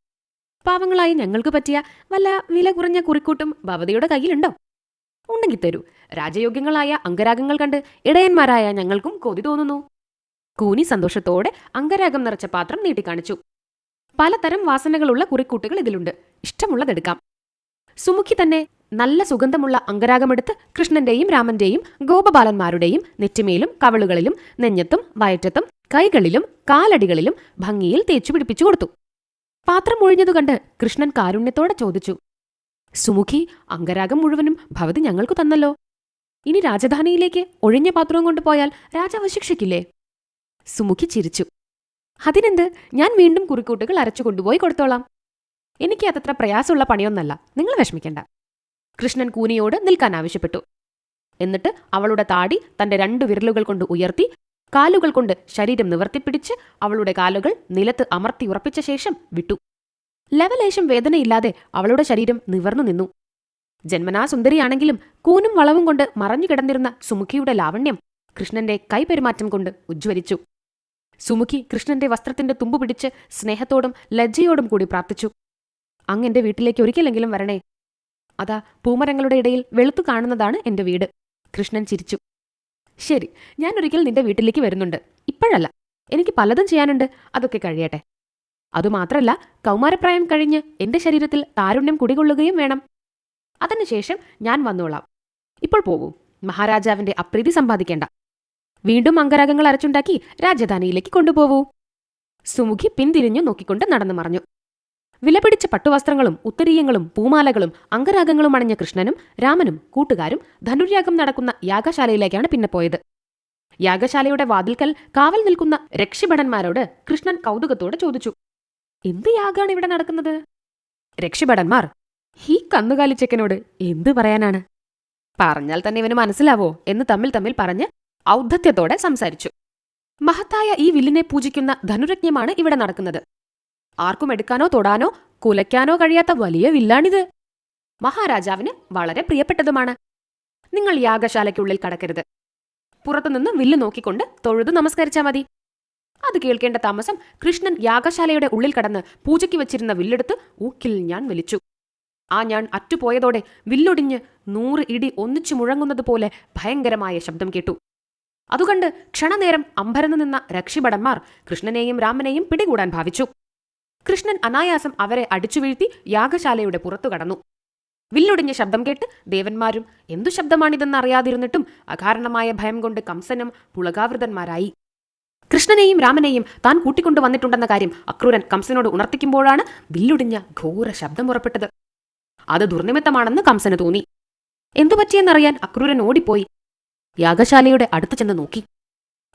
പാവങ്ങളായി ഞങ്ങൾക്ക് പറ്റിയ വല്ല വില കുറഞ്ഞ കുറിക്കൂട്ടും ഭവതിയുടെ കയ്യിലുണ്ടോ? ഉണ്ടെങ്കിൽ തരൂ. രാജയോഗ്യങ്ങളായ അംഗരാഗങ്ങൾ കണ്ട് ഇടയന്മാരായ ഞങ്ങൾക്കും കൊതി തോന്നുന്നു. കൂനി സന്തോഷത്തോടെ അംഗരാഗം നിറച്ച പാത്രം നീട്ടിക്കാണിച്ചു. പലതരം വാസനകളുള്ള കുറിക്കൂട്ടുകൾ ഇതിലുണ്ട്. ഇഷ്ടമുള്ളതെടുക്കാം. സുമുഖി തന്നെ നല്ല സുഗന്ധമുള്ള അംഗരാഗമെടുത്ത് കൃഷ്ണന്റെയും രാമന്റെയും ഗോപബാലന്മാരുടെയും നെറ്റിമേലും കവളുകളിലും നെഞ്ഞത്തും വയറ്റത്തും കൈകളിലും കാലടികളിലും ഭംഗിയിൽ തേച്ചു പിടിപ്പിച്ചു കൊടുത്തു. പാത്രം ഒഴിഞ്ഞതു കണ്ട് കൃഷ്ണൻ കാരുണ്യത്തോടെ ചോദിച്ചു. സുമുഖി, അംഗരാഗം മുഴുവനും ഭവതി ഞങ്ങൾക്കു തന്നല്ലോ. ഇനി രാജധാനിയിലേക്ക് ഒഴിഞ്ഞ പാത്രവും കൊണ്ടുപോയാൽ രാജാവ് ശിക്ഷിക്കില്ലേ? സുമുഖി ചിരിച്ചു. അതിനെന്ത്, ഞാൻ വീണ്ടും കുറിക്കൂട്ടുകൾ അരച്ചു കൊണ്ടുപോയി കൊടുത്തോളാം. എനിക്ക് അതത്ര പ്രയാസമുള്ള പണിയൊന്നല്ല, നിങ്ങൾ വിഷമിക്കണ്ട. കൃഷ്ണൻ കൂനിയോട് നിൽക്കാൻ ആവശ്യപ്പെട്ടു. എന്നിട്ട് അവളുടെ താടി തന്റെ 2 വിരലുകൾ കൊണ്ട് ഉയർത്തി കാലുകൾ കൊണ്ട് ശരീരം നിവർത്തിപ്പിടിച്ച് അവളുടെ കാലുകൾ നിലത്ത് അമർത്തി ഉറപ്പിച്ച ശേഷം വിട്ടു. ലവലേശം വേദനയില്ലാതെ അവളുടെ ശരീരം നിവർന്നു നിന്നു. ജന്മനാ സുന്ദരിയാണെങ്കിലും കൂനും വളവും കൊണ്ട് മറഞ്ഞു കിടന്നിരുന്ന സുമുഖിയുടെ ലാവണ്യം കൃഷ്ണന്റെ കൈപെരുമാറ്റം കൊണ്ട് ഉജ്ജ്വലിച്ചു. സുമുഖി കൃഷ്ണന്റെ വസ്ത്രത്തിന്റെ തുമ്പു പിടിച്ച് സ്നേഹത്തോടും ലജ്ജയോടും കൂടി പ്രാർത്ഥിച്ചു. അങ്ങെന്റെ വീട്ടിലേക്ക് ഒരിക്കലെങ്കിലും വരണേ. അതാ പൂമരങ്ങളുടെ ഇടയിൽ വെളുത്തു കാണുന്നതാണ് എന്റെ വീട്. കൃഷ്ണൻ ചിരിച്ചു. ശരി, ഞാനൊരിക്കൽ നിന്റെ വീട്ടിലേക്ക് വരുന്നുണ്ട്. ഇപ്പോഴല്ല, എനിക്ക് പലതും ചെയ്യാനുണ്ട്. അതൊക്കെ കഴിയട്ടെ. അതുമാത്രല്ല, കൗമാരപ്രായം കഴിഞ്ഞ് എന്റെ ശരീരത്തിൽ താരുണ്യം കുടികൊള്ളുകയും വേണം. അതിനുശേഷം ഞാൻ വന്നോളാം. ഇപ്പോൾ പോകൂ. മഹാരാജാവിന്റെ അപ്രീതി സമ്പാദിക്കേണ്ട. വീണ്ടും അംഗരാഗങ്ങൾ അരച്ചുണ്ടാക്കി രാജധാനിയിലേക്ക് കൊണ്ടുപോവൂ. സുമുഖി പിന്തിരിഞ്ഞു നോക്കിക്കൊണ്ട് നടന്നു മറഞ്ഞു. വിലപിടിച്ച പട്ടുവസ്ത്രങ്ങളും ഉത്തരീയങ്ങളും പൂമാലകളും അംഗരാഗങ്ങളും അണിഞ്ഞ കൃഷ്ണനും രാമനും കൂട്ടുകാരും ധനുര്യാഗം നടക്കുന്ന യാഗശാലയിലേക്കാണ് പിന്നെ പോയത്. യാഗശാലയുടെ വാതിൽക്കൽ കാവൽ നിൽക്കുന്ന രക്ഷിഭടന്മാരോട് കൃഷ്ണൻ കൗതുകത്തോടെ ചോദിച്ചു, എന്ത് യാഗാണ് ഇവിടെ നടക്കുന്നത്? രക്ഷിഭടന്മാർ ഈ കന്നുകാലിച്ചക്കനോട് എന്തു പറയാനാണ്? പറഞ്ഞാൽ തന്നെ ഇവന് മനസ്സിലാവോ എന്ന് തമ്മിൽ പറഞ്ഞ് ഔദ്ധത്യത്തോടെ സംസാരിച്ചു. മഹത്തായ ഈ വില്ലിനെ പൂജിക്കുന്ന ധനുരജ്ഞമാണ് ഇവിടെ നടക്കുന്നത്. ആർക്കും എടുക്കാനോ തൊടാനോ കുലയ്ക്കാനോ കഴിയാത്ത വലിയ വില്ലാണിത്. മഹാരാജാവിന് വളരെ പ്രിയപ്പെട്ടതുമാണ്. നിങ്ങൾ യാഗശാലയ്ക്കുള്ളിൽ കടക്കരുത്. പുറത്തുനിന്ന് വില്ല് നോക്കിക്കൊണ്ട് തൊഴുതു നമസ്കരിച്ചാൽ മതി. അത് കേൾക്കേണ്ട താമസം കൃഷ്ണൻ യാഗശാലയുടെ ഉള്ളിൽ കടന്ന് പൂജയ്ക്ക് വെച്ചിരുന്ന വില്ലെടുത്ത് ഊക്കിൽ ഞാൻ വലിച്ചു. ആ ഞാൻ അറ്റുപോയതോടെ വില്ലൊടിഞ്ഞ് 100 ഇടി ഒന്നിച്ചു മുഴങ്ങുന്നത് പോലെ ഭയങ്കരമായ ശബ്ദം കേട്ടു. അതുകണ്ട് ക്ഷണനേരം അമ്പരന്നു നിന്ന രക്ഷിഭടന്മാർ കൃഷ്ണനെയും രാമനെയും പിടികൂടാൻ ഭാവിച്ചു. കൃഷ്ണൻ അനായാസം അവരെ അടിച്ചു വീഴ്ത്തി യാഗശാലയുടെ പുറത്തു കടന്നു. വില്ലൊടിഞ്ഞ ശബ്ദം കേട്ട് ദേവന്മാരും എന്തു ശബ്ദമാണിതെന്നറിയാതിരുന്നിട്ടും അകാരണമായ ഭയം കൊണ്ട് കംസനും പുളകാവൃതന്മാരായി. കൃഷ്ണനെയും രാമനെയും താൻ കൂട്ടിക്കൊണ്ടു വന്നിട്ടുണ്ടെന്ന കാര്യം അക്രൂരൻ കംസനോട് ഉണർത്തിക്കുമ്പോഴാണ് വില്ലൊടിഞ്ഞ ഘോര ശബ്ദം പുറപ്പെട്ടത്. അത് ദുർനിമിത്തമാണെന്ന് കംസന് തോന്നി. എന്തുപറ്റിയെന്നറിയാൻ അക്രൂരൻ ഓടിപ്പോയി യാഗശാലയുടെ അടുത്ത് ചെന്ന് നോക്കി.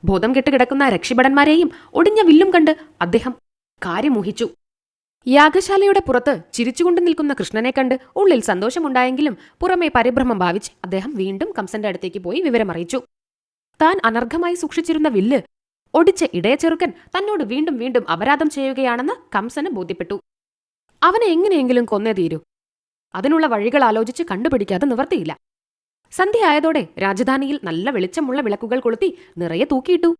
ബോധം കെട്ട് കിടക്കുന്ന രക്ഷിഭടന്മാരെയും ഒടിഞ്ഞ വില്ലും കണ്ട് അദ്ദേഹം കാര്യമോഹിച്ചു. യാഗശാലയുടെ പുറത്ത് ചിരിച്ചുകൊണ്ട് നിൽക്കുന്ന കൃഷ്ണനെ കണ്ട് ഉള്ളിൽ സന്തോഷമുണ്ടായെങ്കിലും പുറമേ പരിഭ്രമം ഭാവിച്ച് അദ്ദേഹം വീണ്ടും കംസന്റെ അടുത്തേക്ക് പോയി വിവരമറിയിച്ചു. താൻ അനർഘമായി സൂക്ഷിച്ചിരുന്ന വില്ല് ഒടിച്ച ഇടയ ചെറുക്കൻ തന്നോട് വീണ്ടും വീണ്ടും അപരാധം ചെയ്യുകയാണെന്ന് കംസന് ബോധ്യപ്പെട്ടു. അവനെ എങ്ങനെയെങ്കിലും കൊന്നേ തീരൂ. അതിനുള്ള വഴികൾ ആലോചിച്ച് കണ്ടുപിടിക്കാതെ നിവർത്തിയില്ല. സന്ധ്യയായതോടെ രാജധാനിയിൽ നല്ല വെളിച്ചമുള്ള വിളക്കുകൾ കൊളുത്തി നിറയെ തൂക്കിയിട്ടു.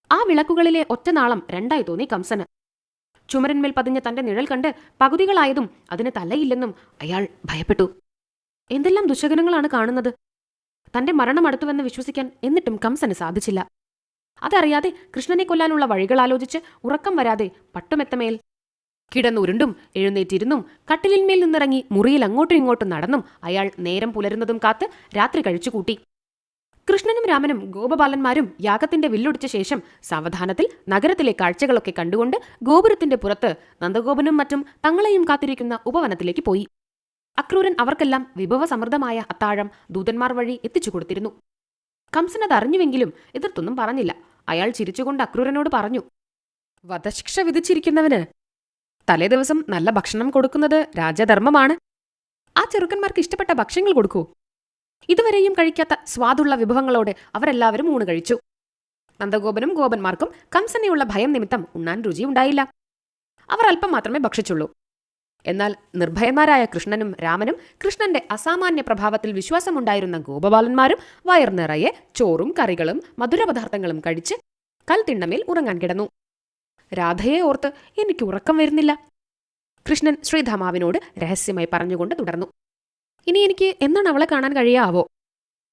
ആ വിളക്കുകളിലെ ഒറ്റനാളം 2ആയി തോന്നി കംസന്. ചുമരന്മേൽ പതിഞ്ഞ തന്റെ നിഴൽ കണ്ട് പകുതികളായതും അതിന് തലയില്ലെന്നും അയാൾ ഭയപ്പെട്ടു. എന്തെല്ലാം ദുശകനങ്ങളാണ് കാണുന്നത്! തന്റെ മരണം അടുത്തുവെന്ന് വിശ്വസിക്കാൻ എന്നിട്ടും കംസന് സാധിച്ചില്ല. അതറിയാതെ കൃഷ്ണനെ കൊല്ലാനുള്ള വഴികൾ ആലോചിച്ച് ഉറക്കം വരാതെ പട്ടുമെത്തമേൽ കിടന്നുരുണ്ടും എഴുന്നേറ്റിരുന്നും കട്ടിലിന്മേൽ നിന്നിറങ്ങി മുറിയിൽ അങ്ങോട്ടും ഇങ്ങോട്ടും നടന്നും അയാൾ നേരം പുലരുന്നതും കാത്ത് രാത്രി കഴിച്ചുകൂട്ടി. കൃഷ്ണനും രാമനും ഗോപബാലന്മാരും യാഗത്തിന്റെ വില്ലൊടിച്ച ശേഷം സാവധാനത്തിൽ നഗരത്തിലെ കാഴ്ചകളൊക്കെ കണ്ടുകൊണ്ട് ഗോപുരത്തിന്റെ പുറത്ത് നന്ദഗോപനും മറ്റും തങ്ങളെയും കാത്തിരിക്കുന്ന ഉപവനത്തിലേക്ക് പോയി. അക്രൂരൻ അവർക്കെല്ലാം വിഭവസമൃദ്ധമായ അത്താഴം ദൂതന്മാർ വഴി എത്തിച്ചു കൊടുത്തിരുന്നു. കംസനത് അറിഞ്ഞുവെങ്കിലും എതിർത്തൊന്നും പറഞ്ഞില്ല. അയാൾ ചിരിച്ചുകൊണ്ട് അക്രൂരനോട് പറഞ്ഞു, വധശിക്ഷ വിധിച്ചിരിക്കുന്നവന് തലേദിവസം നല്ല ഭക്ഷണം കൊടുക്കുന്നത് രാജധർമ്മമാണ്. ആ ചെറുക്കന്മാർക്ക് ഇഷ്ടപ്പെട്ട ഭക്ഷ്യങ്ങൾ കൊടുക്കൂ. ഇതുവരെയും കഴിക്കാത്ത സ്വാദുള്ള വിഭവങ്ങളോടെ അവരെല്ലാവരും ഊണ് കഴിച്ചു. നന്ദഗോപനും ഗോപന്മാർക്കും കംസനെയുള്ള ഭയം നിമിത്തം ഉണ്ണാൻ രുചിയുണ്ടായില്ല. അവർ അല്പം മാത്രമേ ഭക്ഷിച്ചുള്ളൂ. എന്നാൽ നിർഭയന്മാരായ കൃഷ്ണനും രാമനും കൃഷ്ണന്റെ അസാമാന്യ പ്രഭാവത്തിൽ വിശ്വാസമുണ്ടായിരുന്ന ഗോപബാലന്മാരും വയർ നിറയെ ചോറും കറികളും മധുരപദാർത്ഥങ്ങളും കഴിച്ച് കൽത്തിണ്ണമേൽ ഉറങ്ങാൻ കിടന്നു. രാധയെ ഓർത്ത് എനിക്ക് ഉറക്കം വരുന്നില്ല, കൃഷ്ണൻ ശ്രീധാമാവിനോട് രഹസ്യമായി പറഞ്ഞുകൊണ്ട് തുടർന്നു. ഇനി എനിക്ക് എന്നാണ് അവളെ കാണാൻ കഴിയാവോ?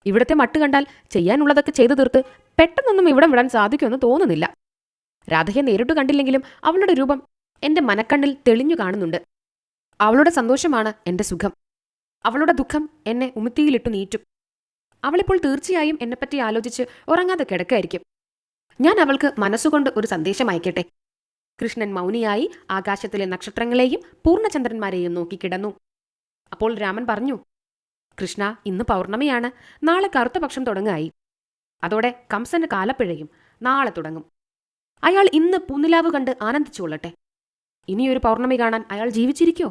ഇവിടത്തെ മട്ട് കണ്ടാൽ ചെയ്യാനുള്ളതൊക്കെ ചെയ്തു തീർത്ത് പെട്ടെന്നൊന്നും ഇവിടം വിടാൻ സാധിക്കുമെന്ന് തോന്നുന്നില്ല. രാധയെ നേരിട്ട് കണ്ടില്ലെങ്കിലും അവളുടെ രൂപം എന്റെ മനക്കണ്ണിൽ തെളിഞ്ഞു കാണുന്നുണ്ട്. അവളുടെ സന്തോഷമാണ് എന്റെ സുഖം. അവളുടെ ദുഃഖം എന്നെ ഉമിത്തിയിലിട്ടു നീറ്റും. അവളിപ്പോൾ തീർച്ചയായും എന്നെപ്പറ്റി ആലോചിച്ച് ഉറങ്ങാതെ കിടക്കായിരിക്കും. ഞാൻ അവൾക്ക് മനസ്സുകൊണ്ട് ഒരു സന്ദേശം അയക്കട്ടെ. കൃഷ്ണൻ മൗനിയായി ആകാശത്തിലെ നക്ഷത്രങ്ങളെയും പൂർണ്ണചന്ദ്രന്മാരെയും നോക്കി കിടന്നു. അപ്പോൾ രാമൻ പറഞ്ഞു, കൃഷ്ണ, ഇന്ന് പൗർണമിയാണ്, നാളെ കറുത്ത പക്ഷം തുടങ്ങായി. അതോടെ കംസന്റെ കാലപ്പിഴയും നാളെ തുടങ്ങും. അയാൾ ഇന്ന് പൂനിലാവ് കണ്ട് ആനന്ദിച്ചുകൊള്ളട്ടെ. ഇനിയൊരു പൗർണമി കാണാൻ അയാൾ ജീവിച്ചിരിക്കോ?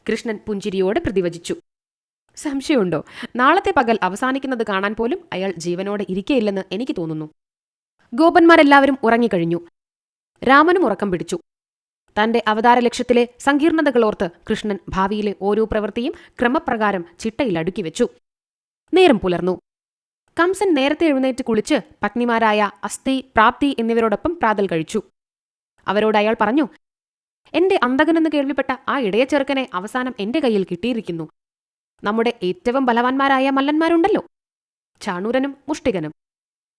കൃഷ്ണൻ പുഞ്ചിരിയോടെ പ്രതിവചിച്ചു. സംശയമുണ്ടോ? നാളത്തെ പകൽ അവസാനിക്കുന്നത് കാണാൻ പോലും അയാൾ ജീവനോടെ ഇരിക്കയില്ലെന്ന് എനിക്ക് തോന്നുന്നു. ഗോപന്മാരെല്ലാവരും ഉറങ്ങിക്കഴിഞ്ഞു. രാമനും ഉറക്കം പിടിച്ചു. തന്റെ അവതാര ലക്ഷ്യത്തിലെ സങ്കീർണതകളോർത്ത് കൃഷ്ണൻ ഭാവിയിലെ ഓരോ പ്രവൃത്തിയും ക്രമപ്രകാരം ചിട്ടയിൽ അടുക്കിവെച്ചു. നേരം പുലർന്നു. കംസൻ നേരത്തെ എഴുന്നേറ്റ് കുളിച്ച് പത്നിമാരായ അസ്ഥി, പ്രാപ്തി എന്നിവരോടൊപ്പം പ്രാതൽ കഴിച്ചു. അവരോട് അയാൾ പറഞ്ഞു, എന്റെ അന്തകനെന്ന് കേൾവിപ്പെട്ട ആ ഇടയ ചെറുക്കനെ അവസാനം എന്റെ കയ്യിൽ കിട്ടിയിരിക്കുന്നു. നമ്മുടെ ഏറ്റവും ബലവാന്മാരായ മല്ലന്മാരുണ്ടല്ലോ, ചാണൂരനും മുഷ്ടികനും.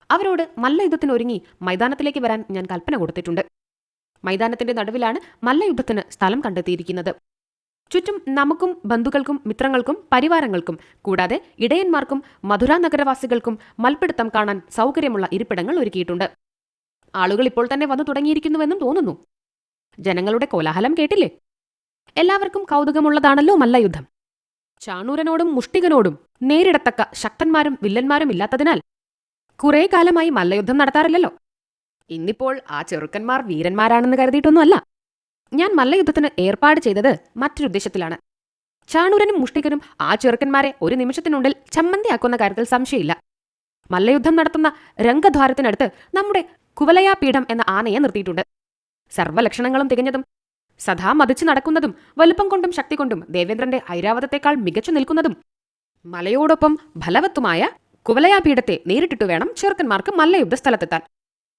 അവരോട് മല്ലയുദ്ധത്തിനൊരുങ്ങി മൈതാനത്തിലേക്ക് വരാൻ ഞാൻ കൽപ്പന കൊടുത്തിട്ടുണ്ട്. മൈതാനത്തിന്റെ നടുവിലാണ് മല്ലയുദ്ധത്തിന് സ്ഥലം കണ്ടെത്തിയിരിക്കുന്നത്. ചുറ്റും നമുക്കും ബന്ധുക്കൾക്കും മിത്രങ്ങൾക്കും പരിവാരങ്ങൾക്കും കൂടാതെ ഇടയന്മാർക്കും മധുര നഗരവാസികൾക്കും മൽപ്പിടുത്തം കാണാൻ സൗകര്യമുള്ള ഇരിപ്പിടങ്ങൾ ഒരുക്കിയിട്ടുണ്ട്. ആളുകൾ ഇപ്പോൾ തന്നെ വന്നു തുടങ്ങിയിരിക്കുന്നുവെന്നും തോന്നുന്നു. ജനങ്ങളുടെ കോലാഹലം കേട്ടില്ലേ? എല്ലാവർക്കും കൗതുകമുള്ളതാണല്ലോ മല്ലയുദ്ധം. ചാണൂരനോടും മുഷ്ടികനോടും നേരിടത്തക്ക ശക്തന്മാരും വില്ലന്മാരും ഇല്ലാത്തതിനാൽ കുറേ കാലമായി മല്ലയുദ്ധം നടത്താറില്ലല്ലോ. ഇന്നിപ്പോൾ ആ ചെറുക്കന്മാർ വീരന്മാരാണെന്ന് കരുതിയിട്ടൊന്നുമല്ല. ഞാൻ മല്ലയുദ്ധത്തിന് ഏർപ്പാട് ചെയ്തത് മറ്റൊരു ഉദ്ദേശത്തിലാണ്. ചാണൂരനും മുഷ്ടികനും ആ ചെറുക്കന്മാരെ ഒരു നിമിഷത്തിനുള്ളിൽ ചമ്മന്തിയാക്കുന്ന കാര്യത്തിൽ സംശയമില്ല. മല്ലയുദ്ധം നടത്തുന്ന രംഗദ്വാരത്തിനടുത്ത് നമ്മുടെ കുവലയാപീഠം എന്ന ആനയെ നിർത്തിയിട്ടുണ്ട്. സർവ്വലക്ഷണങ്ങളും തികഞ്ഞതും സദാ മതിച്ചു നടക്കുന്നതും വലുപ്പം കൊണ്ടും ശക്തി കൊണ്ടും ദേവേന്ദ്രന്റെ ഐരാവതത്തെക്കാൾ മികച്ചു നിൽക്കുന്നതും മലയോടൊപ്പം ഫലവത്തുമായ കുവലയാപീഠത്തെ നേരിട്ടിട്ടു വേണം ചെറുക്കന്മാർക്ക് മല്ലയുദ്ധ സ്ഥലത്തെത്താൻ.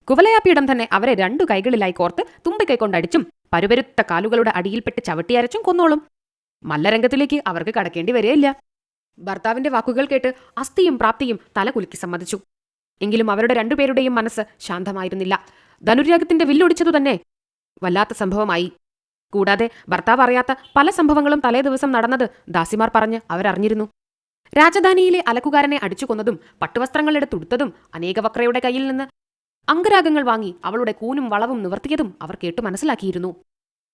കുവലയാപീഠം തന്നെ അവരെ 2 കൈകളിലായി കോർത്ത് തുമ്പിക്കൈ കൊണ്ടടിച്ചും പരുപരുത്ത കാലുകളുടെ അടിയിൽപ്പെട്ട് ചവിട്ടിയരച്ചും കൊന്നോളും. മല്ലരംഗത്തിലേക്ക് അവർക്ക് കടക്കേണ്ടി വരികയില്ല. ഭർത്താവിന്റെ വാക്കുകൾ കേട്ട് അസ്ഥിയും പ്രാപ്തിയും തല കുലുക്കി സമ്മതിച്ചു. എങ്കിലും അവരുടെ 2 പേരുടെയും മനസ്സ് ശാന്തമായിരുന്നില്ല. ധനുര്യാഗത്തിന്റെ വില്ലൊടിച്ചതു തന്നെ വല്ലാത്ത സംഭവമായി. കൂടാതെ ഭർത്താവ് അറിയാത്ത പല സംഭവങ്ങളും തലേ ദിവസം നടന്നത് ദാസിമാർ പറഞ്ഞ് അവരറിഞ്ഞിരുന്നു. രാജധാനിയിലെ അലക്കുകാരനെ അടിച്ചു കൊന്നതും പട്ടുവസ്ത്രങ്ങളെടുത്തുടുത്തതും അനേകവക്രയുടെ കയ്യിൽ നിന്ന് അംഗരാഗങ്ങൾ വാങ്ങി അവളുടെ കൂനും വളവും നിവർത്തിയതും അവർ കേട്ടു മനസ്സിലാക്കിയിരുന്നു.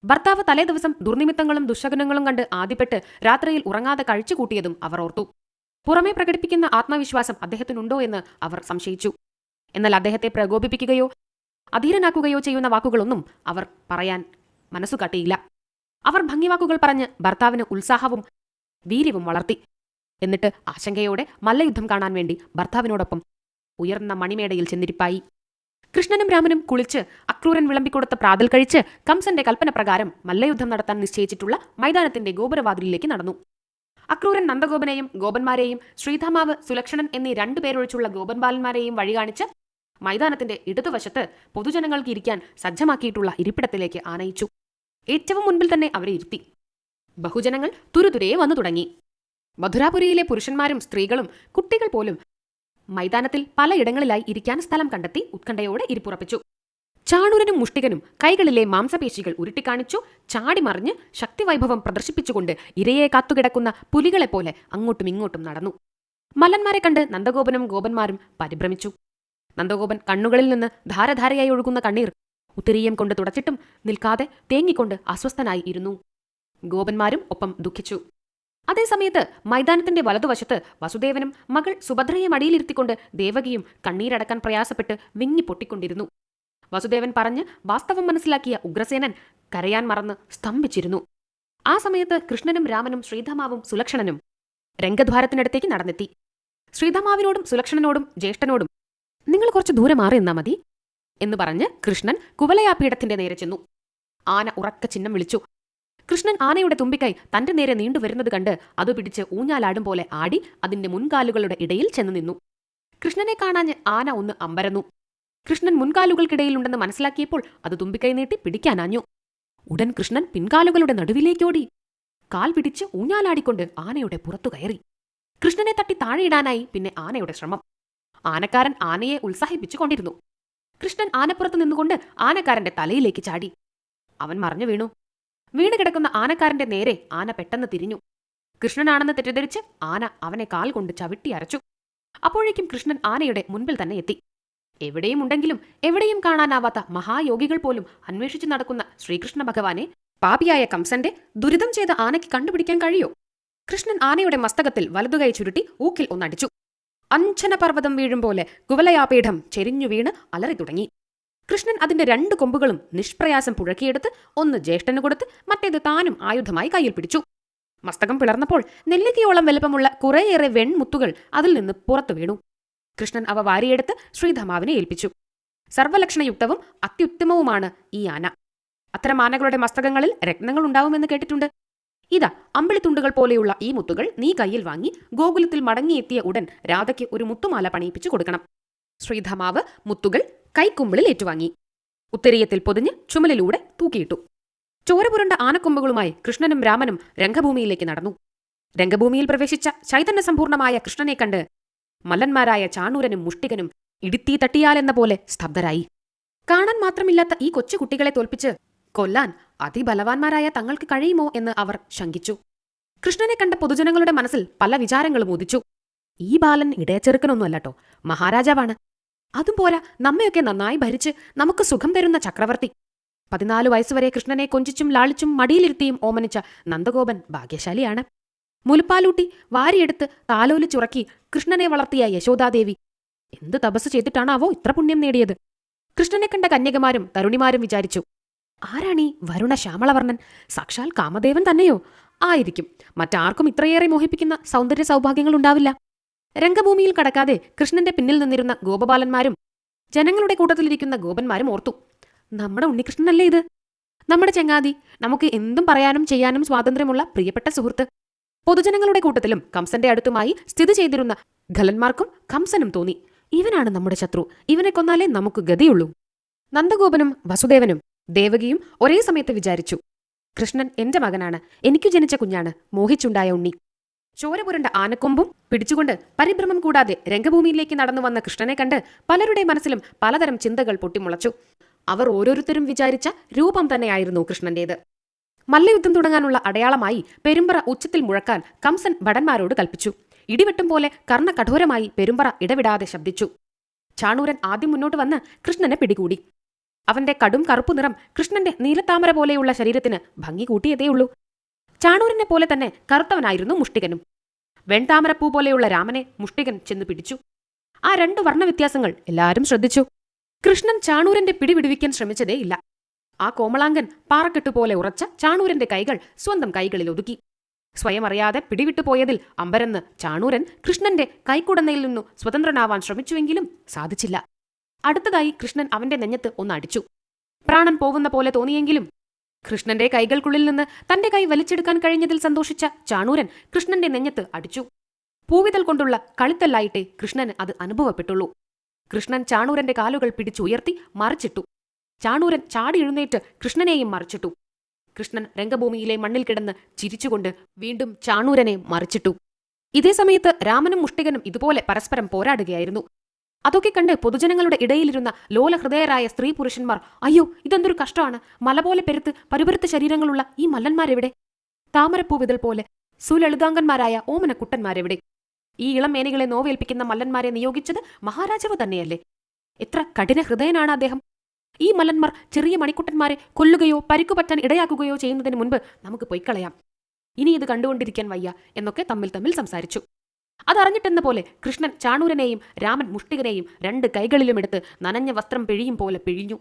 ഭർത്താവ് തലേ ദിവസം ദുർനിമിത്തങ്ങളും ദുശകുനങ്ങളും കണ്ട് ആദ്യപ്പെട്ട് രാത്രിയിൽ ഉറങ്ങാതെ കഴിച്ചുകൂട്ടിയതും അവർ ഓർത്തു. പുറമേ പ്രകടിപ്പിക്കുന്ന ആത്മവിശ്വാസം അദ്ദേഹത്തിനുണ്ടോ എന്ന് അവർ സംശയിച്ചു. എന്നാൽ അദ്ദേഹത്തെ പ്രകോപിപ്പിക്കുകയോ അധീരനാക്കുകയോ ചെയ്യുന്ന വാക്കുകളൊന്നും അവർ പറയാൻ മനസ്സുകാട്ടിയില്ല. അവർ ഭംഗിവാക്കുകൾ പറഞ്ഞ് ഭർത്താവിന് ഉത്സാഹവും വീര്യവും വളർത്തി. എന്നിട്ട് ആശങ്കയോടെ മല്ലയുദ്ധം കാണാൻ വേണ്ടി ഭർത്താവിനോടൊപ്പം ഉയർന്ന മണിമേടയിൽ ചെന്നിരിപ്പായി. കൃഷ്ണനും രാമനും കുളിച്ച് അക്രൂരൻ വിളമ്പിക്കൊടുത്ത പ്രാതൽ കഴിച്ച് കംസന്റെ കൽപ്പന പ്രകാരം മല്ലയുദ്ധം നടത്താൻ നിശ്ചയിച്ചിട്ടുള്ള മൈതാനത്തിന്റെ ഗോപുരവാതിലിലേക്ക് നടന്നു. അക്രൂരൻ നന്ദഗോപനെയും ഗോപന്മാരെയും ശ്രീധാമാവ്, സുലക്ഷണൻ എന്നീ 2 പേരൊഴിച്ചുള്ള ഗോപൻപാലന്മാരെയും വഴികാണിച്ച് മൈതാനത്തിന്റെ ഇടതുവശത്ത് പൊതുജനങ്ങൾക്ക് ഇരിക്കാൻ സജ്ജമാക്കിയിട്ടുള്ള ഇരിപ്പിടത്തിലേക്ക് ആനയിച്ചു. ഏറ്റവും മുൻപിൽ തന്നെ അവരെ ഇരുത്തി. ബഹുജനങ്ങൾ തുരുതുരേ വന്നു തുടങ്ങി. മധുരാപുരിയിലെ പുരുഷന്മാരും സ്ത്രീകളും കുട്ടികൾ പോലും മൈതാനത്തിൽ പലയിടങ്ങളിലായി ഇരിക്കാൻ സ്ഥലം കണ്ടെത്തി ഉത്കണ്ഠയോടെ ഇരിപ്പുറപ്പിച്ചു. ചാണൂരനും മുഷ്ടികനും കൈകളിലെ മാംസപേശികൾ ഉരുട്ടിക്കാണിച്ചു ചാടിമറിഞ്ഞ് ശക്തിവൈഭവം പ്രദർശിപ്പിച്ചുകൊണ്ട് ഇരയെ കാത്തുകിടക്കുന്ന പുലികളെപ്പോലെ അങ്ങോട്ടും ഇങ്ങോട്ടും നടന്നു. മല്ലന്മാരെ കണ്ട് നന്ദഗോപനും ഗോപന്മാരും പരിഭ്രമിച്ചു. നന്ദഗോപൻ കണ്ണുകളിൽ നിന്ന് ധാരധാരയായി ഒഴുകുന്ന കണ്ണീർ ഉത്തിരീയം കൊണ്ട് തുടച്ചിട്ടും നിൽക്കാതെ തേങ്ങിക്കൊണ്ട് അസ്വസ്ഥനായി ഇരുന്നു. ഗോപന്മാരും ഒപ്പം ദുഃഖിച്ചു. അതേസമയത്ത് മൈതാനത്തിന്റെ വലതുവശത്ത് വസുദേവനും മകൾ സുഭദ്രയെ മടിയിലിരുത്തിക്കൊണ്ട് ദേവകിയും കണ്ണീരടക്കാൻ പ്രയാസപ്പെട്ട് വിങ്ങിപ്പൊട്ടിക്കൊണ്ടിരുന്നു. വസുദേവൻ പറഞ്ഞ് വാസ്തവം മനസ്സിലാക്കിയ ഉഗ്രസേനൻ കരയാൻ മറന്ന് സ്തംഭിച്ചിരുന്നു. ആ സമയത്ത് കൃഷ്ണനും രാമനും ശ്രീധമാവും സുലക്ഷണനും രംഗദ്വാരത്തിനടുത്തേക്ക് നടന്നെത്തി. ശ്രീധമാവിനോടും സുലക്ഷണനോടും ജ്യേഷ്ഠനോടും നിങ്ങൾ കുറച്ച് ദൂരെ മാറി നിന്നാ മതി എന്ന് പറഞ്ഞ് കൃഷ്ണൻ കുവലയാപീഠത്തിന്റെ നേരെ ചെന്നു. ആന ഉറക്ക ചിഹ്നം വിളിച്ചു. കൃഷ്ണൻ ആനയുടെ തുമ്പിക്കൈ തന്റെ നേരെ നീണ്ടുവരുന്നത് കണ്ട് അത് പിടിച്ച് ഊഞ്ഞാലാടും പോലെ ആടി അതിന്റെ മുൻകാലുകളുടെ ഇടയിൽ ചെന്നു നിന്നു. കൃഷ്ണനെ കാണാഞ്ഞ് ആന ഒന്ന് അമ്പരന്നു. കൃഷ്ണൻ മുൻകാലുകൾക്കിടയിലുണ്ടെന്ന് മനസ്സിലാക്കിയപ്പോൾ അത് തുമ്പിക്കൈ നീട്ടി പിടിക്കാനാഞ്ഞു. ഉടൻ കൃഷ്ണൻ പിൻകാലുകളുടെ നടുവിലേക്കോടി കാൽ പിടിച്ച് ഊഞ്ഞാലാടിക്കൊണ്ട് ആനയുടെ പുറത്തു കയറി. കൃഷ്ണനെ തട്ടി താഴെയിടാനായി പിന്നെ ആനയുടെ ശ്രമം. ആനക്കാരൻ ആനയെ ഉത്സാഹിപ്പിച്ചു കൊണ്ടിരുന്നു. കൃഷ്ണൻ ആനപ്പുറത്ത് നിന്നുകൊണ്ട് ആനക്കാരന്റെ തലയിലേക്ക് ചാടി. അവൻ മറിഞ്ഞു വീണു. വീണ് കിടക്കുന്ന ആനക്കാരന്റെ നേരെ ആന പെട്ടെന്ന് തിരിഞ്ഞു. കൃഷ്ണനാണെന്ന് തെറ്റിദ്ധരിച്ച് ആന അവനെ കാൽ കൊണ്ട് ചവിട്ടി അരച്ചു. അപ്പോഴേക്കും കൃഷ്ണൻ ആനയുടെ മുൻപിൽ തന്നെ എത്തി. എവിടെയും ഉണ്ടെങ്കിലും എവിടെയും കാണാനാവാത്ത മഹായോഗികൾ പോലും അന്വേഷിച്ചു നടക്കുന്ന ശ്രീകൃഷ്ണ ഭഗവാനെ പാപിയായ കംസന്റെ ദുരിതം ചെയ്ത ആനയ്ക്ക് കണ്ടുപിടിക്കാൻ കഴിയോ? കൃഷ്ണൻ ആനയുടെ മസ്തകത്തിൽ വലതുകൈ ചുരുട്ടി ഊക്കിൽ ഒന്നടിച്ചു. അഞ്ജന പർവ്വതം വീഴും പോലെ കുവലയാപീഠം ചെരിഞ്ഞു വീണ് അലറി തുടങ്ങി. കൃഷ്ണൻ അതിന്റെ 2 കൊമ്പുകളും നിഷ്പ്രയാസം പുഴക്കിയെടുത്ത് ഒന്ന് ജ്യേഷ്ഠന് കൊടുത്ത് മറ്റേത് താനും ആയുധമായി കയ്യിൽ പിടിച്ചു. മസ്തകം പിളർന്നപ്പോൾ നെല്ലിക്കയോളം വലുപ്പമുള്ള കുറേയേറെ വെൺമുത്തുകൾ അതിൽ നിന്ന് പുറത്തു വീണു. കൃഷ്ണൻ അവ വാരിയെടുത്ത് ശ്രീധമാവിനെ ഏൽപ്പിച്ചു. സർവ്വലക്ഷണയുക്തവും അത്യുത്തമവുമാണ് ഈ ആന. അത്തരം ആനകളുടെ മസ്തകങ്ങളിൽ രത്നങ്ങൾ ഉണ്ടാവുമെന്ന് കേട്ടിട്ടുണ്ട്. ഇതാ, അമ്പിളിത്തുണ്ടുകൾ പോലെയുള്ള ഈ മുത്തുകൾ നീ കയ്യിൽ വാങ്ങി ഗോകുലത്തിൽ മടങ്ങിയെത്തിയ ഉടൻ രാധയ്ക്ക് ഒരു മുത്തുമാല പണിയിപ്പിച്ചു കൊടുക്കണം. ശ്രീധമാവ് മുത്തുകൾ കൈക്കുമ്പിളിൽ ഏറ്റുവാങ്ങി. ഉത്തരീയത്തിൽ പൊതിഞ്ഞ് ചുമലിലൂടെ തൂക്കിയിട്ടു. ചോരപുരണ്ട ആനക്കൊമ്പുകളുമായി കൃഷ്ണനും രാമനും രംഗഭൂമിയിലേക്ക് നടന്നു. രംഗഭൂമിയിൽ പ്രവേശിച്ച ചൈതന്യസമ്പൂർണമായ കൃഷ്ണനെ കണ്ട് മല്ലന്മാരായ ചാണൂരനും മുഷ്ടികനും ഇടിത്തീ തട്ടിയാലെന്ന പോലെ സ്തബ്ധരായി. കാണാൻ മാത്രമില്ലാത്ത ഈ കൊച്ചുകുട്ടികളെ തോൽപ്പിച്ച് കൊല്ലാൻ അതിബലവാന്മാരായ തങ്ങൾക്ക് കഴിയുമോ എന്ന് അവർ ശങ്കിച്ചു. കൃഷ്ണനെ കണ്ട പൊതുജനങ്ങളുടെ മനസ്സിൽ പല വിചാരങ്ങളും ഉദിച്ചു. ഈ ബാലൻ ഇടയച്ചെറുക്കനൊന്നുമല്ലട്ടോ, മഹാരാജാവാണ്. അതും പോരാ, നമ്മയൊക്കെ നന്നായി ഭരിച്ച് നമുക്ക് സുഖം തരുന്ന ചക്രവർത്തി. 14 വയസ്സുവരെ കൃഷ്ണനെ കൊഞ്ചിച്ചും ലാളിച്ചും മടിയിലിരുത്തിയും ഓമനിച്ച നന്ദഗോപൻ ഭാഗ്യശാലിയാണ്. മുലപ്പാലൂട്ടി വാരിയെടുത്ത് താലോലിച്ചുറക്കി കൃഷ്ണനെ വളർത്തിയ യശോദാദേവി എന്ത് തപസ് ചെയ്തിട്ടാണാവോ ഇത്ര പുണ്യം നേടിയത്? കൃഷ്ണനെ കണ്ട കന്യകമാരും തരുണിമാരും വിചാരിച്ചു, ആരാണീ വരുണ ശ്യാമളവർണ്ണൻ? സാക്ഷാൽ കാമദേവൻ തന്നെയോ? ആയിരിക്കും. മറ്റാർക്കും ഇത്രയേറെ മോഹിപ്പിക്കുന്ന സൗന്ദര്യ സൗഭാഗ്യങ്ങൾ ഉണ്ടാവില്ല. രംഗഭൂമിയിൽ കടക്കാതെ കൃഷ്ണന്റെ പിന്നിൽ നിന്നിരുന്ന ഗോപബാലന്മാരും ജനങ്ങളുടെ കൂട്ടത്തിലിരിക്കുന്ന ഗോപന്മാരും ഓർത്തു, നമ്മുടെ ഉണ്ണികൃഷ്ണനല്ലേ ഇത്? നമ്മുടെ ചങ്ങാതി, നമുക്ക് എന്തും പറയാനും ചെയ്യാനും സ്വാതന്ത്ര്യമുള്ള പ്രിയപ്പെട്ട സുഹൃത്ത്. പൊതുജനങ്ങളുടെ കൂട്ടത്തിലും കംസന്റെ അടുത്തുമായി സ്ഥിതി ചെയ്തിരുന്ന ഖലന്മാർക്കും കംസനും തോന്നി, ഇവനാണ് നമ്മുടെ ശത്രു, ഇവനെ കൊന്നാലേ നമുക്ക് ഗതിയുള്ളൂ. നന്ദഗോപനും വസുദേവനും ദേവകിയും ഒരേ സമയത്ത് വിചാരിച്ചു, കൃഷ്ണൻ എന്റെ മകനാണ്, എനിക്കു ജനിച്ച കുഞ്ഞാണ്, മോഹിച്ചുണ്ടായ ഉണ്ണി. ചോരപുരണ്ട ആനക്കൊമ്പും പിടിച്ചുകൊണ്ട് പരിഭ്രമം കൂടാതെ രംഗഭൂമിയിലേക്ക് നടന്നു വന്ന കൃഷ്ണനെ കണ്ട് പലരുടെ മനസ്സിലും പലതരം ചിന്തകൾ പൊട്ടിമുളച്ചു. അവർ ഓരോരുത്തരും വിചാരിച്ച രൂപം തന്നെയായിരുന്നു കൃഷ്ണന്റേത്. മല്ലയുദ്ധം തുടങ്ങാനുള്ള അടയാളമായി പെരുമ്പറ ഉച്ചത്തിൽ മുഴക്കാൻ കംസൻ ഭടന്മാരോട് കൽപ്പിച്ചു. ഇടിവെട്ടും പോലെ കർണകഠോരമായി പെരുമ്പറ ഇടവിടാതെ ശബ്ദിച്ചു. ചാണൂരൻ ആദ്യം മുന്നോട്ട് വന്ന് കൃഷ്ണനെ പിടികൂടി. അവന്റെ കടും കറുപ്പു നിറം കൃഷ്ണന്റെ നീലത്താമര പോലെയുള്ള ശരീരത്തിന് ഭംഗി കൂട്ടിയതേയുള്ളൂ. ചാണൂരനെ പോലെ തന്നെ കറുത്തവനായിരുന്നു മുഷ്ടികനും. വെൺതാമരപ്പൂ പോലെയുള്ള രാമനെ മുഷ്ടികൻ ചെന്ന് പിടിച്ചു. ആ 2 വർണ്ണവ്യത്യാസങ്ങൾ എല്ലാവരും ശ്രദ്ധിച്ചു. കൃഷ്ണൻ ചാണൂരന്റെ പിടിവിടുവിക്കാൻ ശ്രമിച്ചതേയില്ല. ആ കോമളാങ്കൻ പാറക്കെട്ടുപോലെ ഉറച്ച ചാണൂരന്റെ കൈകൾ സ്വന്തം കൈകളിൽ ഒതുക്കി. സ്വയം അറിയാതെ പിടിവിട്ടുപോയതിൽ അമ്പരന്ന് ചാണൂരൻ കൃഷ്ണന്റെ കൈക്കുടന്നയിൽ നിന്നു സ്വതന്ത്രനാവാൻ ശ്രമിച്ചുവെങ്കിലും സാധിച്ചില്ല. അടുത്തതായി കൃഷ്ണൻ അവന്റെ നെഞ്ഞത്ത് ഒന്നടിച്ചു. പ്രാണൻ പോവുന്ന പോലെ തോന്നിയെങ്കിലും കൃഷ്ണന്റെ കൈകൾക്കുള്ളിൽ നിന്ന് തന്റെ കൈ വലിച്ചെടുക്കാൻ കഴിഞ്ഞതിൽ സന്തോഷിച്ച ചാണൂരൻ കൃഷ്ണന്റെ നെഞ്ഞത്ത് അടിച്ചു. പൂവിതൽ കൊണ്ടുള്ള കളിത്തല്ലായിട്ടേ കൃഷ്ണന് അത് അനുഭവപ്പെട്ടുള്ളൂ. കൃഷ്ണൻ ചാണൂരന്റെ കാലുകൾ പിടിച്ചുയർത്തി മറിച്ചിട്ടു. ചാണൂരൻ ചാടി എഴുന്നേറ്റ് കൃഷ്ണനെയും മറിച്ചിട്ടു. കൃഷ്ണൻ രംഗഭൂമിയിലെ മണ്ണിൽ കിടന്ന് ചിരിച്ചുകൊണ്ട് വീണ്ടും ചാണൂരനെ മറിച്ചിട്ടു. ഇതേ സമയത്ത് രാമനും മുഷ്ടികനും ഇതുപോലെ പരസ്പരം പോരാടുകയായിരുന്നു. അതൊക്കെ കണ്ട് പൊതുജനങ്ങളുടെ ഇടയിലിരുന്ന ലോലഹൃദയരായ സ്ത്രീ പുരുഷന്മാർ, അയ്യോ, ഇതെന്തൊരു കഷ്ടമാണ്, മല പോലെ പെരുത്ത് പരുപരുത്ത ശരീരങ്ങളുള്ള ഈ മല്ലന്മാരെവിടെ? താമരപ്പൂവിതൽ പോലെ സുലളിതാംഗന്മാരായ ഓമനക്കുട്ടന്മാരെവിടെ? ഈ ഇളം മേനികളെ നോവേൽപ്പിക്കുന്ന മല്ലന്മാരെ നിയോഗിച്ചത് മഹാരാജാവ് തന്നെയല്ലേ? എത്ര കഠിന ഹൃദയനാണ് അദ്ദേഹം! ഈ മല്ലന്മാർ ചെറിയ മണിക്കുട്ടന്മാരെ കൊല്ലുകയോ പരിക്കുപറ്റാൻ ഇടയാക്കുകയോ ചെയ്യുന്നതിന് മുൻപ് നമുക്ക് പൊയ്ക്കളയാം. ഇനി ഇത് കണ്ടുകൊണ്ടിരിക്കാൻ വയ്യ എന്നൊക്കെ തമ്മിൽ സംസാരിച്ചു. അതറിഞ്ഞിട്ടെന്ന പോലെ കൃഷ്ണൻ ചാണൂരനെയും രാമൻ മുഷ്ടികനെയും 2 കൈകളിലുമെടുത്ത് നനഞ്ഞ വസ്ത്രം പിഴിയും പോലെ പിഴിഞ്ഞു.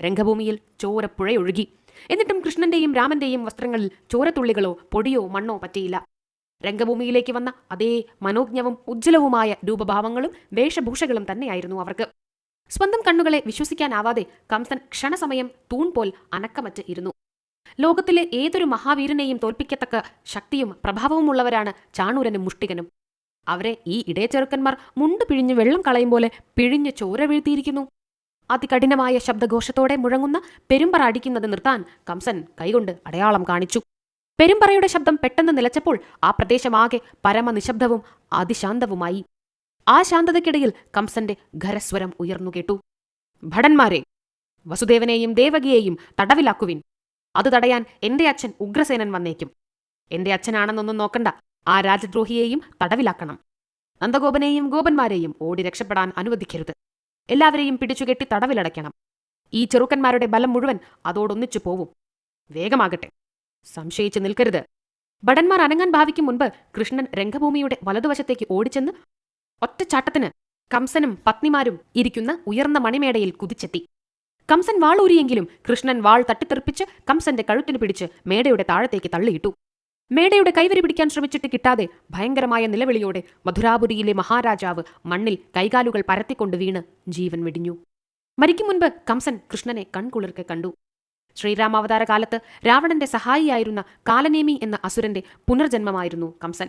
രംഗഭൂമിയിൽ ചോരപ്പുഴയൊഴുകി. എന്നിട്ടും കൃഷ്ണന്റെയും രാമന്റെയും വസ്ത്രങ്ങളിൽ ചോരത്തുള്ളികളോ പൊടിയോ മണ്ണോ പറ്റിയില്ല. രംഗഭൂമിയിലേക്ക് വന്ന അതേ മനോജ്ഞവും ഉജ്ജ്വലവുമായ രൂപഭാവങ്ങളും വേഷഭൂഷകളും തന്നെയായിരുന്നു അവർക്ക്. സ്വന്തം കണ്ണുകളെ വിശ്വസിക്കാനാവാതെ കംസൻ ക്ഷണസമയം തൂൺ പോൽ അനക്കമറ്റ് ഇരുന്നു. ലോകത്തിലെ ഏതൊരു മഹാവീരനെയും തോൽപ്പിക്കത്തക്ക ശക്തിയും പ്രഭാവവുമുള്ളവരാണ് ചാണൂരനും മുഷ്ടികനും. അവരെ ഈ ഇടയച്ചെറുക്കന്മാർ മുണ്ട് പിഴിഞ്ഞ് വെള്ളം കളയും പോലെ പിഴിഞ്ഞ് ചോര വീഴ്ത്തിയിരിക്കുന്നു. അതികഠിനമായ ശബ്ദഘോഷത്തോടെ മുഴങ്ങുന്ന പെരുമ്പറ അടിക്കുന്നത് നിർത്താൻ കംസൻ കൈകൊണ്ട് അടയാളം കാണിച്ചു. പെരുമ്പറയുടെ ശബ്ദം പെട്ടെന്ന് നിലച്ചപ്പോൾ ആ പ്രദേശമാകെ പരമനിശബ്ദവും അതിശാന്തവുമായി. ആ ശാന്തതയ്ക്കിടയിൽ കംസന്റെ ഖരസ്വരം ഉയർന്നു കേട്ടു. ഭടന്മാരെ, വസുദേവനെയും ദേവകിയെയും തടവിലാക്കുവിൻ. അത് തടയാൻ എന്റെ അച്ഛൻ ഉഗ്രസേനൻ വന്നേക്കും. എന്റെ അച്ഛനാണെന്നൊന്നും നോക്കണ്ട, ആ രാജദ്രോഹിയെയും തടവിലാക്കണം. നന്ദഗോപനെയും ഗോപന്മാരെയും ഓടി രക്ഷപ്പെടാൻ അനുവദിക്കരുത്. എല്ലാവരെയും പിടിച്ചുകെട്ടി തടവിലടയ്ക്കണം. ഈ ചെറുക്കന്മാരുടെ ബലം മുഴുവൻ അതോടൊന്നിച്ചു പോവും. വേഗമാകട്ടെ, സംശയിച്ചു നിൽക്കരുത്. ഭടന്മാർ അനങ്ങാൻ ഭാവിക്കും മുൻപ് കൃഷ്ണൻ രംഗഭൂമിയുടെ വലതുവശത്തേക്ക് ഓടിച്ചെന്ന് ഒറ്റച്ചാട്ടത്തിന് കംസനും പത്നിമാരും ഇരിക്കുന്ന ഉയർന്ന മണിമേടയിൽ കുതിച്ചെത്തി. കംസൻ വാളൂരിയെങ്കിലും കൃഷ്ണൻ വാൾ തട്ടിത്തെറിപ്പിച്ച് കംസന്റെ കഴുത്തിന് പിടിച്ച് മേടയുടെ താഴത്തേക്ക് തള്ളിയിട്ടു. മേടയുടെ കൈവരി പിടിക്കാൻ ശ്രമിച്ചിട്ട് കിട്ടാതെ ഭയങ്കരമായ നിലവിളിയോടെ മധുരാപുരിയിലെ മഹാരാജാവ് മണ്ണിൽ കൈകാലുകൾ പരത്തിക്കൊണ്ട് വീണ് ജീവൻ വെടിഞ്ഞു. മരിക്കും മുൻപ് കംസൻ കൃഷ്ണനെ കൺകുളിർക്കെ കണ്ടു. ശ്രീരാമാവതാര കാലത്ത് രാവണന്റെ സഹായിയായിരുന്ന കാലനേമി എന്ന അസുരന്റെ പുനർജന്മമായിരുന്നു കംസൻ.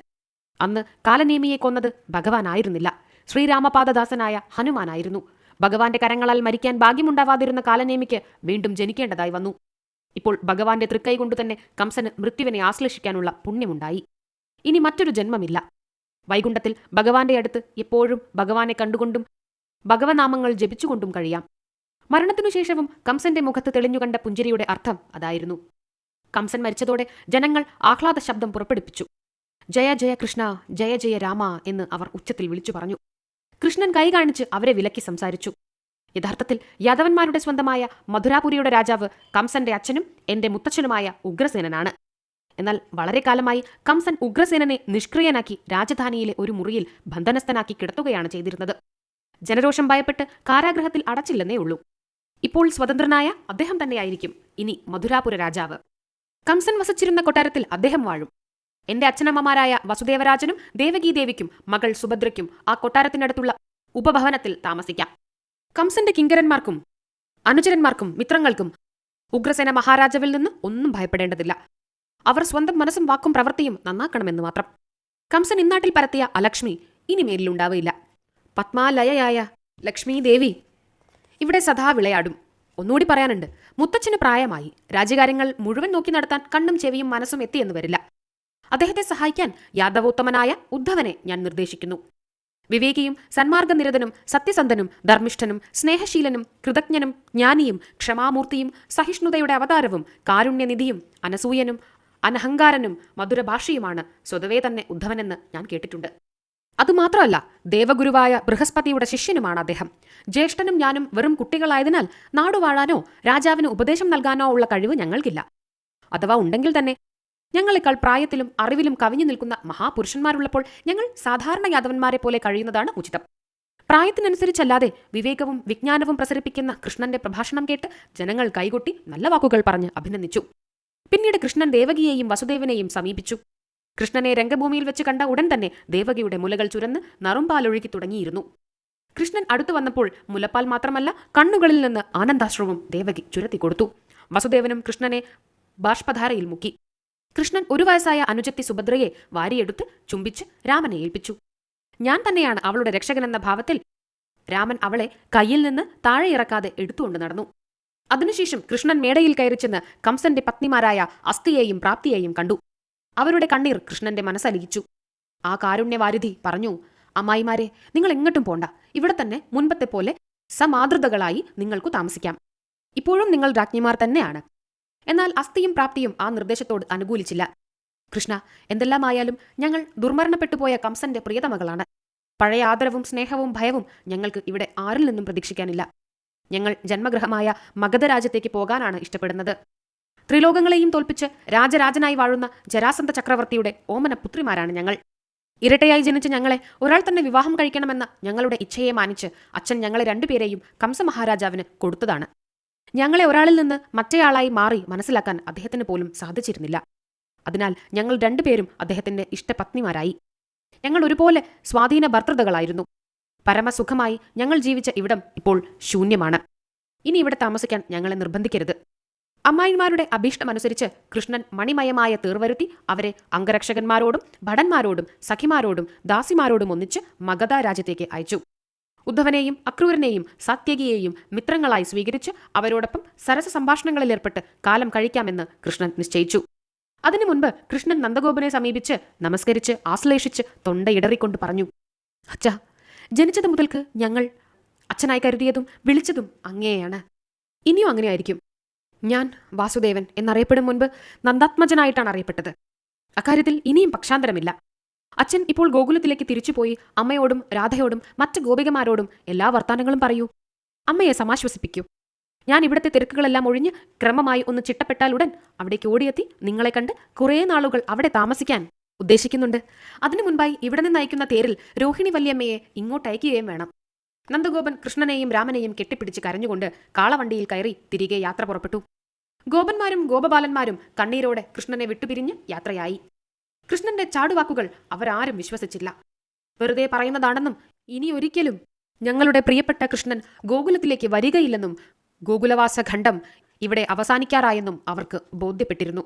അന്ന് കാലനേമിയെ കൊന്നത് ഭഗവാനായിരുന്നില്ല, ശ്രീരാമപാദദാസനായ ഹനുമാനായിരുന്നു. ഭഗവാന്റെ കരങ്ങളാൽ മരിക്കാൻ ഭാഗ്യമുണ്ടാവാതിരുന്ന കാലനേമിക്ക് വീണ്ടും ജനിക്കേണ്ടതായി വന്നു. ഇപ്പോൾ ഭഗവാന്റെ തൃക്കൈ കൊണ്ടുതന്നെ കംസന് മൃത്യുവിനെ ആശ്ലേഷിക്കാനുള്ള പുണ്യമുണ്ടായി. ഇനി മറ്റൊരു ജന്മമില്ല. വൈകുണ്ഠത്തിൽ ഭഗവാന്റെ അടുത്ത് എപ്പോഴും ഭഗവാനെ കണ്ടുകൊണ്ടും ഭഗവനാമങ്ങൾ ജപിച്ചുകൊണ്ടും കഴിയാം. മരണത്തിനു ശേഷവും കംസന്റെ മുഖത്ത് തെളിഞ്ഞുകണ്ട പുഞ്ചിരിയുടെ അർത്ഥം അതായിരുന്നു. കംസൻ മരിച്ചതോടെ ജനങ്ങൾ ആഹ്ലാദ ശബ്ദം പുറപ്പെടുപ്പിച്ചു. ജയ ജയ കൃഷ്ണ, ജയ ജയ രാമ എന്ന് അവർ ഉച്ചത്തിൽ വിളിച്ചു പറഞ്ഞു. കൃഷ്ണൻ കൈ കാണിച്ച് അവരെ വിലക്കി സംസാരിച്ചു. യഥാർത്ഥത്തിൽ യാദവന്മാരുടെ സ്വന്തമായ മധുരാപുരിയുടെ രാജാവ് കംസന്റെ അച്ഛനും എന്റെ മുത്തച്ഛനുമായ ഉഗ്രസേനനാണ്. എന്നാൽ വളരെ കാലമായി കംസൻ ഉഗ്രസേനനെ നിഷ്ക്രിയനാക്കി രാജധാനിയിലെ ഒരു മുറിയിൽ ബന്ധനസ്ഥനാക്കി കിടത്തുകയാണ് ചെയ്തിരുന്നത്. ജനരോഷം ഭയപ്പെട്ട് കാരാഗ്രഹത്തിൽ അടച്ചില്ലെന്നേ ഉള്ളൂ. ഇപ്പോൾ സ്വതന്ത്രനായ അദ്ദേഹം തന്നെയായിരിക്കും ഇനി മധുരാപുര രാജാവ്. കംസൻ വസിച്ചിരുന്ന കൊട്ടാരത്തിൽ അദ്ദേഹം വാഴും. എന്റെ അച്ഛനമ്മമാരായ വസുദേവരാജനും ദേവകീദേവിക്കും മകൾ സുഭദ്രയ്ക്കും ആ കൊട്ടാരത്തിനടുത്തുള്ള ഉപഭവനത്തിൽ താമസിക്കാം. കംസന്റെ കിങ്കരന്മാർക്കും അനുചരന്മാർക്കും മിത്രങ്ങൾക്കും ഉഗ്രസേന മഹാരാജാവിൽ നിന്ന് ഒന്നും ഭയപ്പെടേണ്ടതില്ല. അവർ സ്വന്തം മനസ്സും വാക്കും പ്രവൃത്തിയും നന്നാക്കണമെന്ന് മാത്രം. കംസൻ ഇന്നാട്ടിൽ പരത്തിയ അലക്ഷ്മി ഇനി മേലിലുണ്ടാവില്ല. പത്മാലയയായ ലക്ഷ്മീ ദേവി ഇവിടെ സദാ വിളയാടും. ഒന്നുകൂടി പറയാനുണ്ട്, മുത്തച്ഛന് പ്രായമായി. രാജ്യകാര്യങ്ങൾ മുഴുവൻ നോക്കി നടത്താൻ കണ്ണും ചെവിയും മനസ്സും എത്തിയെന്ന് വരില്ല. അദ്ദേഹത്തെ സഹായിക്കാൻ യാദവോത്തമനായ ഉദ്ധവനെ ഞാൻ നിർദ്ദേശിക്കുന്നു. വിവേകിയും സന്മാർഗനിരതനും സത്യസന്ധനും ധർമ്മിഷ്ഠനും സ്നേഹശീലനും കൃതജ്ഞനും ജ്ഞാനിയും ക്ഷമാമൂർത്തിയും സഹിഷ്ണുതയുടെ അവതാരവും കാരുണ്യനിധിയും അനസൂയനും അനഹങ്കാരനും മധുരഭാഷിയുമാണ് സ്വതവേ തന്നെ ഉദ്ധവനെന്ന് ഞാൻ കേട്ടിട്ടുണ്ട്. അതുമാത്രമല്ല, ദേവഗുരുവായ ബൃഹസ്പതിയുടെ ശിഷ്യനുമാണ് അദ്ദേഹം. ജ്യേഷ്ഠനും ഞാനും വെറും കുട്ടികളായതിനാൽ നാടുവാഴാനോ രാജാവിന് ഉപദേശം നൽകാനോ ഉള്ള കഴിവ് ഞങ്ങൾക്കില്ല. അഥവാ ഉണ്ടെങ്കിൽ തന്നെ ഞങ്ങളെക്കാൾ പ്രായത്തിലും അറിവിലും കവിഞ്ഞു നിൽക്കുന്ന മഹാപുരുഷന്മാരുള്ളപ്പോൾ ഞങ്ങൾ സാധാരണ യാദവന്മാരെ പോലെ കഴിയുന്നതാണ് ഉചിതം. പ്രായത്തിനനുസരിച്ചല്ലാതെ വിവേകവും വിജ്ഞാനവും പ്രസരിപ്പിക്കുന്ന കൃഷ്ണന്റെ പ്രഭാഷണം കേട്ട് ജനങ്ങൾ കൈകൊട്ടി നല്ല വാക്കുകൾ പറഞ്ഞ് അഭിനന്ദിച്ചു. പിന്നീട് കൃഷ്ണൻ ദേവകിയെയും വസുദേവനെയും സമീപിച്ചു. കൃഷ്ണനെ രംഗഭൂമിയിൽ വെച്ച് കണ്ട ഉടൻ തന്നെ ദേവകിയുടെ മുലകൾ ചുരന്ന് നറുംപാലൊഴുകി തുടങ്ങിയിരുന്നു. കൃഷ്ണൻ അടുത്തു വന്നപ്പോൾ മുലപ്പാൽ മാത്രമല്ല കണ്ണുകളിൽ നിന്ന് ആനന്ദാശ്രവും ദേവകി ചുരത്തിക്കൊടുത്തു. വസുദേവനും കൃഷ്ണനെ ബാഷ്പധാരയിൽ മുക്കി. കൃഷ്ണൻ 1 വയസ്സായ അനുജത്തി സുഭദ്രയെ വാരിയെടുത്ത് ചുംബിച്ച് രാമനെ ഏൽപ്പിച്ചു. ഞാൻ തന്നെയാണ് അവളുടെ രക്ഷകനെന്ന ഭാവത്തിൽ രാമൻ അവളെ കയ്യിൽ നിന്ന് താഴെ ഇറക്കാതെ എടുത്തുകൊണ്ട് നടന്നു. അതിനുശേഷം കൃഷ്ണൻ മേടയിൽ കയറിച്ചെന്ന് കംസന്റെ പത്നിമാരായ അസ്ഥിയെയും പ്രാപ്തിയെയും കണ്ടു. അവരുടെ കണ്ണീർ കൃഷ്ണന്റെ മനസ്സലിയിച്ചു. ആ കാരുണ്യവാരിധി പറഞ്ഞു, അമ്മായിമാരെ, നിങ്ങൾ എങ്ങോട്ടും പോണ്ട. ഇവിടെ തന്നെ മുൻപത്തെ പോലെ സമാതൃതകളായി നിങ്ങൾക്കു താമസിക്കാം. ഇപ്പോഴും നിങ്ങൾ രാജ്ഞിമാർ തന്നെയാണ്. എന്നാൽ അസ്ഥിയും പ്രാപ്തിയും ആ നിർദ്ദേശത്തോട് അനുകൂലിച്ചില്ല. കൃഷ്ണ, എന്തെല്ലാമായാലും ഞങ്ങൾ ദുർമരണപ്പെട്ടുപോയ കംസന്റെ പ്രിയതമകളാണ്. പഴയ ആദരവും സ്നേഹവും ഭയവും ഞങ്ങൾക്ക് ഇവിടെ ആരിൽ നിന്നും പ്രതീക്ഷിക്കാനില്ല. ഞങ്ങൾ ജന്മഗൃഹമായ മഗധരാജ്യത്തേക്ക് പോകാനാണ് ഇഷ്ടപ്പെടുന്നത്. ത്രിലോകങ്ങളെയും തോൽപ്പിച്ച് രാജരാജനായി വാഴുന്ന ജരാസന്ധ ചക്രവർത്തിയുടെ ഓമന പുത്രിമാരാണ് ഞങ്ങൾ. ഇരട്ടയായി ജനിച്ച ഞങ്ങളെ ഒരാൾ തന്നെ വിവാഹം കഴിക്കണമെന്ന ഞങ്ങളുടെ ഇച്ഛയെ മാനിച്ച് അച്ഛൻ ഞങ്ങളെ 2 പേരെയും കംസമഹാരാജാവിന് കൊടുത്തതാണ്. ഞങ്ങളെ ഒരാളിൽ നിന്ന് മറ്റേയാളായി മാറി മനസ്സിലാക്കാൻ അദ്ദേഹത്തിന് പോലും സാധിച്ചിരുന്നില്ല. അതിനാൽ ഞങ്ങൾ 2 പേരും അദ്ദേഹത്തിന്റെ ഇഷ്ടപത്നിമാരായി. ഞങ്ങൾ ഒരുപോലെ സ്വാധീന ഭർതൃതകളായിരുന്നു. പരമസുഖമായി ഞങ്ങൾ ജീവിച്ച ഇവിടം ഇപ്പോൾ ശൂന്യമാണ്. ഇനി ഇവിടെ താമസിക്കാൻ ഞങ്ങളെ നിർബന്ധിക്കരുത്. അമ്മായിമാരുടെ അഭീഷ്ടമനുസരിച്ച് കൃഷ്ണൻ മണിമയമായ തീർവരുത്തി അവരെ അംഗരക്ഷകന്മാരോടും ഭടന്മാരോടും സഖിമാരോടും ദാസിമാരോടും ഒന്നിച്ച് മഗധ രാജ്യത്തേക്ക് അയച്ചു. ഉദ്ധവനെയും അക്രൂരനെയും സാത്യകിയെയും മിത്രങ്ങളായി സ്വീകരിച്ച് അവരോടൊപ്പം സരസ സംഭാഷണങ്ങളിലേർപ്പെട്ട് കാലം കഴിക്കാമെന്ന് കൃഷ്ണൻ നിശ്ചയിച്ചു. അതിനു മുൻപ് കൃഷ്ണൻ നന്ദഗോപനെ സമീപിച്ച് നമസ്കരിച്ച് ആശ്ലേഷിച്ച് തൊണ്ടയിടറിക്കൊണ്ട് പറഞ്ഞു, അച്ഛാ, ജനിച്ചത് മുതൽക്ക് ഞങ്ങൾ അച്ഛനായി കരുതിയതും വിളിച്ചതും അങ്ങയെയാണ്. ഇനിയും അങ്ങനെയായിരിക്കും. ഞാൻ വാസുദേവൻ എന്നറിയപ്പെടും മുൻപ് നന്ദാത്മജനായിട്ടാണ് അറിയപ്പെട്ടത്. അക്കാര്യത്തിൽ ഇനിയും പക്ഷാന്തരമില്ല. അച്ഛൻ ഇപ്പോൾ ഗോകുലത്തിലേക്ക് തിരിച്ചുപോയി അമ്മയോടും രാധയോടും മറ്റ് ഗോപികമാരോടും എല്ലാ വർത്താനങ്ങളും പറയൂ. അമ്മയെ സമാശ്വസിപ്പിക്കൂ. ഞാൻ ഇവിടുത്തെ തിരക്കുകളെല്ലാം ഒഴിഞ്ഞ് ക്രമമായി ഒന്ന് ചിട്ടപ്പെട്ടാലുടൻ അവിടേക്ക് ഓടിയെത്തി നിങ്ങളെ കണ്ട് കുറേ നാളുകൾ അവിടെ താമസിക്കാൻ ഉദ്ദേശിക്കുന്നുണ്ട്. അതിനു മുൻപായി ഇവിടെ നിന്ന് അയക്കുന്ന തേരിൽ രോഹിണി വല്യമ്മയെ ഇങ്ങോട്ട് അയക്കുകയും വേണം. നന്ദഗോപൻ കൃഷ്ണനെയും രാമനെയും കെട്ടിപ്പിടിച്ച് കരഞ്ഞുകൊണ്ട് കാളവണ്ടിയിൽ കയറി തിരികെ യാത്ര പുറപ്പെട്ടു. ഗോപന്മാരും ഗോപബാലന്മാരും കണ്ണീരോടെ കൃഷ്ണനെ വിട്ടുപിരിഞ്ഞ് യാത്രയായി. കൃഷ്ണന്റെ ചാടുവാക്കുകൾ അവരാരും വിശ്വസിച്ചില്ല. വെറുതെ പറയുന്നതാണെന്നും ഇനി ഒരിക്കലും ഞങ്ങളുടെ പ്രിയപ്പെട്ട കൃഷ്ണൻ ഗോകുലത്തിലേക്ക് വരികയില്ലെന്നും ഗോകുലവാസ ഖണ്ഡം ഇവിടെ അവസാനിക്കാറായെന്നും അവർക്ക് ബോധ്യപ്പെട്ടിരുന്നു.